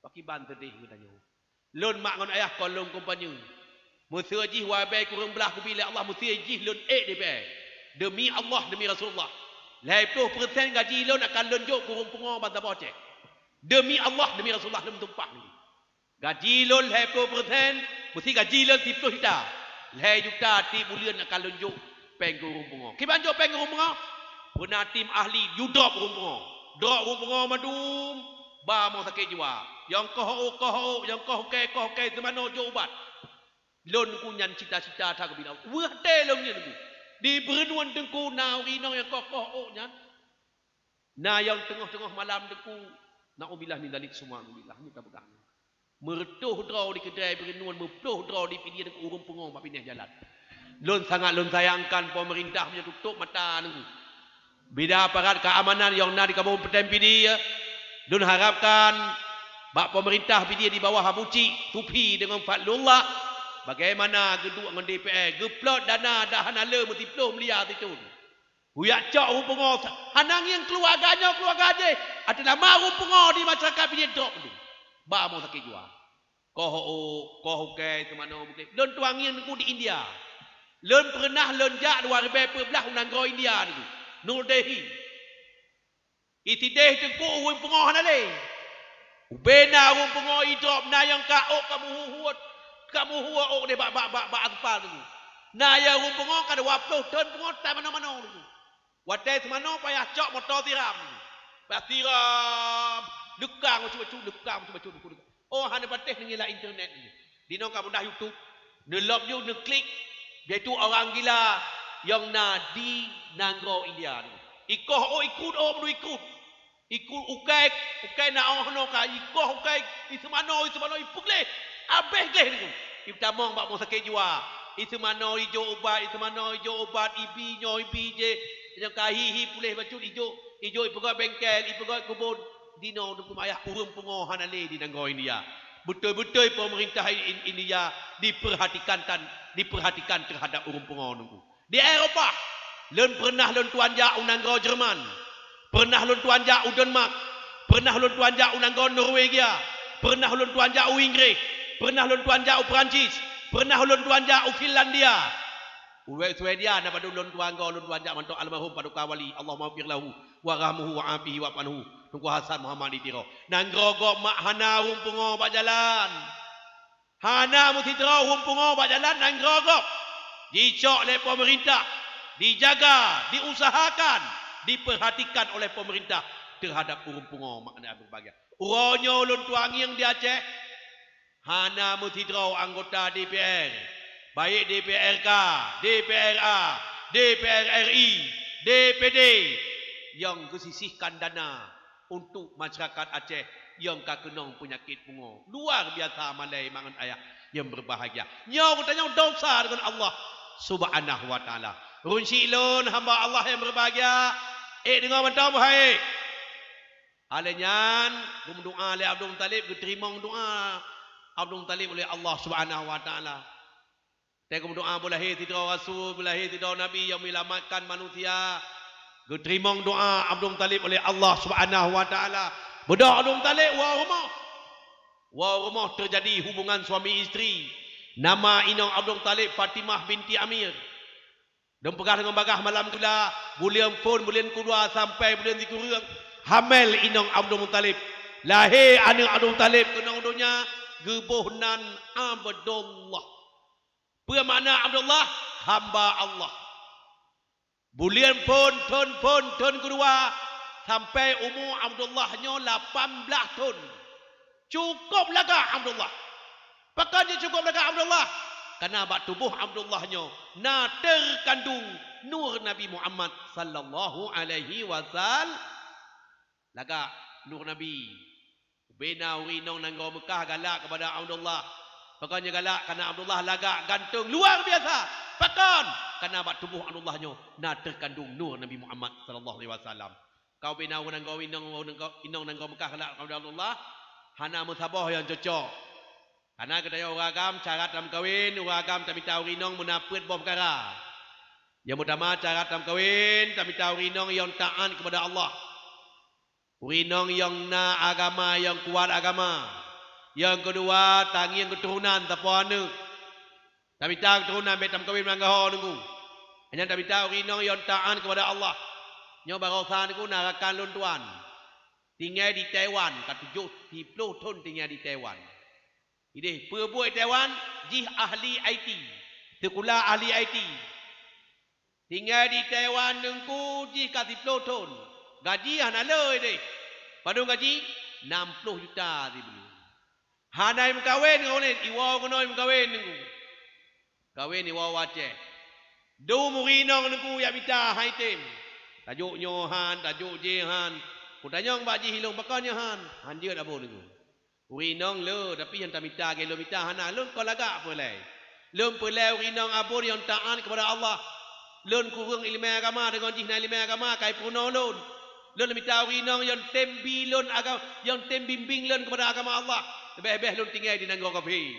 Pakiban sedih katanya. Lun mak ngon ayah kolong kumpanya. Musi ajih wabai kurang belah ku bila Allah musi ajih lun DPR. Demi Allah demi Rasulullah. 50% gaji lun akan lunjuk kurung pungo bantah bocek. Demi Allah demi Rasulullah lun tumpah niku. Gaji lon 50%, mesti gaji lon 10 juta. 2 juta tiap bulan akan lunjuk peng urung pungo. Kiban jo peng urung pungo? Pernah tim ahli you drop urung pungo. Drop urung pungo madum, ba mau sakit jiwa. Yang koh, yang koh ke semano jo ubat. Lon kunyan cita-cita tak bila. Wah telong nya niku. Di berenuan Tengku naurino yang koh nya. Na yang tengah-tengah malam Tengku, naubillah min dalik semua naubillah ni tak pegang. Mertuh draw di kedai berenuan, mertuh draw di pinggir urung pengong pak pindah jalan. Lon sangat lon sayangkan pemerintah punya tutup mata niku. Bida aparat keamanan yang nak di kampung Peten PD ya. Lon harapkan bak pemerintah PD di bawah Habuci tupi dengan fadlullah. Bagaimana geduk dengan DPR geplot dana dah hanala mesti 10 miliar itu. Huyak cak urung pengong. Hanang yang keluarga je. Adalah maru pengong di masyarakat PD drop tu. Ba mau sakit jiwa. Koh ke semana mungkin. Lon tuangin ku di India. Lon pernah lonjak 2012 unanggo India niku. Nur Delhi. Iti deh tengku urung pengoh nale. Ubena urung pengoh idrop na yang kaok kamu huat ok de bak atpal niku. Na ya urung pengoh kada 20 ton pengoh tak mana-mana niku. Watai semana payah cok motor tiram. Tiram. Dekang macam-macam. Oh, hanya patih mengilah internet ni. Di nong kamu dah YouTube. Nelop you, neklik. Iaitu orang gila yang di Nangro India ni. Ikut ikut. Ikut ukai na orang ka. Ikut ukai isemano ipuk leh. Abeh leh ni. Itamong bak mau sakit jiwa. Isemano hijau obat, ibi je. Yang kahihi pulih bacun hijau ipegoi bengkel, ipegoi kebun. Dino nukum ayah urung pengohan ale di negara India. Betul-betul pemerintah India diperhatikan terhadap urung pengohan nukum. Di Eropah, lon pernah lon tuanja negara Jerman, pernah lon tuanja Denmark, pernah lon tuanja negara Norwegia, pernah lon tuanja Inggris, pernah lon tuanja Perancis, pernah lon tuanja Finlandia. Swedia napa lon tuanja mantok almarhum paduka wali Allah maghfir lahu wa rahmuhu wa afihi wa panhu. Tunggu Hasan Muhammad ditiro. Nang grogok mak hana humpungo bak jalan. Hana mutitro humpungo bak jalan nang grogok. Dicok oleh pemerintah, dijaga, diusahakan, diperhatikan oleh pemerintah terhadap humpungo makna berbagai. Uronyo ulun tuangi yang di Aceh. Hana mutitro anggota DPR. Baik DPRK, DPRA, DPR RI, DPD yang kesisihkan dana untuk masyarakat Aceh yang kakenong penyakit pungo. Luar biasa malai mangan ayah yang berbahagia. Nyaw tanya dosa dengan Allah Subhanahu wa taala. Run silun hamba Allah yang berbahagia. Dengan mentam hai. Alenyan berdoa oleh Abdul Talib diterima doa Abdul Talib oleh Allah Subhanahu wa taala. Tengok doa boleh tidak rasul, boleh tidak nabi yang menyelamatkan manusia. Diterima doa Abdul Talib oleh Allah Subhanahu wa taala. Budak Abdul Talib wa rumah terjadi hubungan suami isteri. Nama inang Abdul Talib Fatimah binti Amir. Dan pegah dengan bagah malam kula, bulan pun bulan kedua sampai bulan tiga hamil inang Abdul Talib. Lahir anak Abdul Talib kena dunia gebuhnan Abdullah. Apa makna Abdullah? Hamba Allah. Bulan pun tahun kedua sampai umur Abdullahnya 18 tahun. Cukup laga Abdullah. Pakai cukup laga Abdullah. Karena bak tubuh Abdullahnya na terkandung nur Nabi Muhammad sallallahu alaihi wasallam. Laga nur Nabi. Bina urinong nanggo Mekah galak kepada Abdullah. Pakanya galak karena Abdullah lagak gantung luar biasa. Pakan karena bak tubuh Abdullahnya na terkandung nur Nabi Muhammad sallallahu alaihi wasallam. Kau bina nanggo inong nanggo Mekah galak kepada Abdullah. Hana musabah yang cocok. Karena katanya orang agam syarat dalam kahwin, orang agam tak minta urinong menaput bom perkara. Yang pertama syarat dalam kahwin tak minta urinong yang taat kepada Allah. Urinong yang na agama yang kuat agama. Yang kedua tangi yang keturunan tak puan anak. Tak minta keturunan betam kahwin melanggar nunggu. Hanya tak minta urinong yang taat kepada Allah. Nyo barosan ku narakan lun tuan. Tinggal di Taiwan, katujuh 10 tahun tinggal di Taiwan. Ini perbuat Taiwan, jih ahli IT. Sekolah ahli IT. Tinggal di Taiwan nengku jih 10 tahun. Gaji hana le ini. Padahal gaji 60 juta dibeli. Hana yang kawin ngoleh, iwa kono yang kawin nengku. Kawin iwa waceh. Do murinong nengku ya minta haitim. Tajuk nyohan, tajuk jehan. Kutanya mbak ji hilong bakannya han. Han dia dah boleh tu. Urinong le tapi yang tak minta ke lo minta hana lun kau lagak boleh. Lun pelai urinong abur yang taat kepada Allah. Lun kurang ilmu agama dengan jihna ilmu agama kai puno lun. Lun minta urinong yang tembi lun agama yang tembimbing lun kepada agama Allah. Lebih-lebih lun tinggal di nanggo kafe.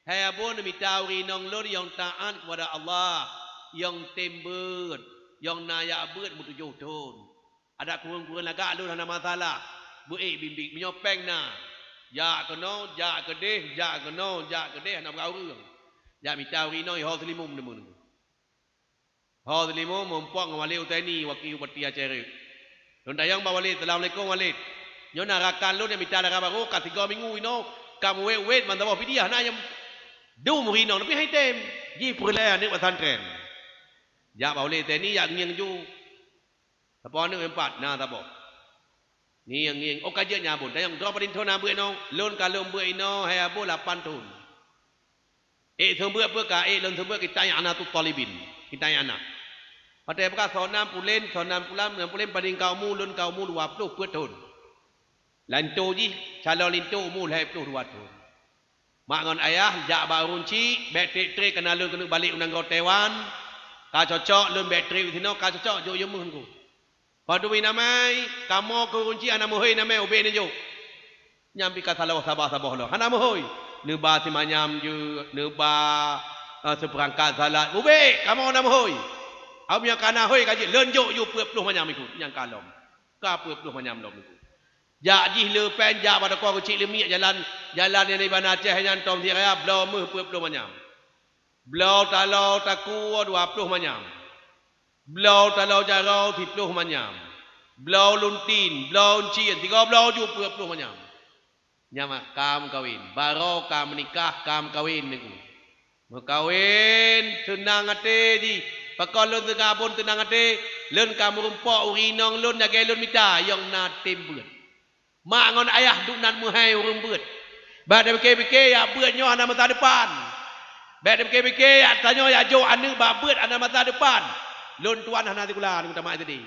Hai abur minta urinong lun yang taat kepada Allah, yang tembet, yang nayak bet mutujuh tahun. Ada kurang-kurang lagak lu ada masalah. Buik bimbing menyopeng na. Ya kena, ya kedeh, ya kena, ya kedeh nak berurang. Ya minta urino ho selimum demun. Ho selimum mempuang wali utani wakil bupati Aceh. Don tayang ba wali, assalamualaikum wali. Nyo narakan lu dia minta darah baru ka 3 minggu ino. Kamu wait man tawo pidiah na yang du murino tapi haitem. Ji perlai ni pesantren. Ya ba wali tani ya ngiang ju. Apa ni empat nah apa? Ni yang oh kajian nyabun. Dan yang dua paling tahun ambil no, lon kalau ambil ino hai abu 8 tahun. Sembuh apa ka? Lon sembuh kita yang anak tu talibin. Kita yang anak. Pada apa sonam pulen paling kaumu lon kaumu 20 tahun. Lanto ji calon linto umur 22 tahun. Mak ngon ayah jak barunci baterai tre kena lon kena balik unang Taiwan. Ka cocok lon baterai sino ka cocok jo yemun ku. Padui namai, kamu kunci anak mohoi namai obey ni jo. Nyampi kata lawa sabah lo. Anak mohoi, neba si manyam je, neba seperangkat salat. Obey, kamu anak mohoi. Aku yang kana hoi kaji, lenjuk you peluh manyam ikut, yang kalom. Ka peluh manyam lom ikut. Jak jih lepen, jak pada kau kecil lemik jalan yang di mana Aceh yang tom diraya, belau meh peluh manyam. Belau talau taku 20 manyam. Belau talau jarau 10 manyam. Belau luntin, belau cien, 3 ju puluh macam. Nyama kam kawin, baro kam menikah, kam kawin niku. Mekawin tenang ate di. Pakon lun tengah pun tenang ate, lun kam rumpok urinong lun jaga lun mita yang natim beut. Mak ngon ayah duk nan muhai urung beut. Ba de beke ya beut nyo ana mata depan. Ba de beke ya tanyo ya jo anu ba beut ana mata depan. Lun tuan hana tikula niku tamak tadi.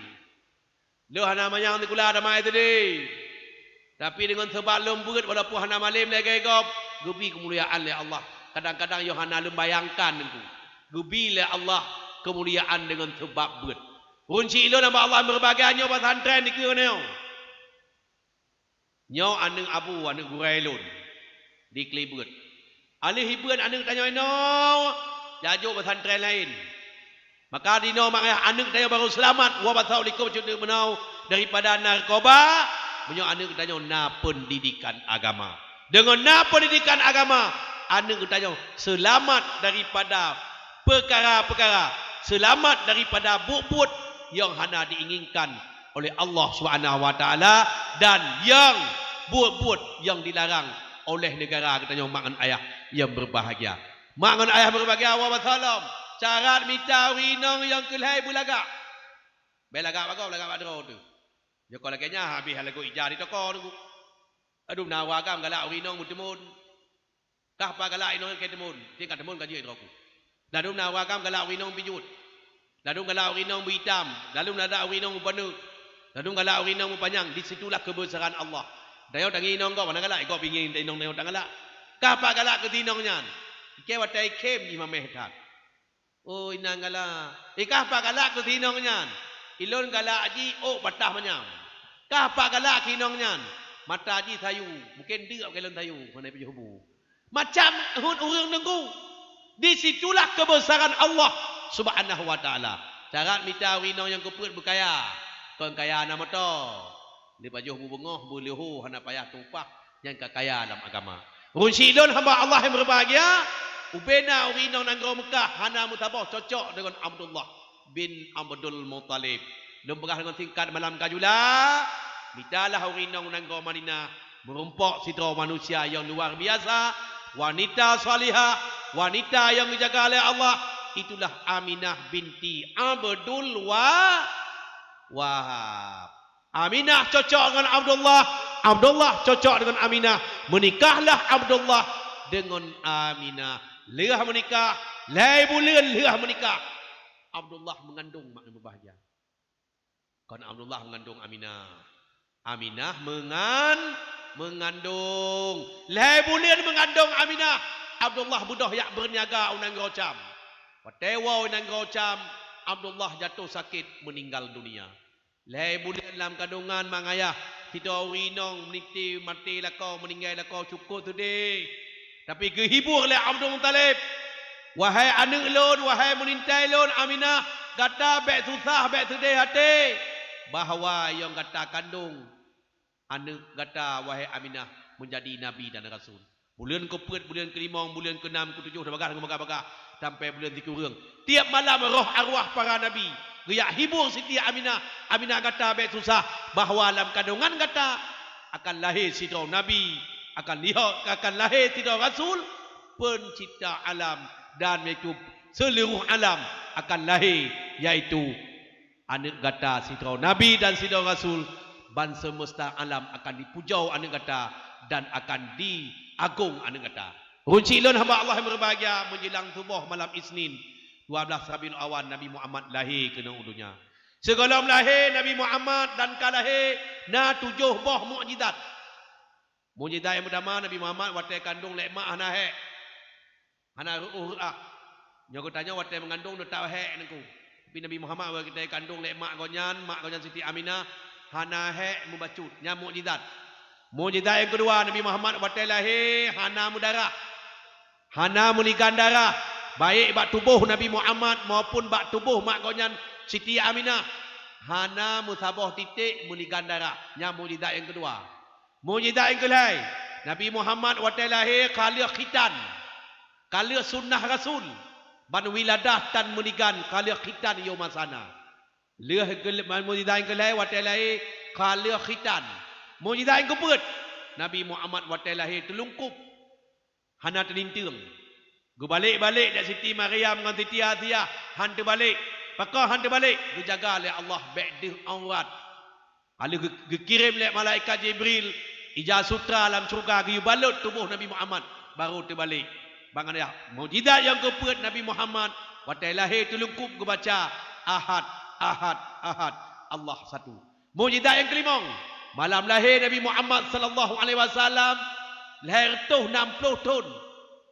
Lu hana manyang tikula tamak tadi. Tapi dengan sebab lembut walaupun hana malim lagi gop, gubi kemuliaan oleh Allah. Kadang-kadang yo hana lembayangkan itu. Gubi oleh Allah kemuliaan dengan sebab beut. Kunci lo nama Allah berbagai nyo pesantren di kene. Nyo aneng abu aneng gurai lun di Klibut. Alih hibuan aneng tanya no, jajuk pesantren lain. Maka di no makanya aneng tanya baru selamat. Wa basaulikum cundu menau daripada narkoba. Menyo anu tanya na pendidikan agama. Dengan na pendidikan agama, anu tanya selamat daripada perkara-perkara, selamat daripada buk-buk yang hana diinginkan oleh Allah Subhanahu wa taala dan yang buk-buk yang dilarang oleh negara katanya mak ngan ayah yang berbahagia. Mak ngan ayah berbahagia wa salam. Syarat mita winong yang kelai bulaga. Belaga bagau belaga badro tu. Ya kalau kayaknya habis lagu ijah di toko tu. Aduh nawagam galak urinong mutemun. Kah pa galak inong ke temun. Tingkat temun kaji droku. Lalu nawagam galak urinong bijut. Lalu galak urinong hitam. Lalu nada urinong panu. Lalu galak urinong panjang. Di situlah kebesaran Allah. Dayo tangi inong kau mana galak kau pingin inong dayo tang galak. Kah pa galak ke tinongnya. Ke watai kem imam mehtak. Oh inang galak. Kah pa galak ke tinongnya. Ilon galak aji oh patah manyam. Kah pak galak kinong nyan. Mata aji sayu. Mungkin dia kelon sayu. Mana pergi hubu. Macam hun urang nengku. Di situlah kebesaran Allah Subhanahu wa taala. Syarat mita winong yang keput berkaya. Kon kaya nama to. Di pajuh bu bengoh bu lihu hana payah tumpah yang kekaya dalam agama. Runsi ilon hamba Allah yang berbahagia. Ubena winong nanggro Mekah hana mutabah cocok dengan Abdullah bin Abdul Muttalib. Lembagah dengan tingkat malam kajula. Mitalah urinong nanggo Madinah. Merumpok sidra manusia yang luar biasa. Wanita salihah. Wanita yang dijaga oleh Allah. Itulah Aminah binti Abdul Wahab. Aminah cocok dengan Abdullah. Abdullah cocok dengan Aminah. Menikahlah Abdullah dengan Aminah. Lerah menikah. Lai bulan lerah menikah. Abdullah mengandung makna berbahagia. Karena Abdullah mengandung Aminah. Aminah mengandung. Lai bulan mengandung Aminah. Abdullah budak yak berniaga unang rocam. Watewa unang rocam. Abdullah jatuh sakit meninggal dunia. Lai bulan dalam kandungan mangayah. Kita urinong meniti mati lakau meninggal lakau cukup tu deh. Tapi kehibur oleh Abdul Muttalib. Wahai anak lon, wahai menintai lon Aminah, kata bek susah bek sedih hati. Bahawa yang kata kandung anak kata wahai Aminah menjadi nabi dan rasul. Bulan ke-4, bulan ke-5, bulan ke-6, ke-7 dah bagah dengan bagah sampai bulan 3. Tiap malam roh arwah para nabi riak hibur Siti Aminah. Aminah kata bek susah bahawa dalam kandungan kata akan lahir sidra nabi, akan lahir sidra rasul, pencipta alam. Dan itu seluruh alam akan lahir, yaitu anak gata sidra Nabi dan sidra Rasul. Ban semesta alam akan dipujau anak gata dan akan diagung anak gata. Runci lon hamba Allah yang berbahagia menjelang subuh malam Isnin 12 Rabiul Awal Nabi Muhammad lahir ke dunia. Sebelum lahir Nabi Muhammad dan kalahir na 7 buah mukjizat. Mukjizat yang pertama Nabi Muhammad watai kandung lek mak hana hek. Hana ru'ah. Nyago tanya watai mengandung dah tak hek nengku. Tapi Nabi Muhammad wa kita kandung lek mak gonyan Siti Aminah hana hek mubacut nya mukjizat. Mukjizat yang kedua Nabi Muhammad watai lahir hana mudarah. Hana munikan darah. Baik bak tubuh Nabi Muhammad maupun bak tubuh mak gonyan Siti Aminah. Hana musabah titik munikan darah. Nya mukjizat yang kedua. Mukjizat yang kelai Nabi Muhammad watai lahir khalil khitan. Kala sunnah Rasul ban wiladah tan menigan kala khitan yaumasana. เลือให้เกิดมันมุจิดาก็แล้ววัดแต่ละขาเลือขิตันมุจิดาก็เปิดนบีมุฮัมมัดวัดแต่ละtelungkup hana terlinting gu balik-balik dak Siti Maryam dengan Siti Asiah han terbalik pakah han terbalik dijaga oleh Allah ba'dih aurat ala kirim oleh malaikat Jibril ijaz sutra alam surga gu balut tubuh Nabi Muhammad baru terbalik bangan ya mukjizat yang kepeut Nabi Muhammad watte lahir telungkup gu baca ahad ahad ahad Allah satu. Mukjizat yang kelima malam lahir Nabi Muhammad sallallahu alaihi wasallam lahir tu 60 tahun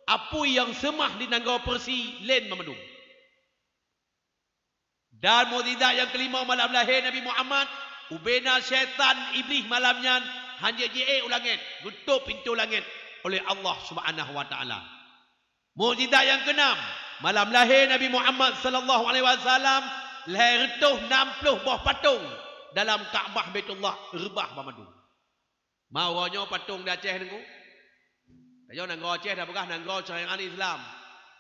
apa yang semah di negara Persia lain memandung. Dan mukjizat yang kelima malam lahir Nabi Muhammad ubena syaitan iblis malamnya hanya je ulangit tutup pintu langit oleh Allah Subhanahu wa taala. Mukjizat yang keenam malam lahir Nabi Muhammad sallallahu alaihi wasallam lahir tu 60 buah patung dalam Kaabah Baitullah rebah memandung. Maunya patung di Aceh niku. Tajo nang Aceh dah begah nang syariat Islam.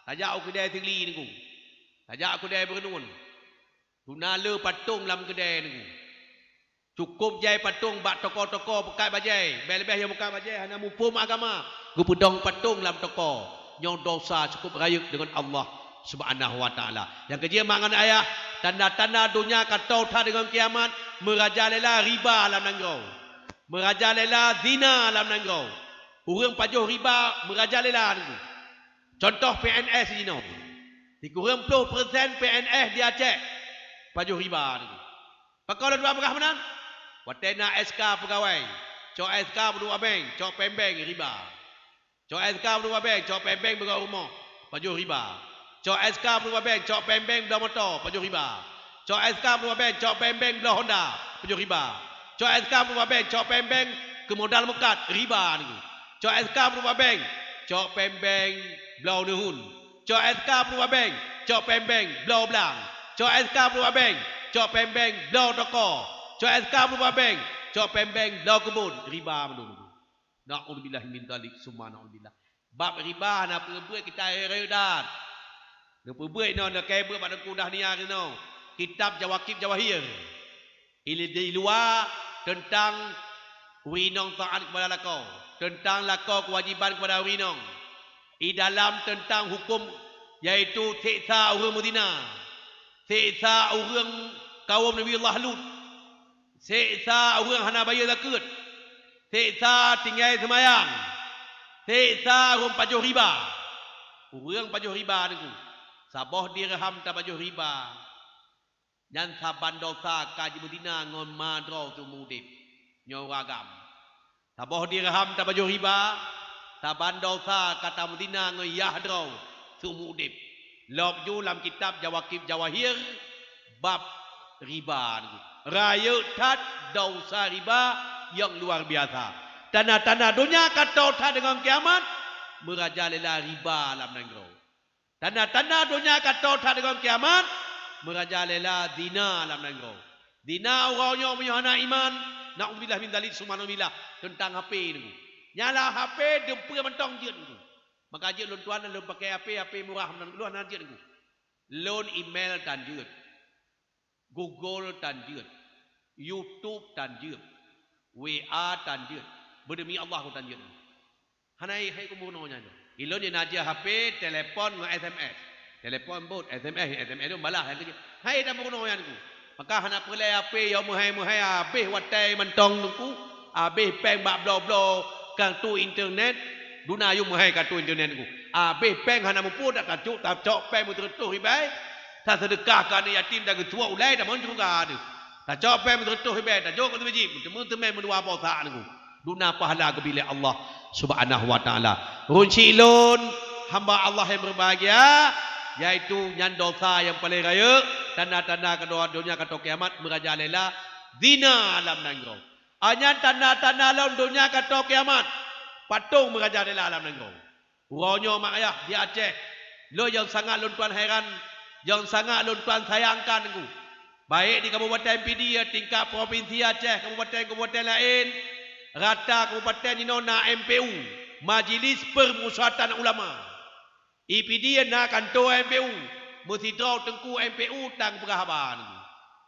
Tajak kedai tingli niku. Tajak kedai bernun. Tunala patung dalam kedai niku. Cukup jai patung bak toko-toko pekat bajai. Lebih yang bukan bajai hanya mupum agama. Gu pedong patung dalam toko. Nyong dosa cukup rayuk dengan Allah Subhanahu wa taala. Yang kerja mangan ayah tanda-tanda dunia kata tha dengan kiamat merajalela riba dalam negara. Merajalela zina dalam negara. Urang pajuh riba merajalela niku. Contoh PNS Cina. 30% PNS di Aceh pajuh riba niku. Pakau dua berkah menang. Watena SK pegawai. Cok SK berdua bank, cok pembeng riba. Cok SK berdua bank, cok pembeng berkat rumah pajuh riba. Cok SK berdua bank, cok pembeng bela motor pajuh riba. Cok SK berdua bank, cok pembeng bela Honda pajuh riba. Cok SK berdua bank, cok pembeng ke modal mekat riba niku. Cok SK berdua bank, cok pembeng bela nuhun. Cok SK berdua bank, cok pembeng bela belang. Cok SK berdua bank, cok pembeng bela toko. Cok SK berdua bank, cok pembeng bela kebun riba menurut. Na'udzubillah min dzalik summa na'udzubillah. Bab riba nak perbuat kita redan. Nak perbuat nak kebut pada kudah ni hari no. Kitab Jawakib Jawahir. Ini di luar tentang winong taat kepada lakau, tentang lakau kewajiban kepada winong. Di dalam tentang hukum yaitu siksa orang Madinah, siksa orang kaum Nabi Allah Lut, siksa orang hana bayar zakat, siksa tinggal semayang, siksa orang pajuh riba. Orang pajuh riba niku sabah dirham tak pajuh riba. Yang saban dosa kaji Madinah ngon madro tu mudip nyoragam. Sabah dirham tak pajuh riba, saban dosa kata Madinah ngon yahdro tu mudip. Lob ju dalam kitab Jawakib Jawahir bab riba niku. Raya tat dosa riba yang luar biasa. Tanda-tanda dunia kata ta dengan kiamat merajalela riba dalam negara. Tanda-tanda dunia kata ta dengan kiamat merajalela zina dalam negara. Zina orangnya punya anak iman, na'udzubillah min dzalik subhanallah tentang HP niku. Nyala HP dempe mentong jeut niku. Maka jeut lon tuan lon pakai HP murah men luan jeut niku. Lon email tan jeut. Google tan jeut. YouTube tan jeut. WA tan jeut. Berdemi Allah ku tan jeut. Hanai hai ku muno nya. Ilon dia naja HP, telefon dengan SMS. Telefon bot, SMS itu malah yang kerja. Hai dah muno nya niku. Maka hana perle HP yang muhai habis watai mentong niku. Habis peng bak blo-blo kartu internet. Duna yu muhai kartu internet niku. Habis peng hana mupu dak kacuk tak cok peng muter-tuh ibai. Tak sedekahkan yatim dak tua ulai dak mon juga tu. Tak cok peng muter-tuh ibai, tak jok tu biji. Temen menua posa niku. Duna pahala ke bilik Allah Subhanahu wa taala. Runci ilun hamba Allah yang berbahagia yaitu nyan dosa yang paling raya, tanda-tanda kedua dunia kata kiamat merajalela zina alam negara. Anyan tanda-tanda alam dunia kata kiamat patung merajalela alam negara. Uronyo mak ayah di Aceh lo yang sangat lon tuan heran, yang sangat lon tuan sayangkan niku. Baik di Kabupaten PD tingkat provinsi Aceh, kabupaten lain, rata kabupaten di nona MPU, Majlis Permusyawaratan Ulama. IPD nak kantor MPU, mesti draw tengku MPU tang berhaban.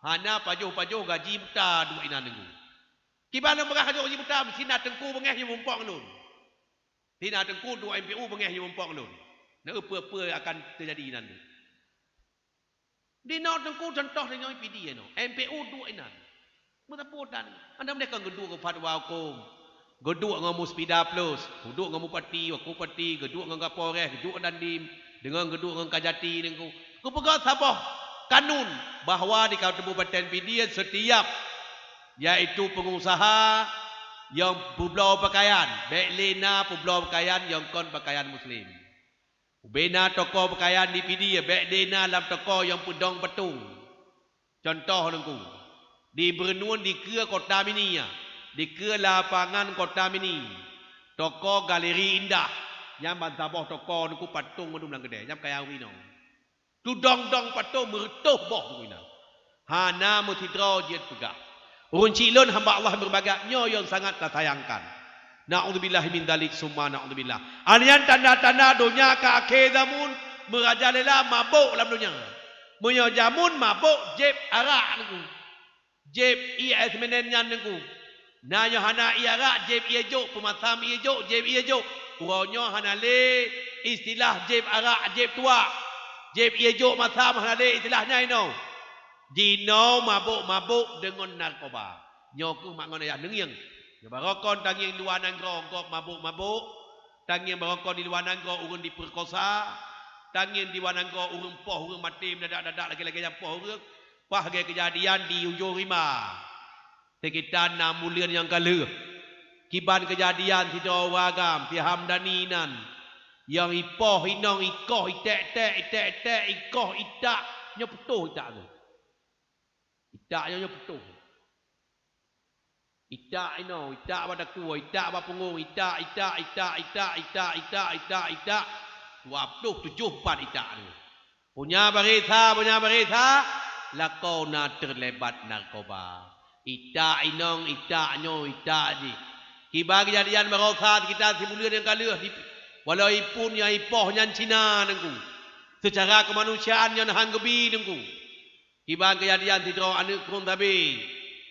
Hana pajuh-pajuh gaji buta dua ina nengku. Kibana berah gaji buta sina tengku bengeh yang mumpok nun. Sina tengku dua MPU bengeh yang mumpok nun. Na apa-apa akan terjadi nanti. Di no tengku contoh dengan PD no. MPU dua ina. Metaputan. Anda mereka geduk ke fatwa hukum. Geduk dengan Muspida Plus, geduk dengan Bupati, Wakil Bupati, geduk dengan Kapolres, geduk dengan Dandim, dengan geduk dengan Kajati nengku. Ku pegang sabah kanun bahawa di Kabupaten PD setiap iaitu pengusaha yang berbelauh pakaian, baik lena berbelauh pakaian yang kon pakaian Muslim. Bena toko pakaian di PD, baik lena dalam toko yang pedong petung. Contoh nengku, di Berenun di Kera Kota Mini, di Kera Lapangan Kota Mini, toko Galeri Indah, yang bantabah toko nengku patung medum nang gede, yang kaya wino. Tu dong-dong patung meretuh boh nengku ina. Hana mutidro jiat pegah. Urun cilon hamba Allah berbagai yang sangat tersayangkan. Na'udzubillah min dalik summa na'udzubillah. Anian tanda-tanda dunia ke akhir zaman merajalela mabuk dalam dunia. Punya jamun mabuk jeb arak nengku. Jeb IS menenyan nengku. Na hana iarak jeb iejok pematam iejok jeb iejok. Uronyo hana le istilah jeb arak jeb tua. Jeb iejok matam hana le istilahnya ino. Dino mabuk-mabuk dengan narkoba. Nyoku mak ngono ya nengyeng. Ya barokon tangyeng luar nangro kok mabuk-mabuk. Tangyeng barokon di luar nangro urun diperkosa. Tangyeng di luar nangro urun poh urun mati mendadak-dadak lagi-lagi yang poh urun. Pah kejadian di ujung rima. Sekitar 6 bulan yang kala. Kiban kejadian di Dawagam, di Hamdaninan. Yang ipoh inong ikoh itek-tek ikoh itak nyepetuh itak tu. Itaknya betul. Itak ino, itak pada kuah, itak pada punggung, itak. 27 itak ni. Punya berita, lakau na terlibat narkoba. Itak inong, itaknyo, itak ni. Kibar kejadian merosat kita simulir yang kalah. Walau ipun yang ipoh yang Cina nengku. Secara kemanusiaan yang hanggebi nengku. Kiban kejadian tidak anak pun tapi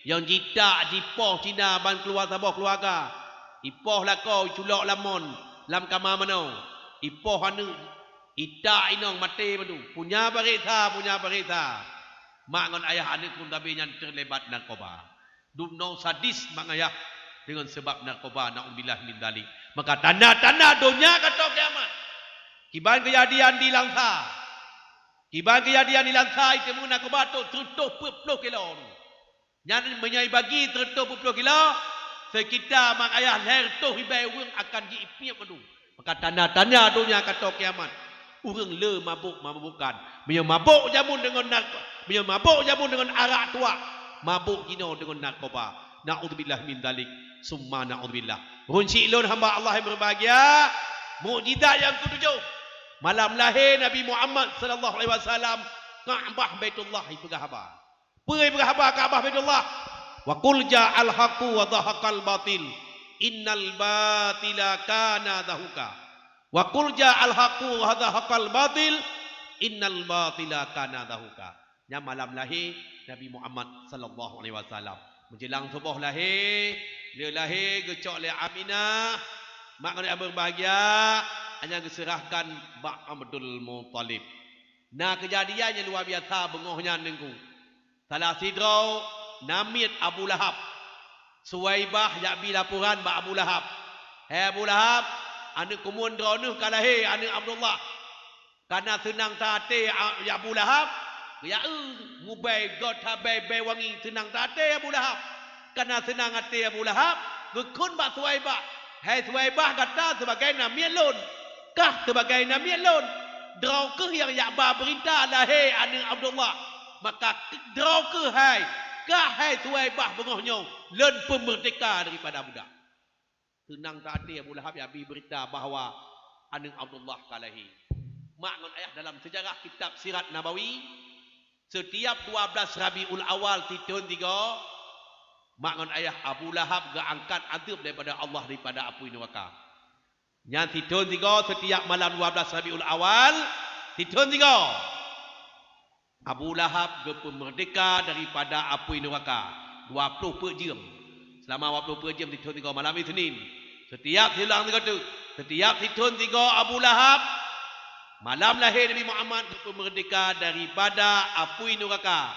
yang jita jipoh Cina ban keluar sabah keluarga ipoh lakau culok lamon lam kamar mano ipoh anu ita inong mati madu punya berita mak ngon ayah anak pun tapi yang terlibat narkoba dumno sadis mak ayah dengan sebab narkoba naudzubillah min dzalik maka tanda-tanda dunia kata kiamat kiban kejadian di Langsa. Iban kejadian di Langsa itu menggunakan kebatuk tertuh 10 kilo. Yang menyai bagi tertuh 10 kilo. Sekitar mak ayah lahir tuh ibai urang akan diipiap madu. Maka tanda-tanda dunia kata kiamat. Urang le mabukan. Menyai mabuk jamun dengan narkoba. Menyai mabuk jamun dengan arak tua. Mabuk jino dengan narkoba. Na'udzubillah min dalik. Summa na'udzubillah. Runci ilun hamba Allah yang berbahagia. Mukjizat yang ketujuh. Malam lahir Nabi Muhammad sallallahu alaihi wasallam Ka'bah Baitullah itu Ka'bah. Pergi berkhabar Ka'bah Baitullah. Wa qul ja'al haqqu wa dhahaqal batil. Innal batila kana zahuqa. Wa qul ja'al haqqu wa dhahaqal batil. Innal batila kana zahuqa. Yang malam lahir Nabi Muhammad sallallahu alaihi wasallam. Menjelang subuh lahir, dia lahir gecok le Aminah. Mak kena berbahagia. Hanya diserahkan Bak Abdul Muttalib. Nah kejadiannya luar biasa bengohnya nengku. Salah sidro namit Abu Lahab. Suwaibah yakbi laporan Bak Abu Lahab. Hai Abu Lahab, anak kumun dronuh kalahi anak Abdullah. Karena senang tate ya Abu Lahab. Ya ngubai god habai bai wangi senang tate Abu Lahab. Karena senang hati Abu Lahab, gekun Bak Suwaibah. Hai Suwaibah kata sebagai namit lun. Kah sebagai Nabi Alun draw ke yang yakba berita lahir anak Abdullah maka draw ke hai kah hai Suwaibah bengohnya len pemerdeka daripada budak senang tadi Abu Lahab ya berita bahawa anak Abdullah kalahi mak ngon ayah dalam sejarah kitab Sirat Nabawi setiap 12 Rabiul Awal tahun 3 mak ngon ayah Abu Lahab ga angkat azab daripada Allah daripada api neraka. Yang tahun 3 setiap malam 12 Rabiul Awal tahun 3 Abu Lahab gepa merdeka daripada api neraka 24 jam. Selama 24 jam ditun 3 malam Isnin. Setiap hilang 3 tu, setiap ditun 3 Abu Lahab, malam lahir Nabi Muhammad gepa merdeka daripada api neraka.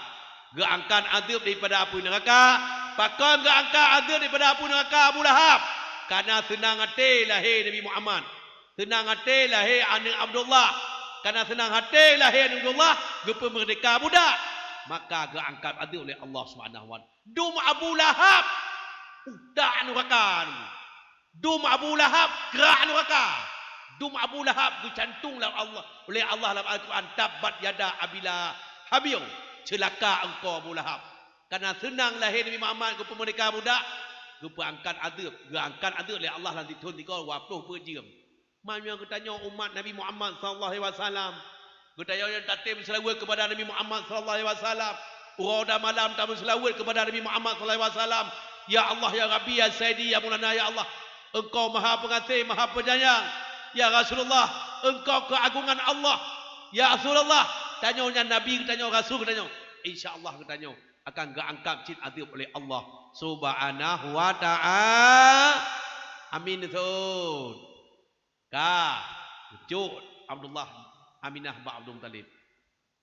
Geangkan azab daripada api neraka, pakon geangkan azab daripada api neraka Abu Lahab. Karena senang hati lahir Nabi Muhammad. Senang hati lahir anak Abdullah. Karena senang hati lahir Abdullah, gepa merdeka budak. Maka geangkat adil oleh Allah Subhanahu wa taala. Dum Abu Lahab udak neraka. Dum Abu Lahab gerak neraka. Dum Abu Lahab dicantunglah Allah oleh Allah dalam Al-Quran, tabat yada abila habil, celaka engkau Abu Lahab. Karena senang lahir Nabi Muhammad gepa merdeka budak, gepa angkat adil, geangkat adil oleh Allah nanti tun 30 jam. Mana kita tanya umat Nabi Muhammad sallallahu alaihi wasallam. Kita tanya yang tatim selawat kepada Nabi Muhammad sallallahu alaihi wasallam. Urau malam tamu selawat kepada Nabi Muhammad sallallahu alaihi wasallam. Ya Allah ya Rabbi ya Sayyidi ya Maulana ya Allah. Engkau Maha Pengasih, Maha Penyayang. Ya Rasulullah, engkau keagungan Allah. Ya Rasulullah, tanya Nabi, tanya Rasul, tanya. Insya-Allah kita tanya akan geangkat cin adil oleh Allah Subhanahu wa taala. Amin tu. Wujud Abdullah Aminah ba Abdul Talib.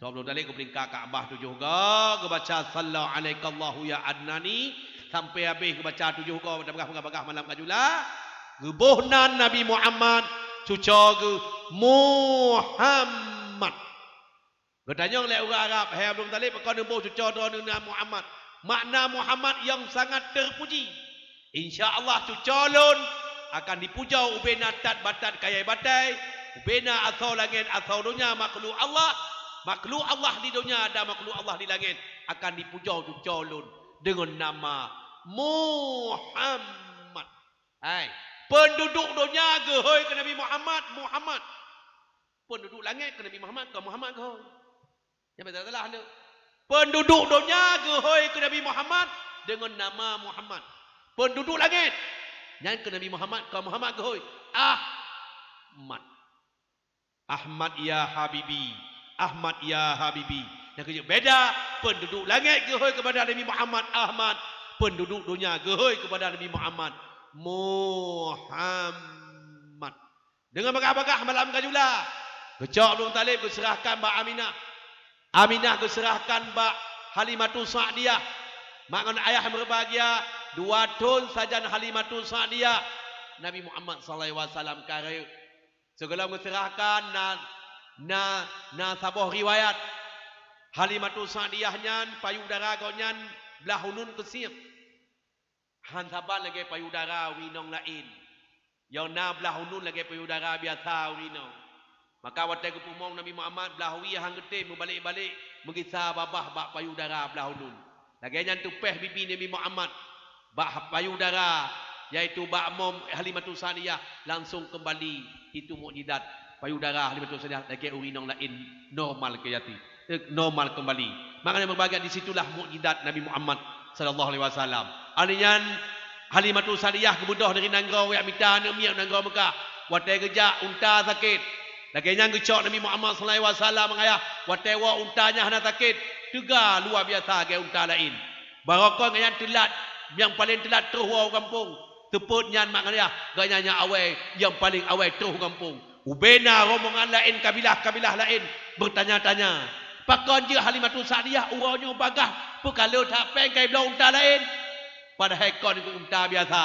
So Abdul Talib ke peringkat Kaabah tu juga, ke baca sallallahu alaikallahu ya adnani sampai habis ke baca tu juga, bagah malam kajula. Gebuhnan Nabi Muhammad cuca ke Muhammad. Bertanya oleh orang Arab, hai Abdul Talib, kau nembuh cuca dengan Muhammad. Makna Muhammad yang sangat terpuji. Insya-Allah cuca lun akan dipujau ubena tat batat kaya batai, ubena asal langit asal dunia, makhluk Allah di dunia ada makhluk Allah di langit akan dipujau colon dengan nama Muhammad. Hai, penduduk dunia gehoi ke Nabi Muhammad. Penduduk langit ke Nabi Muhammad gehoi. Yang betul salah anda. Penduduk dunia gehoi ke Nabi Muhammad dengan nama Muhammad. Penduduk langit yang ke Nabi Muhammad, ke Muhammad gehoi Ahmad ya Habibi, Ahmad ya Habibi. Yang beda, penduduk langit gehoi kepada Nabi Muhammad Ahmad, penduduk dunia gehoi kepada Nabi Muhammad Muhammad. Dengan bagah-bagah malam kajula, kecok Abdul Talib keserahkan Mbak Aminah. Aminah keserahkan Mbak Halimatul Sa'diyah. Makna ayah yang berbahagia 2 tahun saja Halimatul Sa'diyah. Nabi Muhammad sallallahu alaihi wasallam kare segala mengerahkan na sabah riwayat Halimatul Sa'diyah nyan payudara gonyan belah hunun kesir. Han saban lagi payudara winong lain. Yang na belah hunun lagi payudara biasa winong. Maka watai ke pumong Nabi Muhammad belah wi hang gede membalik-balik mengisah babah bak payudara belah hunun. Lagi nyan tupeh bibi Nabi Muhammad bak payudara iaitu bak mom Halimatul Sa'diyah langsung kembali itu mukjizat payudara Halimatul Sa'diyah lagi urinong lain normal kejati normal kembali. Maknanya berbagai di situlah mukjizat Nabi Muhammad sallallahu alaihi wasallam. Artinya Halimatul Sa'diyah kebudah dari nanggau yak mita nemiak nanggau Mekah. Watai gejak unta sakit. Lagi nyang gecok Nabi Muhammad sallallahu alaihi wasallam ngaya watai wa untanya hana sakit. Juga luar biasa ke unta lain. Barakah ngaya telat yang paling telat terus orang kampung. Teput nyan maknanya ganyanya awal yang paling awal terus kampung. Ubena rombongan lain kabilah-kabilah lain bertanya-tanya. Pakon je Halimatul Sa'diyah urangnya bagah perkala tak pengkai belah unta lain. Padahal kon itu unta biasa.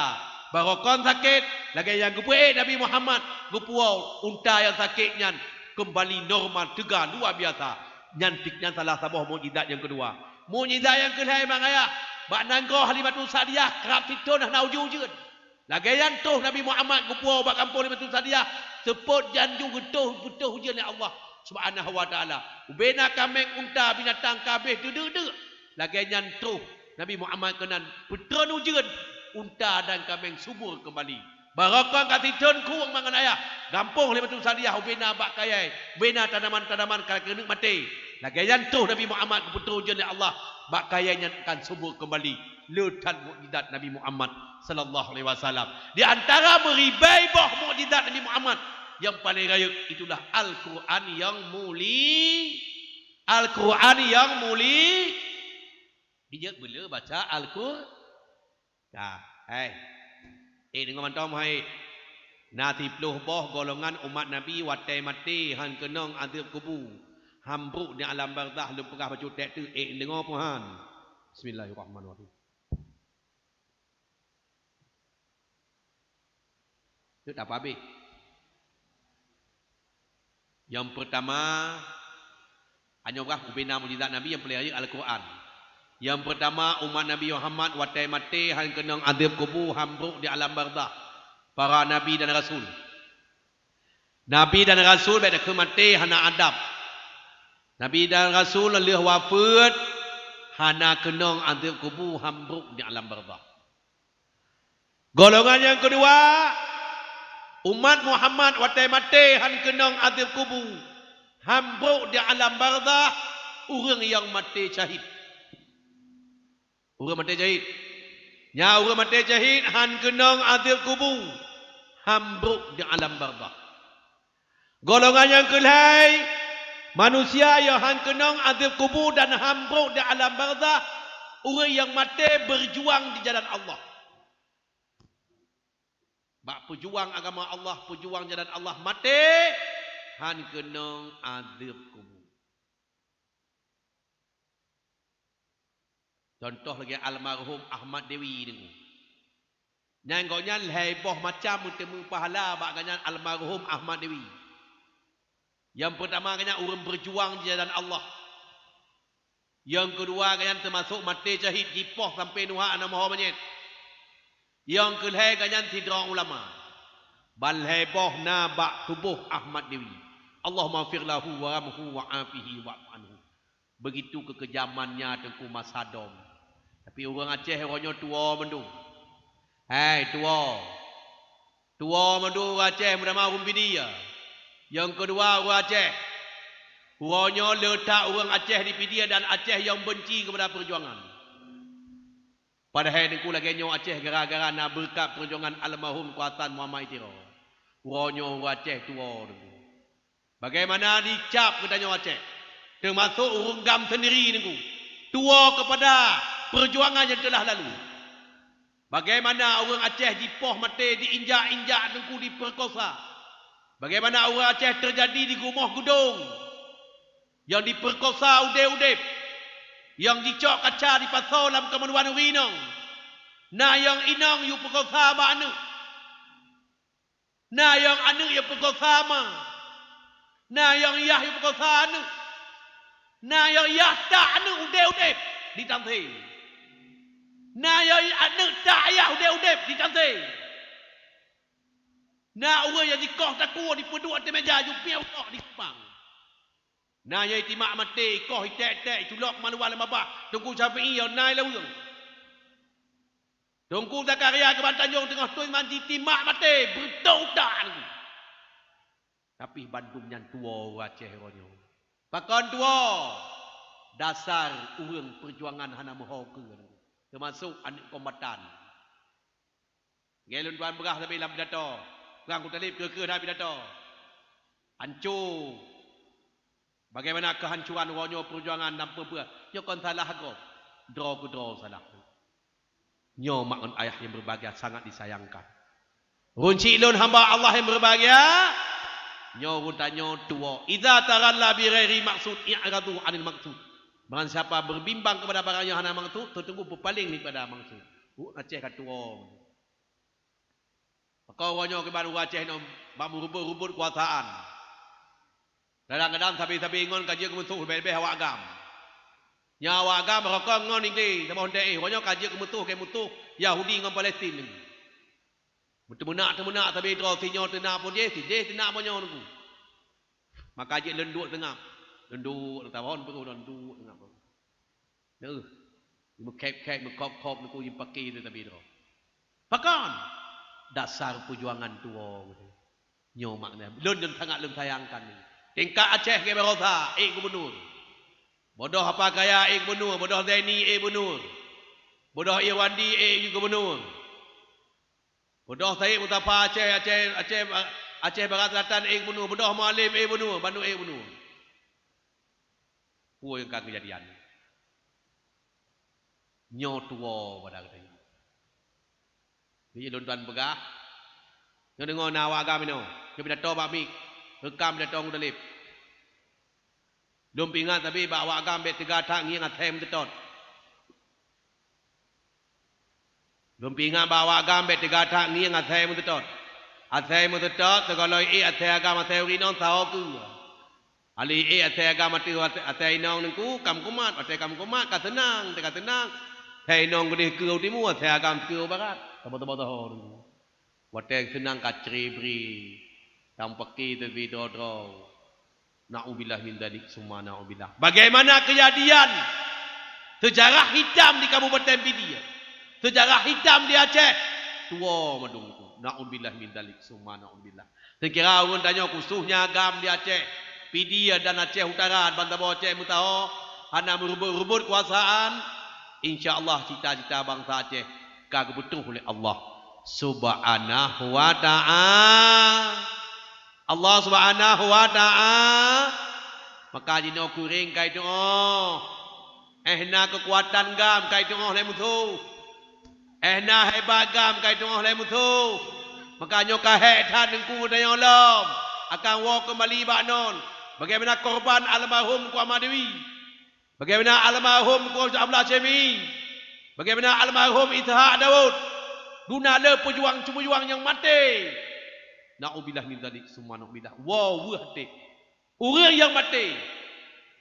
Barakah sakit lagi yang gepuik Nabi Muhammad gepuau unta yang sakit nyan kembali normal tegar luar biasa. Nyantiknya salah sabah mukjizat yang kedua. Mukjizat yang kedua mangaya bak nanggau Halimatul Sa'diyah kerap titun dah naujujud. Lagi yang tuh Nabi Muhammad gupuau bak kampung Halimatul Sa'diyah seput janju getuh hujan ya Allah Subhanahu wa taala. Ubena kameng unta binatang kabeh duduk. Lagi yang tuh Nabi Muhammad kenan putron hujan unta dan kameng subur kembali. Barakah katitun kurang mangan ayah. Gampung Halimatul Sa'diyah ubena bak kayai. Ubena tanaman-tanaman kena mati. Lagi yang tuh Nabi Muhammad putron hujan ya Allah bak kayainya akan subur kembali. Letan mukjizat Nabi Muhammad sallallahu alaihi wasallam. Di antara beribai bah mukjizat Nabi Muhammad yang paling raya itulah Al-Quran yang mulia. Al-Quran yang mulia. Dia bila baca Al-Quran. Dengan mantom hai. Nanti peluh boh golongan umat Nabi watai mati han kenong adil kubu. Hambruk di alam barzah lepegah baca tek tu dengar pun han. Bismillahirrahmanirrahim. Itu tak apa habis. Yang pertama hanya orang kubina mujizat Nabi yang pelihara Al-Quran. Yang pertama umat Nabi Muhammad watai mati han kenong adil kubu hambruk di alam barzah. Para Nabi dan Rasul. Nabi dan Rasul baik dah mati hana adab. Nabi dan Rasul lelih wafat hana kenong adil kubu hambruk di alam barzah. Golongan yang kedua umat Muhammad watai mati han kenong adil kubu hambruk di alam barzah orang yang mati syahid. Orang mati syahid. Nya orang mati syahid han kenong adil kubu hambruk di alam barzah. Golongan yang kelai manusia yang han kenong adil kubu dan hambruk di alam barzah orang yang mati berjuang di jalan Allah. Bak pejuang agama Allah, pejuang jalan Allah mati han kenong adil kubu. Contoh lagi almarhum Ahmad Dewi ni. Nyanggoknya heboh macam bertemu pahala baganya almarhum Ahmad Dewi. Yang pertama kanya orang berjuang di jalan Allah. Yang kedua kanya termasuk mati syahid jipoh sampai nuha ana maha menyet. Yang kelai kanya tidra ulama. Bal heboh na bak tubuh Ahmad Dewi. Allahumma fir lahu wa ramhu wa afihi wa anhu. Begitu kekejamannya Tengku Mas Hadom. Tapi orang Aceh orangnya tua mendu. Hai tua. Tua mendu orang Aceh bernama Rumbidi ya. Yang kedua orang Aceh. Orangnya letak orang Aceh di pidia dan Aceh yang benci kepada perjuangan. Padahal Tengku lagi nyo Aceh gara-gara nak berkat perjuangan almarhum Kuatan Muhammad Itiro. Orangnya orang Aceh tua Tengku. Bagaimana dicap katanya Aceh. Termasuk urung gam sendiri Tengku. Tua kepada perjuangan yang telah lalu. Bagaimana orang Aceh dipoh mati, diinjak-injak Tengku, diperkosa. Bagaimana orang Aceh terjadi di Gumah Gudong. Yang diperkosa udep-udep. Yang dicok kaca di pasal dalam kemenuan urinong. Nah yang inong yu perkosa ba anu. Nah yang anu yu perkosa ma. Nah yang yah yu perkosa anu. Nah yang yah tak anu udep-udep ditantai. Nah yang anu tak ayah udep-udep ditantai. Nah orang yang dikoh takua di peduk atas meja jumpi Allah di Kupang. Nah yang itimak mati koh itek-itek culok manual mabah Tengku Syafi'i yang naik lawang. Tengku Zakaria ke Bantanjung tengah tuan manji timak mati bertautan. Tapi Bandung yang tua Aceh ronyo. Pakan tua dasar urang perjuangan hana mohau ke. Termasuk anak kombatan. Gelun tuan berah tapi dalam pidato. Perang Kutalib ke dah pidato. Hancur. Bagaimana kehancuran ronyo perjuangan dan apa-apa. Nyo kon salah aku. Draw ku draw salah. Nyo makon ayah yang berbahagia sangat disayangkan. Runci lun hamba Allah yang berbahagia. Nyo runtanyo tua. Idza taralla bi ghairi maksud i'radu 'anil maksud. Barang siapa berbimbang kepada barang yang hana maksud, tertunggu berpaling daripada maksud. Aceh kat tua. Kau ronyo ke baru Aceh no bamu rubut-rubut kuasaan. Kadang-kadang sabi-sabi ngon kaji ke musuh lebih-lebih awak agam. Nya awak agam rokok ngon ini sama honde ronyo kaji ke musuh Yahudi ngon Palestin ni. Bertemunak tapi terus sinyo tenak pun dia tenak monyo nunggu. Maka kaji lenduk tengah. Lenduk tahun perlu lenduk tengah. Neuh. Mekep-kep mekop-kop nunggu yang pakai tu tapi terus. Pakan dasar perjuangan tua gitu. Nyo makna. Lun sangat lun sayangkan ni. Tingkat Aceh ke Berosa, gubernur. Bodoh apa kaya gubernur, bodoh Zaini gubernur. Bodoh Irwandi gubernur. Bodoh Syed Mustafa Aceh Barat Selatan gubernur, bodoh Mualim gubernur, Bandung gubernur. Puai yang kejadian. Nyotua pada katanya. Jadi tuan begah. Yang dengar nawa agam ini. Yang bila tahu bakmi. Rekam bila tahu ngudalip. Lumpingan tapi bawa agam bet tiga tak ngi ngatem tetot. Lumpingan bawa agam bet tiga tak ngi ngatem tetot. Atem tetot segala atem agam atem rinon tahu ku. Ali atem agam atem inong nengku kam kumat atem kam kumat ka tenang ka tenang. Hei inong gede kau timu atem agam kau barat. Tabo-tabo tahu. Watek senang ka ceribri. Tampaki tepi dodro. Na'ubillah min dzalik summa na'ubillah. Bagaimana kejadian sejarah hitam di Kabupaten Pidia? Sejarah hitam di Aceh. Tua madungku. Na'ubillah min dzalik summa na'ubillah. Sekira orang tanya kusuhnya agam di Aceh, Pidia dan Aceh Utara, Bantabawa Aceh Mutaho, hana merebut kuasaan. Insyaallah cita-cita bangsa Aceh kagak betul oleh Allah Subhanahu wa ta'ala. Allah Subhanahu wa ta'ala. Maka jino kuring kai doa. Ehna kekuatan gam kai doa le mutu. Ehna hebat gam kai doa le mutu. Maka nyoka he tan nengku dayolom akan wa kembali baknon. Bagaimana korban almarhum Ku Ahmad Dewi? Bagaimana almarhum Ku Abdullah Cemi? Bagaimana almarhum Ithaq Daud? Guna le pejuang-pejuang yang mati. Na'ubillah min dzalik summa na'ubillah. Wow, hati. Orang yang mati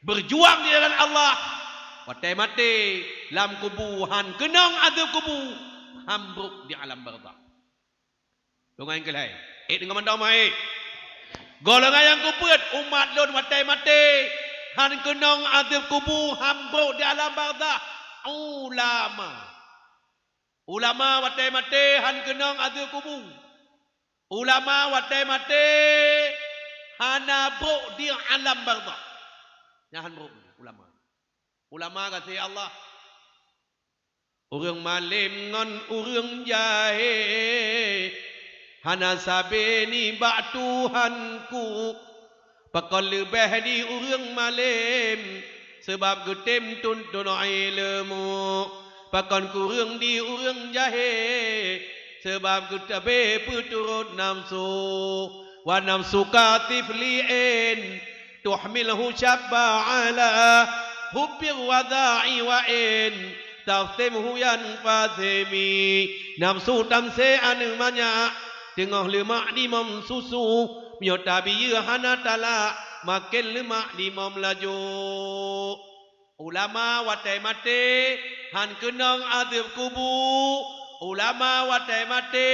berjuang di jalan Allah. Mati lam kubuhan kenang ada kubu hambruk di alam barzakh. Dongan kelai. Dengan mandau mai. Golongan yang kuput umat lon mati han kenang ada kubu hambruk di alam barzakh. Ulama mati han kenang ada kubu. Ulama mati hana bruk di alam barzakh. Nyahan bruk ulama. Ulama kata Allah. Urang malim ngon urang jahe. Hana sabeni bak Tuhanku. Pakal lebih di urang malim. Sebab getem tuntun ilmu. Pakal kurang di urang jahe. Sebab kutabe puturut nafsu. Wa nafsu katifli'in. Tuhmilhu syabba ala. Hubbir wada'i wa'in. Taftimhu yanfazimi. Nafsu tamse anu banyak. Tengah lemak di mom susu. Miotabi hana talak. Makin lemak di mom laju. Ulama watai mati. Han kenang adib kubu. Ulama watai mati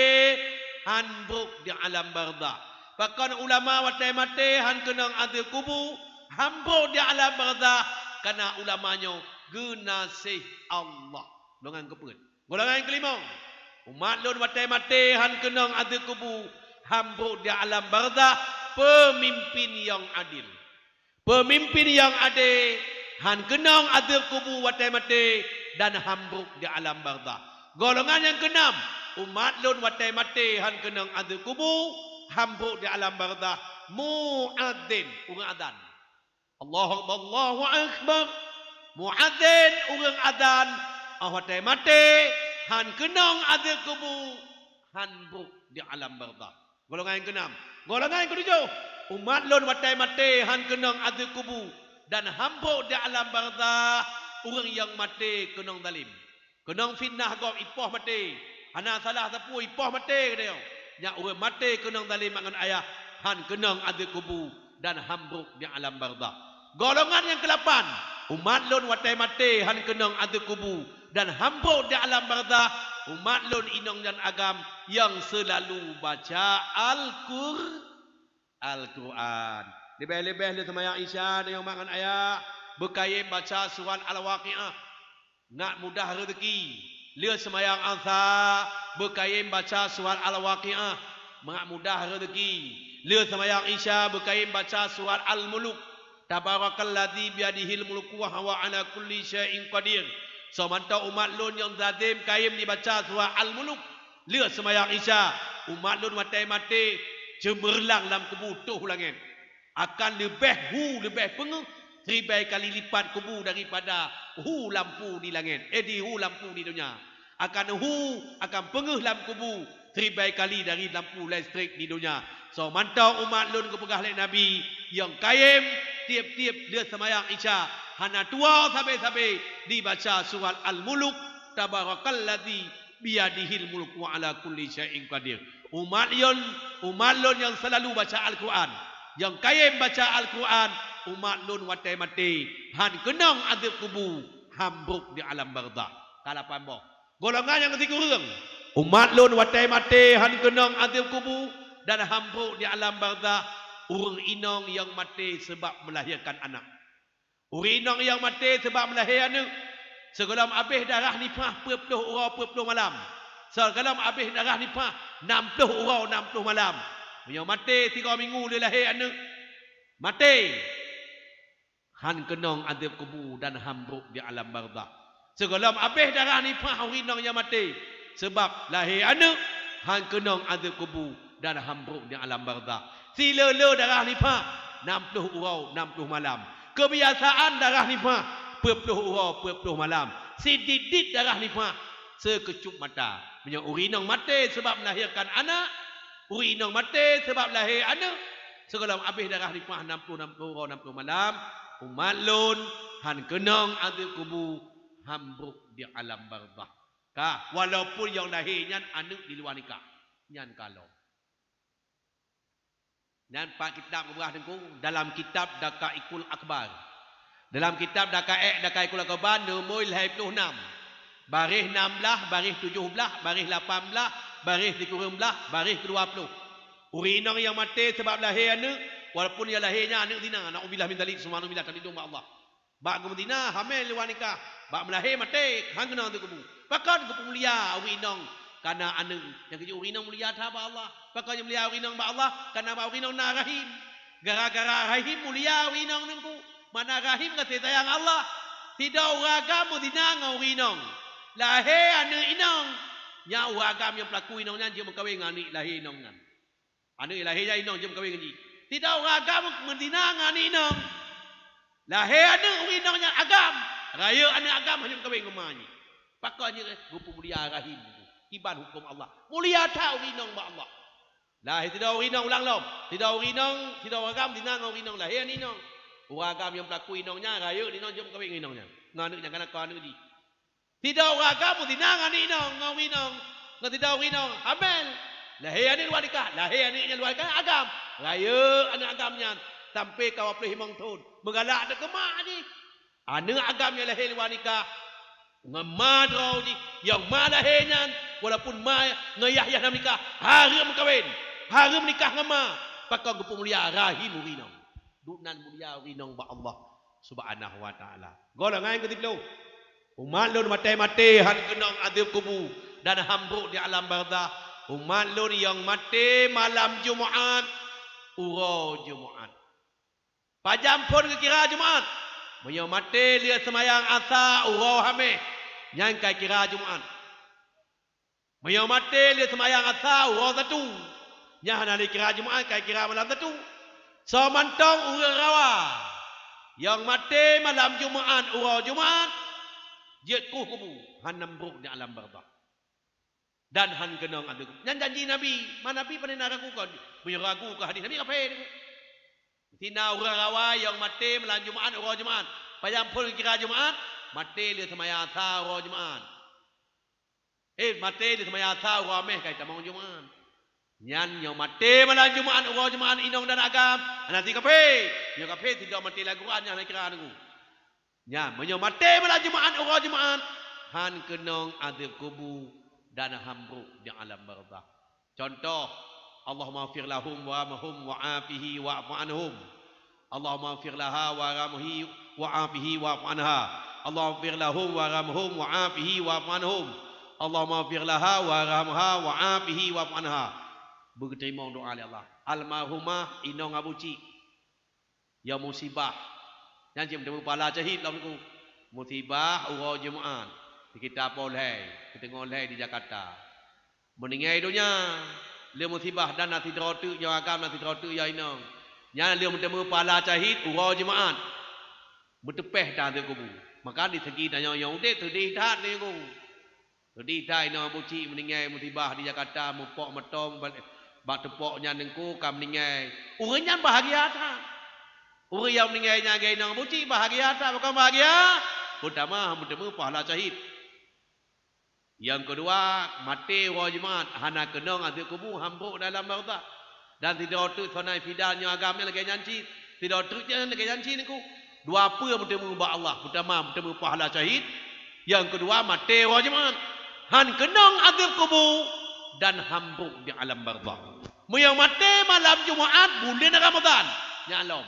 han bruk di alam barzakh. Bahkan ulama watai mati han kenang ada kubu hambruk di alam barzakh karena ulamanya genasih Allah. Golongan keempat. Golongan kelima. Umat lon watai mati han kenang ada kubu hambruk di alam barzakh. Pemimpin yang adil. Pemimpin yang adil han kenang ada kubu watai mati dan hambruk di alam barzakh. Golongan yang keenam, umat lon watai mati han kenang ada kubu hambruk di alam barzakh. Muadzin urang adzan. Allahu akbar. Muadzin urang adzan watai mati han kenang ada kubu hambruk di alam barzakh. Golongan yang keenam. Golongan yang ketujuh, umat lon watai mati han kenang ada kubu dan hambruk di alam barzakh. Urang yang mati kenang zalim. Kenang fitnah gom ipoh mati. Hana salah sapu ipoh mati dia. Nya urang mati kenang zalim mangan ayah. Han kenang ada kubu dan hambruk di alam barzakh. Golongan yang ke-8, umat lon watai mati han kenang ada kubu dan hambruk di alam barzakh. Umat lon inong dan agam yang selalu baca Al-Quran. Lebih-lebih le semayang Isya yang mangan ayah berkayim baca surah Al-Waqiah. Nak mudah rezeki. Lia semayang Asar berkayim baca surat Al-Waqiah. Nak mudah rezeki. Lia semayang Isya berkayim baca surat Al-Muluk. Tabarakalladzi biadihil mulku wa huwa ala kulli syai'in qadir. Semantau umat lun yang zalim kayim dibaca surat Al-Muluk. Lia semayang Isya. Umat lun mati-mati cemerlang dalam kebutuh langit. Akan lebih pengu 1000 kali lipat kubu daripada hu lampu di langit. Di hu lampu di dunia. Akan penguh lam kubu 1000 kali dari lampu listrik di dunia. So mantau umat lun ke pegah lek Nabi yang kaim tiap-tiap dia semayang isya hana tua sampai dibaca surat Al-Muluk tabarakalladzi biyadihil mulk wa ala kulli syai'in qadir. Umat lun yang selalu baca Al-Quran, yang kaim baca Al-Quran, umat lun watai mati han kenang azab kubu hambruk di alam barzakh. Kala pambo golongan yang ketiga orang, umat lun watai mati han kenang azab kubu dan hambruk di alam barzakh. Urang inong yang mati sebab melahirkan anak. Urang inong yang mati sebab melahirkan anak. Segalam habis darah nifah 40 orang 40 malam. Segalam habis darah nifah 60 orang 60 malam. Punya mati 3 minggu dia lahir anak. Mati. Han kenong azab kubur dan hambruk di alam barzakh. Segalam habis darah nifah urang inong yang mati sebab lahir anak. Han kenong azab kubur dan hambruk di alam barzakh. Sila-la darah nifah 60 orang 60 malam. Kebiasaan darah nifah 40 orang 40 malam. Sidit darah nifah sekecup mata. Punya urinong mati sebab melahirkan anak. Urinong mati sebab lahir anak. Segalam habis darah nifah 60 orang 60 malam. Umat lun han kenang azab kubur hambruk di alam barzakh. Walaupun yang lahirnya anak di luar nikah. Nyan kalau dan pak kitab berah tengku dalam kitab Daqaiqul Akbar. Dalam kitab Daqaiqul Akbar nombor 26. Baris 16, baris 17, baris 18, baris 19, baris 20. Urinong yang mati sebab lahir anak, walaupun yang lahirnya anak zina, naudzubillah min dzalik, subhanallah tadi dong Allah. Bak gemdina hamil luar nikah, bak melahir mati, hang kena tu kubu. Pakan kubu mulia urinong karena anak yang kerja urinong mulia tak Allah. Pakai mulia urinong ba Allah karena ba urinong na rahim. Gara-gara rahim mulia urinong nengku. Mana rahim kasih sayang Allah. Tidak uragam dinang urinong. Lahir anak inong. Nya uragam yang pelaku inong nya dia mengkawin anak lahir inong kan. Anak lahir inong dia mengkawin dengan tidak uragam mendinang anak inong. Lahir anak urinong nya agam. Raya anak agam hanya mengkawin ngemanya. Pakai rupa mulia rahim. Iban hukum Allah. Mulia tahu urinong ba Allah. Lahir tidak urinong ulang lom. Tidak urinong, tidak agam dinang urinong lahir ninong. Uragam yang pelaku inongnya raya ninong jom kawin inongnya. Nganuk jangan kau anu di. Tidak uragam dinang ninong urinong. Ngan tidak urinong hamil. Lahir ni luar nikah, lahir ni luar nikah agam. Raya anak agamnya sampai kau pelih himong tun. Mengalak ada kemak ni. Anak agam yang lahir luar nikah. Ngamadrau ni yang malahirnya walaupun ngayah yang nikah haram kawin haram nikah ngama pakai gupu mulia rahim urinong dunan mulia urinong ba Allah subhanahu wa taala golongan yang ketiga umat lun mati han kenang azab kubur dan hambruk di alam barzakh umat lun yang mati malam Jumaat urau Jumaat pajam pun kira Jumaat punya mati lihat semayang asar urau hamil yang kai kira Jumaat. Punya mati lihat semayang asar urau satu. Yang hari kira Jumaat kai kira malam satu. So mantong urang rawa. Yang mati malam Jumaat urau Jumaat. Jetku kubu han nambruk di alam barzakh. Dan han kenang ada. Yang janji Nabi, mana Nabi pernah ragu kau. Punya ragu ke hadis Nabi apa ni? Tina urang rawa yang mati malam Jumaat urau Jumaat. Payam pun kira Jumaat. Mati dia semayang asar urau Jumaat. Mati dia semayang asar urau meh kait tamang Jumaat. Nyan yang mati malam Jumaat urau Jumaat inong dan agam. Nanti kafe. Yang kafe tidak mati lagu yang nak kira nunggu. Nyan menyo mati malam Jumaat urau Jumaat. Han kenong azab kubur dan hambruk di alam barzakh. Contoh Allahumma ighfir lahum wa mahum wa afihi wa afu anhum. Allahumma ighfir laha wa ramhi wa afihi wa afu anha. Allahumma ighfir lahum wa ramhum wa afihi wa afu anhum. Allahumma ighfir laha wa ramha wa afihi wa afu anha. Berterima doa oleh Allah. Almarhumah inong abuci. Yang musibah. Yang jom pala cahit lawan ku. Musibah urau Jumaat. Kita boleh, kita ngoleh di Jakarta. Meninggal dunia. Dia musibah dan nanti terotu yang agam nanti terotu ya inong. Yang dia bertemu pala cahit urau Jumaat. bertepeh dah tu kubu. Maka di segi tanya yang udah tu di dah ni ku. Tu di dah ina buci meninggal musibah di Jakarta mupok metong bak tepoknya nengku kam meninggal. Urang yang bahagia tak? Urang yang meninggalnya gay nang buci bahagia tak? Bukan bahagia. Pertama pahala syahid. Yang kedua mati wajimat hana kenong azab kubur hambuk dalam barzakh. Dan tidak tu sonai fidanya agamanya lagi nyanci. Tidak tu jangan lagi nyanci niku. Dua apa yang bertemu ba Allah. Pertama bertemu pahala syahid. Yang kedua mati wajimat. Han kenong azab kubur dan hambuk di alam barzakh. Yang mati malam Jumaat bulan Ramadan. Nyalom.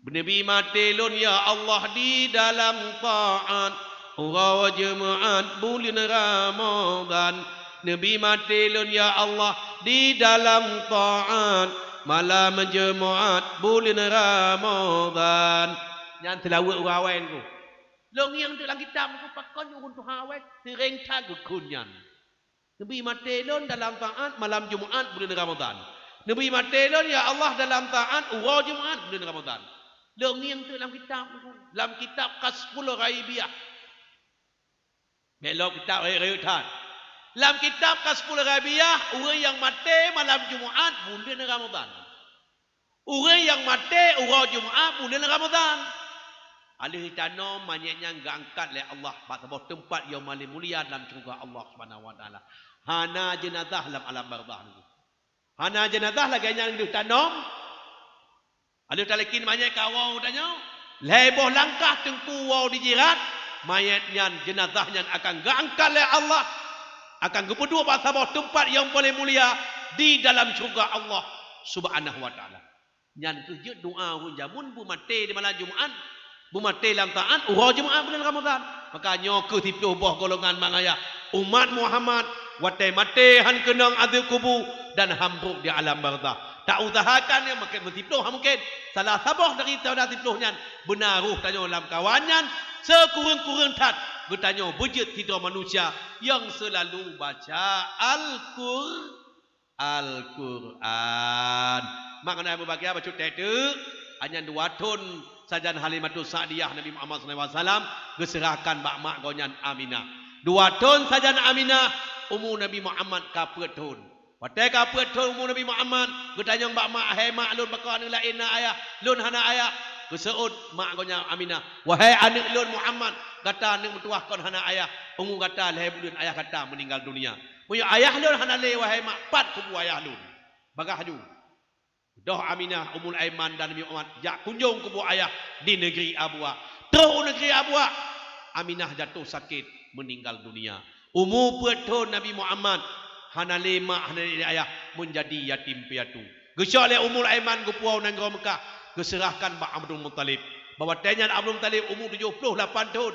Nabi mati lun ya Allah di dalam taat. Urau Jumaat bulan Ramadan. Nabi mati lun ya Allah di dalam taat. Malam Jumaat bulan Ramadan. Yang telawak urawan ku. Long yang dalam kitab ku pakon untuk hawat terengta kekunyan. Nabi mati lun dalam taat malam Jumaat bulan Ramadan. Nabi mati lun ya Allah dalam taat urau Jumaat bulan Ramadan. Long yang dalam kitab ku. Dalam kitab Kasful Ghaibiyah. Belok kitab Rayutan. Dalam kitab Kasful Ghaibiyah, orang yang mati malam Jumaat bulan Ramadan. Orang yang mati urau Jumaat bulan Ramadan. Alih tanam banyaknya angkat oleh Allah pada sebuah tempat yang paling mulia dalam syurga Allah Subhanahu wa taala. Hana jenazah dalam alam barzakh ni. Hana jenazah lagi yang ditanam. Alih talakin banyak kawau tanya. Leboh langkah tengku wau dijirat. Mayatnya jenazahnya akan diangkat oleh Allah, akan berdua pada sebuah tempat yang paling mulia di dalam syurga Allah Subhanahu wa taala. Yang kerja doa jamun bu mati di malam Jumaat, bu mati dalam taat urau Jumaat bulan Ramadan. Makanya ke tipu buah golongan mangaya umat Muhammad watai mati han kenang azab kubur dan hambuk di alam barzakh. Tak usahakan yang makin bertipluh mungkin salah sabah dari saudara tipluhnya benaruh tanya dalam kawannya sekurang-kurang tat bertanya budget kita manusia yang selalu baca Al-Quran. Maknanya berbagai baca tetu hanya 2 ton sajan Halimatus Sa'diyah Nabi Muhammad SAW geserahkan mak gonyan Aminah. 2 ton sajan Aminah umur Nabi Muhammad kapet ton. Watai kapet ton umur Nabi Muhammad bertanya mak hai mak lun bakal ni lain ayah lun hana ayah geseut mak gonya Aminah wahai anak lun Muhammad kata anak mentuah kon hana ayah umur kata lahir bulan ayah kata meninggal dunia punya ayah lun hana le wahai mak pat kubu ayah lun bagah ju doh Aminah umul Aiman dan Nabi Muhammad jak kunjung kubu ayah di negeri Abwa terus negeri Abwa Aminah jatuh sakit meninggal dunia umur petun Nabi Muhammad hana le mak hana le ayah menjadi yatim piatu gesok le umul Aiman gupuau nang Mekah geserahkan Pak Abdul Muttalib. Bahawa tanya Abdul Muttalib umur 78 tahun.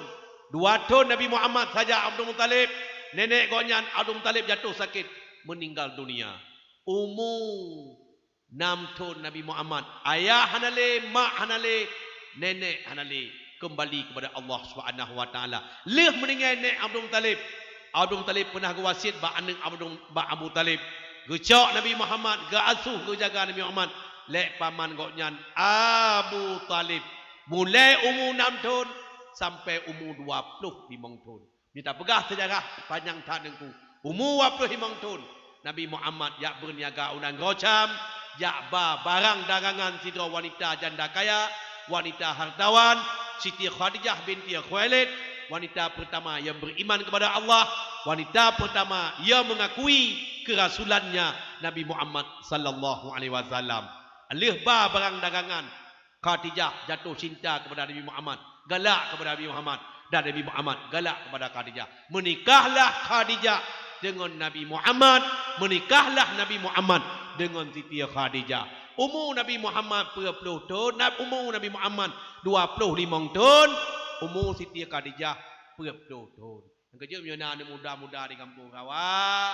2 tahun Nabi Muhammad saja Abdul Muttalib. Nenek gonyan Abdul Muttalib jatuh sakit. Meninggal dunia. Umur 6 tahun Nabi Muhammad. Ayah hanale, mak hanale, nenek hanale. Kembali kepada Allah Subhanahu wa taala. Leh meninggal nenek Abdul Muttalib. Abdul Muttalib pernah wasit ba anak Abu Talib. Gecok Nabi Muhammad, gaasuh jaga Nabi Muhammad. Lek paman goknyan Abu Talib mulai umur 6 tahun sampai umur 25 tahun. Kita pegah sejarah panjang tanengku. Umur 25 tahun Nabi Muhammad yak berniaga unang gocam, yak barang dagangan sidra wanita janda kaya, wanita hartawan, Siti Khadijah binti Khuwailid, wanita pertama yang beriman kepada Allah, wanita pertama yang mengakui kerasulannya Nabi Muhammad sallallahu alaihi wasallam. Alih barang dagangan Khadijah jatuh cinta kepada Nabi Muhammad, galak kepada Nabi Muhammad, dan Nabi Muhammad galak kepada Khadijah. Menikahlah Khadijah dengan Nabi Muhammad, menikahlah Nabi Muhammad dengan Siti Khadijah. Umur Nabi Muhammad 40 tahun, umur Nabi Muhammad 25 tahun, umur Siti Khadijah 40 tahun. Yang kerja punya anak muda-muda di kampung rawa,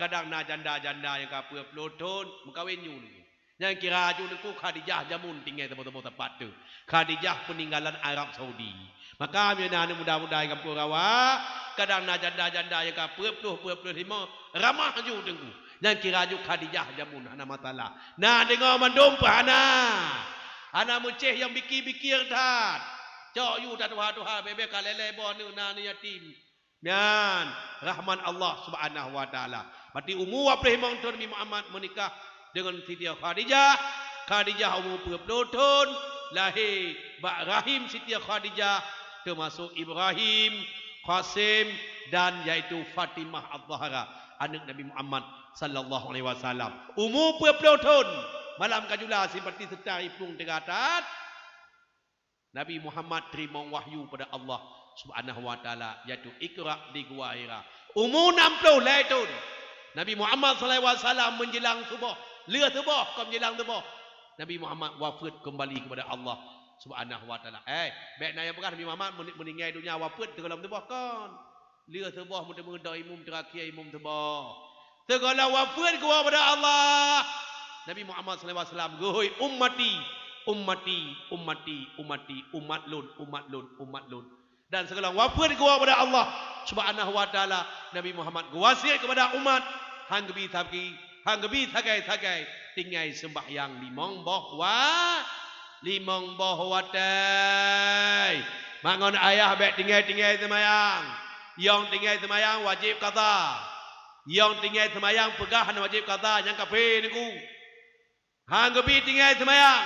kadang na janda-janda yang 40 tahun mengkawin ni. Yang kira aju niku Khadijah jamun tinggal tempat-tempat tempat tu. Khadijah peninggalan Arab Saudi. Maka punya anak muda-muda di kampung rawa, kadang na janda-janda yang 40-45 ramah aju tengku. Yang kira aju Khadijah jamun ana matalah. Nah dengar mandum pahana. Hana muceh yang bikir-bikir tat. Cok yu tat Tuhan bebe kalele bon na ni yatim. Mian rahman Allah Subhanahu wa taala. Berarti umur apa himang Tuhan Nabi Muhammad menikah dengan Siti Khadijah. Khadijah umur 20 tahun, lahir bak rahim Siti Khadijah termasuk Ibrahim, Qasim dan yaitu Fatimah Az-Zahra, anak Nabi Muhammad sallallahu alaihi wasallam. Umur 20 tahun, malam kajula seperti setari pung teratat. Nabi Muhammad terima wahyu pada Allah Subhanahu wa taala yaitu Iqra di Gua Hira. Umur 60 tahun. Nabi Muhammad sallallahu alaihi wasallam menjelang subuh, lea subuh ke menjelang subuh. Nabi Muhammad wafat kembali kepada Allah Subhanahu wa taala. Baik naya berkah Nabi Muhammad meninggal dunia wafat dalam subuh kan. Lea subuh muda-muda imam terakhir imam subuh. Segala wafat kepada Allah. Nabi Muhammad sallallahu alaihi wasallam gohoi ummati ummati ummati ummati umat lun umat lun umat lun. Dan segala wafat kepada Allah Subhanahu wa taala. Nabi Muhammad wasiat kepada umat hang gebi thabi hang gebi thagai tinggal sembahyang limong boh watai. Mangon ayah baik tinggal sembahyang. Yang tinggal sembahyang wajib qada. Yang tinggal sembahyang pegah wajib qada yang kafir niku. Hang gebi tinggal sembahyang.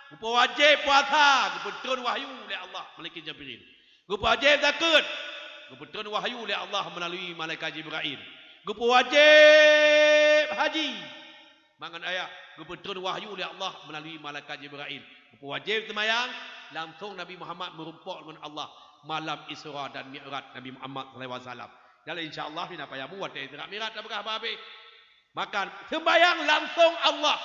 Gupa wajib puasa, gupa turun wahyu oleh Allah malaikat Jibril. Gupa wajib zakat, gupa turun wahyu oleh Allah melalui malaikat Jibril. Gupa wajib haji. Mangan ayah, gupa turun wahyu oleh Allah melalui malaikat Jibril. Gupa wajib sembahyang, langsung Nabi Muhammad merumpak dengan Allah malam Isra dan Mi'raj Nabi Muhammad sallallahu alaihi wasallam. Jadi insya-Allah ni apa yang buat Isra Mi'raj apakah babe? Makan sembahyang langsung Allah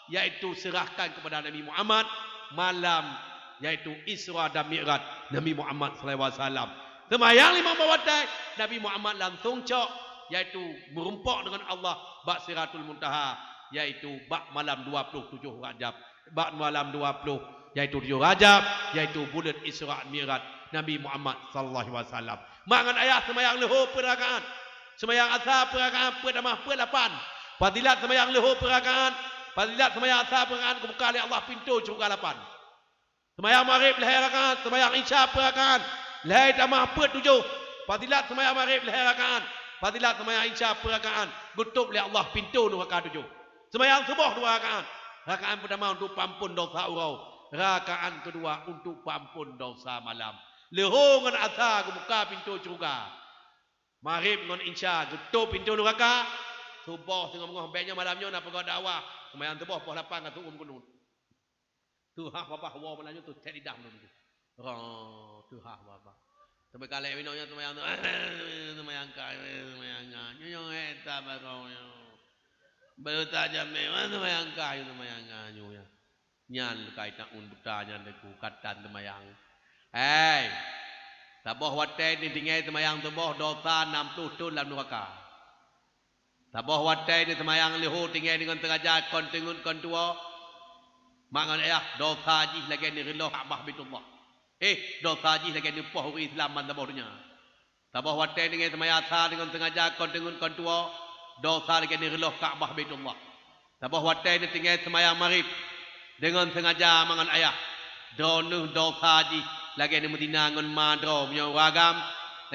yaitu serahkan kepada Nabi Muhammad malam yaitu Isra dan Mi'raj Nabi Muhammad sallallahu alaihi wasallam. Sembahyang 5 waktu Nabi Muhammad langsung cok yaitu merumpak dengan Allah bak Siratul Muntaha yaitu bak malam 27 Rajab. Bak malam 20 yaitu 7 Rajab yaitu bulan Isra Mi'raj Nabi Muhammad sallallahu alaihi wasallam. Mangan ayat sembahyang lohor perakaat. Sembahyang asar perakaat pertama 8. Fadilat sembahyang lohor perakaat. Fadilat sembahyang asar perakaat kebuka oleh Allah pintu syurga 8. Sembahyang maghrib lahir rakaat, sembahyang isya perakaat lahir tambah 7. Fadilat sembahyang maghrib lahir rakaat, fadilat sembahyang isya perakaat tutup oleh Allah pintu neraka 7. Sembahyang subuh 2 rakaat. Rakaat pertama untuk pampun dosa urau, rakaat kedua untuk pampun dosa malam. Lehor dengan asar kebuka pintu syurga. Maghrib dengan isya tutup pintu neraka. Subuh tengah-tengah baiknya malamnya nak pergi dakwah. Sembahyang subuh pukul 8 kat turun gunung. Tu hak apa hawa belanja tu cek lidah dulu. Tu hak apa. Sampai kali minumnya sembahyang tu sembahyang sembahyang nyo eta barong yo. Baru tajam memang sembahyang kayu sembahyang nyo ya. Nyan kai tak un bertanya deku katan sembahyang. Taboh watai ni tinggal sembahyang subuh dosa 60 tahun dalam neraka. Taboh watai ni semayang leho tinggal dengan tengajat kon tengun kon tua. Mangan ayah dosa ji lagi ni reloh Kaabah Baitullah. Dosa ji lagi ni poh Islam man taboh dunia. Taboh watai dengan semayang asar dengan tengajat kon tengun kon tua. Dosa lagi ni reloh Kaabah Baitullah. Taboh watai ni tinggal semayang maghrib dengan sengaja mangan ayah. Donuh dosa ji lagi ni Madinah ngon madro punya ragam.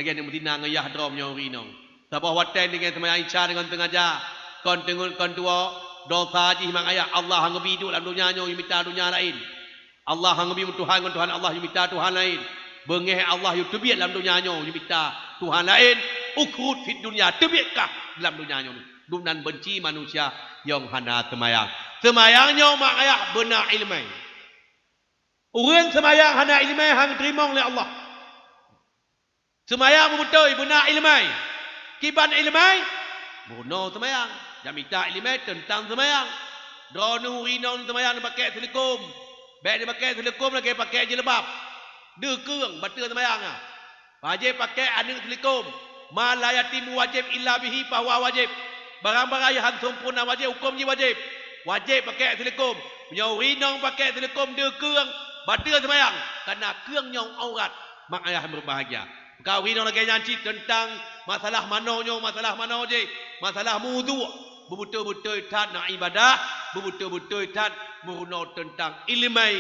Lagi ni Madinah ngon yahdro punya rinong. Taboh watai dengan sembahyang isya dengan tengaja kon tengun kon tua dosa haji mang ayah Allah hang gebi duk dalam dunia nyo minta dunia lain. Allah hang gebi Tuhan dengan Tuhan Allah minta Tuhan lain. Bengeh Allah yu tebiat dalam dunia nyo minta Tuhan lain. Ukrut fit dunia tebiatkah dalam dunia nyo dan benci manusia yang hana sembahyang. Sembahyang nyo mang ayah benar ilmu. Urang sembahyang hana ilmu hang terima oleh Allah. Sembahyang betul benar ilmu. Kiban ilmai, bunuh semayang. Yang minta ilmai tentang semayang. Dronu rinon semayang dia pakai telekom. Baik dia pakai telekom lagi pakai jilbab. Dia kerang batal semayang. Wajib pakai aning telekom. Ma la yatimu wajib illa bihi fahuwa wajib. Barang-barang yang sempurna wajib, hukum je wajib. Wajib pakai telekom. Punya rinon pakai telekom dia kerang batal semayang. Kerana kerang nyong aurat. Mak ayah berbahagia. Kau rinon lagi nyanci tentang masalah manonyo, masalah mano je, masalah mudu, betul-betul tak nak ibadah, betul-betul tak meruno tentang ilmu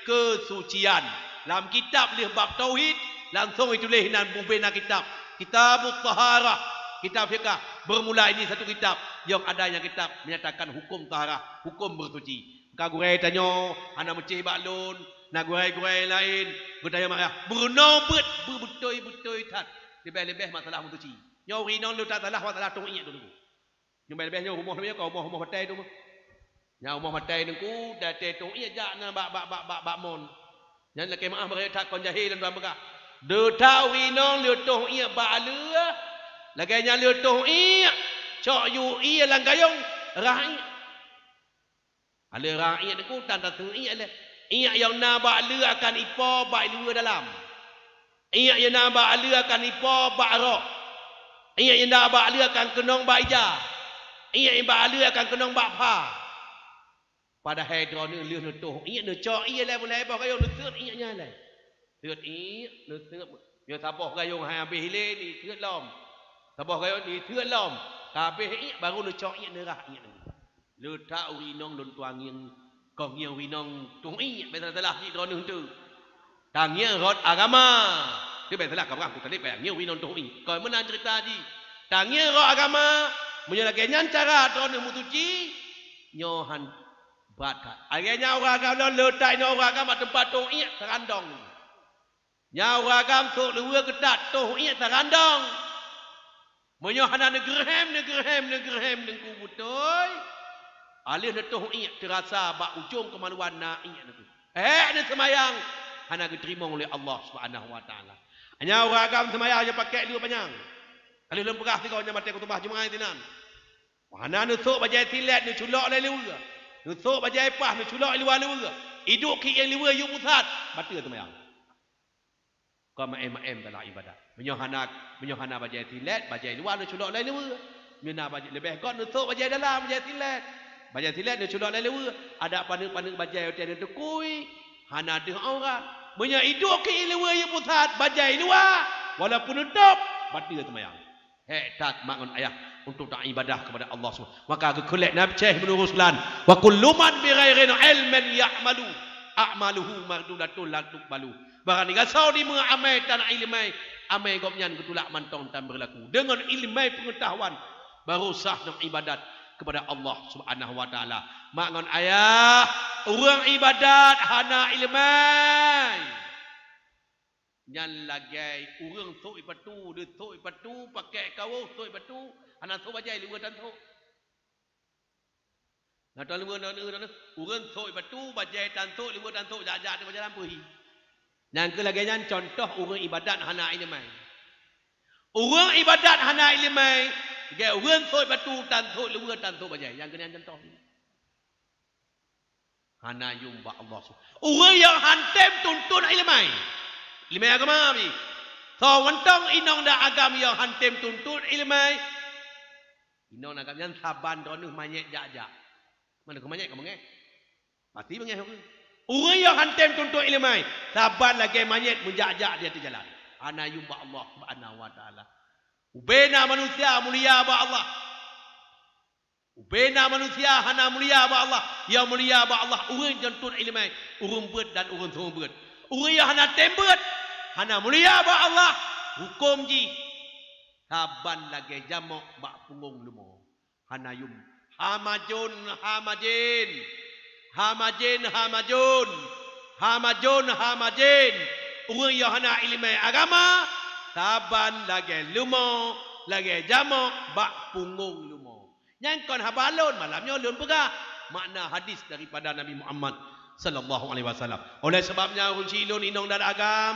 kesucian. Dalam kitab lih bab tauhid langsung ditulis nan bubena kitab Taharah, kitab fiqh. Bermula ini satu kitab yang adanya kitab menyatakan hukum taharah, hukum bersuci. Kagurai tanya, ana mencih baklun, nak gurai-gurai lain, bertanya marah. Beruno betul-betul tat. Lebih-lebih masalah bersuci. Nyau rinong lu tak salah masalah tung iat tu. Lebih-lebih nyau rumah dia kau rumah patai tu. Nyau rumah patai tu ku dah tung iat jak na bak mon. Yang laki maaf mereka kon jahil dan berkah. De tau rinong lu tung iat bak lua. Lagi nya lu tung iat. Cok yu iat lang gayung rai. Ale rai tu ku tan tung iat le. Iat yang na bak lua akan ipo bak lua dalam. Iat yang na bak lua akan ipo bak rok. Iat yang na bak lua akan kenong bak ija. Iat yang bak lua akan kenong bak pa. Pada hidro ni leuh nu tuh iat nu cok iat le mulai bah gayung nu seut iat nya le. Seut iat nu seut. Yo saboh gayung hai habis hile ni seut lom. Saboh gayung ni seut lom. Habis iat baru nu cok iat nerah iat ni. Lu tak urinong lun tuang yang kong yang winong tung iat betul-betul hidro nu tu. Tangnya rot agama. Dia betul kabarang ku tadi bayangnya winong tung iat. Kau mana cerita ji. Tangnya rot agama menyelagainya cara tu nu mutuci nyohan bakat. Akhirnya orang agama letak ni orang agama tempat tung iat terandong. Nya orang agama tu luar ketat tung iat terandong. Menyohana negerhem ku betul. Alih na tung iat terasa bak ujung kemaluan na iat tu. Ni semayang hana diterima oleh Allah Subhanahu wa taala. Nya orang agama semayang je pakai dua panjang. Kalau lem perah tiga nya mati kutubah jemaah tinan. Mana nusuk bajai tilet ni culok le luar. Nusuk bajai pah ni culok luar. Hidup ki yang luar yu pusat. Batal semayang. Kau maem dalam ibadat. Menyohana bajai tilet, bajai luar ni culok le luar. Mina bajai lebih kau nusuk bajai dalam bajai tilet. Bajai tilet ni culok le luar. Ada pandang-pandang bajai yang tiada tekui. Hana deh orang. Menya hidup ki luar yu pusat, bajai luar. Walaupun nutup, batal semayang. Tak makon ayah untuk tak ibadah kepada Allah SWT. Maka aku kolek Nabi Syekh meneruskan. Wa kullu man bi ghairi ilmin ya'malu a'maluhu mardudatun la tuqbalu. Barang ni gasau di mengamai tanah ilmai amai gopnyan ketulak mantong tan berlaku. Dengan ilmai pengetahuan baru sah nak ibadat kepada Allah Subhanahu wa taala. Makon ayah orang ibadat hana ilmai. Nyan lagai urang tok ipatu de tok ipatu pakai kawau tok ipatu anak tok bajai luar dan tok na tan luar na urang tok ipatu bajai tan tok luar dan tok jak-jak de berjalan puhi nyan ke lagai nyan contoh urang ibadat hana ilmai urang ibadat hana ilmai ge urang tok ipatu tan tok luar dan tok bajai yang kena contoh hana yumba Allah urang yang hantem tuntun ilmai ilmu agama ni. So wantong inong da agama yang hantem tuntut ilmu. Inong agama yang saban donuh manyek jak-jak. Mana ke manyek ke mengek? Pasti mengek. Orang yang hantem tuntut ilmu. Saban lagi manyek menjak-jak dia di jalan. Ana yumba Allah Subhanahu wa taala. Ubena manusia mulia ba Allah. Ubena manusia hana mulia ba Allah. Yang mulia ba Allah. Orang tuntut ilmu. Urung beut dan urung semua beut. Orang yang hana tembet. Hana mulia ba Allah hukum ji saban lagi jamok bak punggung lumo hana yum hamajun urang yang hana ilmu agama saban lagi lumo lagi jamok bak punggung lumo yang kon habalon malamnya lun pegah makna hadis daripada Nabi Muhammad sallallahu alaihi wasallam. Oleh sebabnya uncilun inong dan agam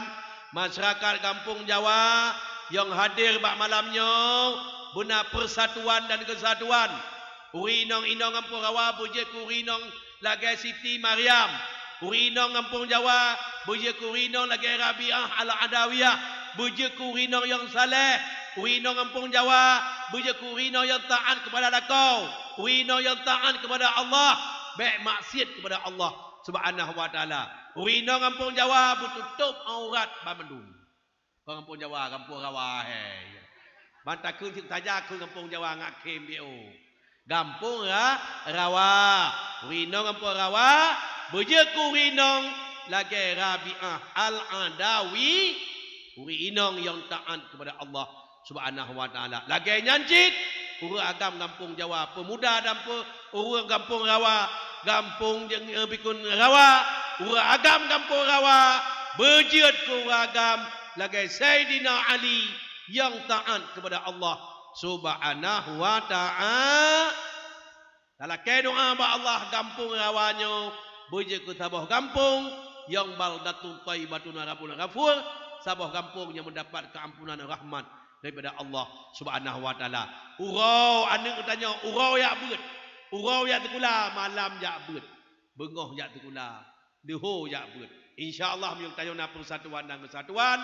masyarakat kampung Jawa yang hadir bak malamnya guna persatuan dan kesatuan. Urinong inong kampung Jawa buje kurinong lagi Siti Maryam. Urinong kampung Jawa buje kurinong lagi Rabi'ah al-Adawiyah. Buje kurinong yang saleh. Urinong kampung Jawa buje kurinong yang taat kepada lakau. Urinong yang taat kepada Allah. Baik maksiat kepada Allah Subhanahu wa taala. Urinong kampung Jawa bertutup aurat bamendung. Kampung Jawa, kampung rawa. Bantak kun saja kun kampung Jawa ngak kem bio. Gampung rawa. Rinong gampung rawa. Berjeku rinong lagi Rabi'ah Al-Adawi. Rinong yang taat kepada Allah Subhanahu wa taala. Lagi nyancit urang agam kampung Jawa, pemuda dan urang kampung rawa, kampung yang bikun rawa, urang agam kampung rawa, berjiat ke agam lagi Sayyidina Ali yang taat kepada Allah Subhanahu wa taala. Dalam doa ba Allah kampung rawanyo berjiat ke sabah kampung yang baldatun thayyibatun rabbul ghafur, sabah kampung yang mendapat keampunan rahmat daripada Allah Subhanahu wa taala. Urau anak tanya urau yak beut. Urau yak tekula malam yak beut. Bengoh yak tekula. Deho yak beut. Insya-Allah yang tanya na persatuan dan kesatuan.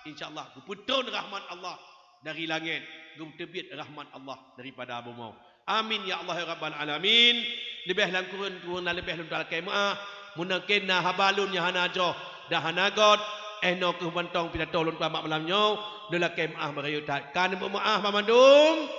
Insya-Allah kuputun rahmat Allah dari langit, gumtebit rahmat Allah daripada bumi. Amin ya Allah ya rabbal alamin. Lebih lang kurun lebih lang dal kemaah munakin na habalun ya hanajo dah hanagot no ke bantong pina tolong mak malamnya dalam kemah merayu tak kan bermaaf mamandung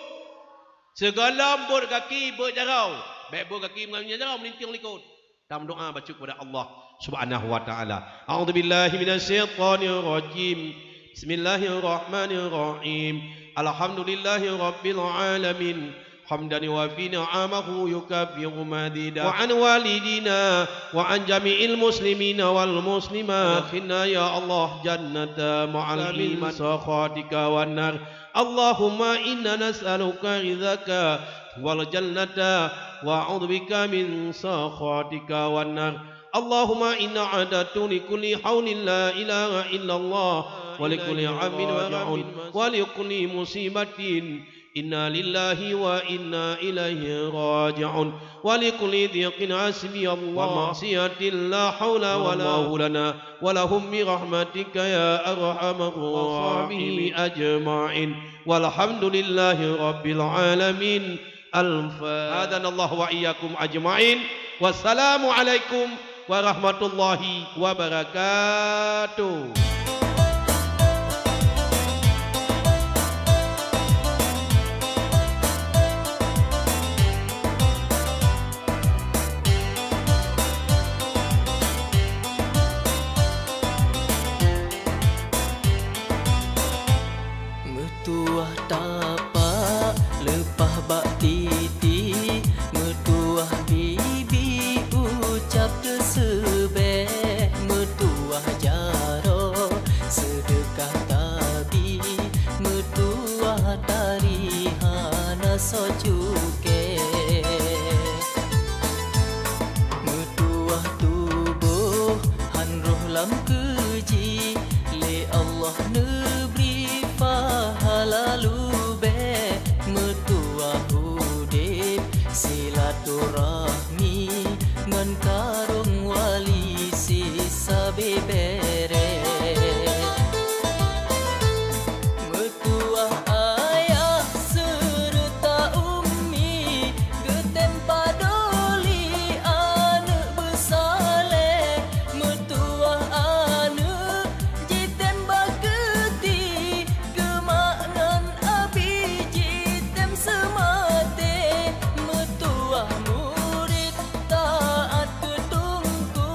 segala bot kaki bot jarau baik bot kaki mengamnya jarau melinting likut dalam doa baca kepada Allah Subhanahu wa taala. A'udzubillahi minasyaitonir rajim. Bismillahirrahmanirrahim. Alhamdulillahi rabbil alamin. حمدا وفي نعمه يكفر مزيدا وعن والدينا وعن جميع المسلمين والمسلمات ادخلنا يا الله جنة مع الإيمان سخطك والنار اللهم إنا نسألك رضاك والجنة وأعوذ بك من سخطك والنار اللهم إنا عددت لكل حول لا إله إلا الله ولكل عام وجعل ولكل مصيبة إنا لله وإنا إليه راجعون ولكل ضيق حسبي الله ومعصية لا حول ولا قوة لنا ولهم برحمتك يا أرحم الراحمين أجمعين والحمد لله رب العالمين. هدانا الله وإياكم أجمعين والسلام عليكم ورحمة الله وبركاته.
Metuah tapak lepah bak titi, metuah bibi ucap tersebeh, metuah jaro sedekah tabi, metuah tarihana socuke, metuah tubuh han roh lam keji le Allah neberi lalu be metuah hudib silaturahmi ngan karung wali sisa bebere metuah ayah serta ummi getem padoli anak besale metuah anak jitem bageti semate metuah murid taat ketungku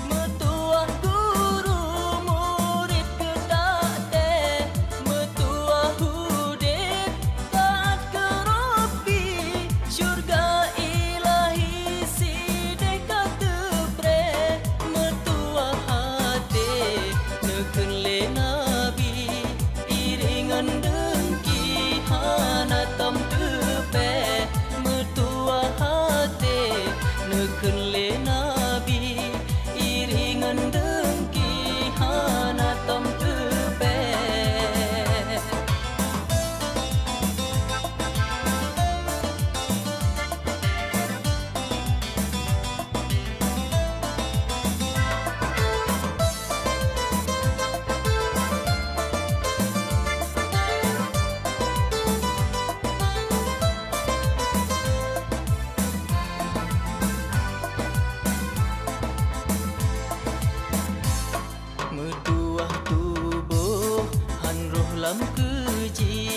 metuah guru murid kedate metuah hudib taat ke Rabbi syurga ilahi sideh katebre metuah hati neken le nabi iringan dengki hanatam tepe metuah hati neken le nabi iringan dengki hanatam tepe metuah tubuh han roh lam keji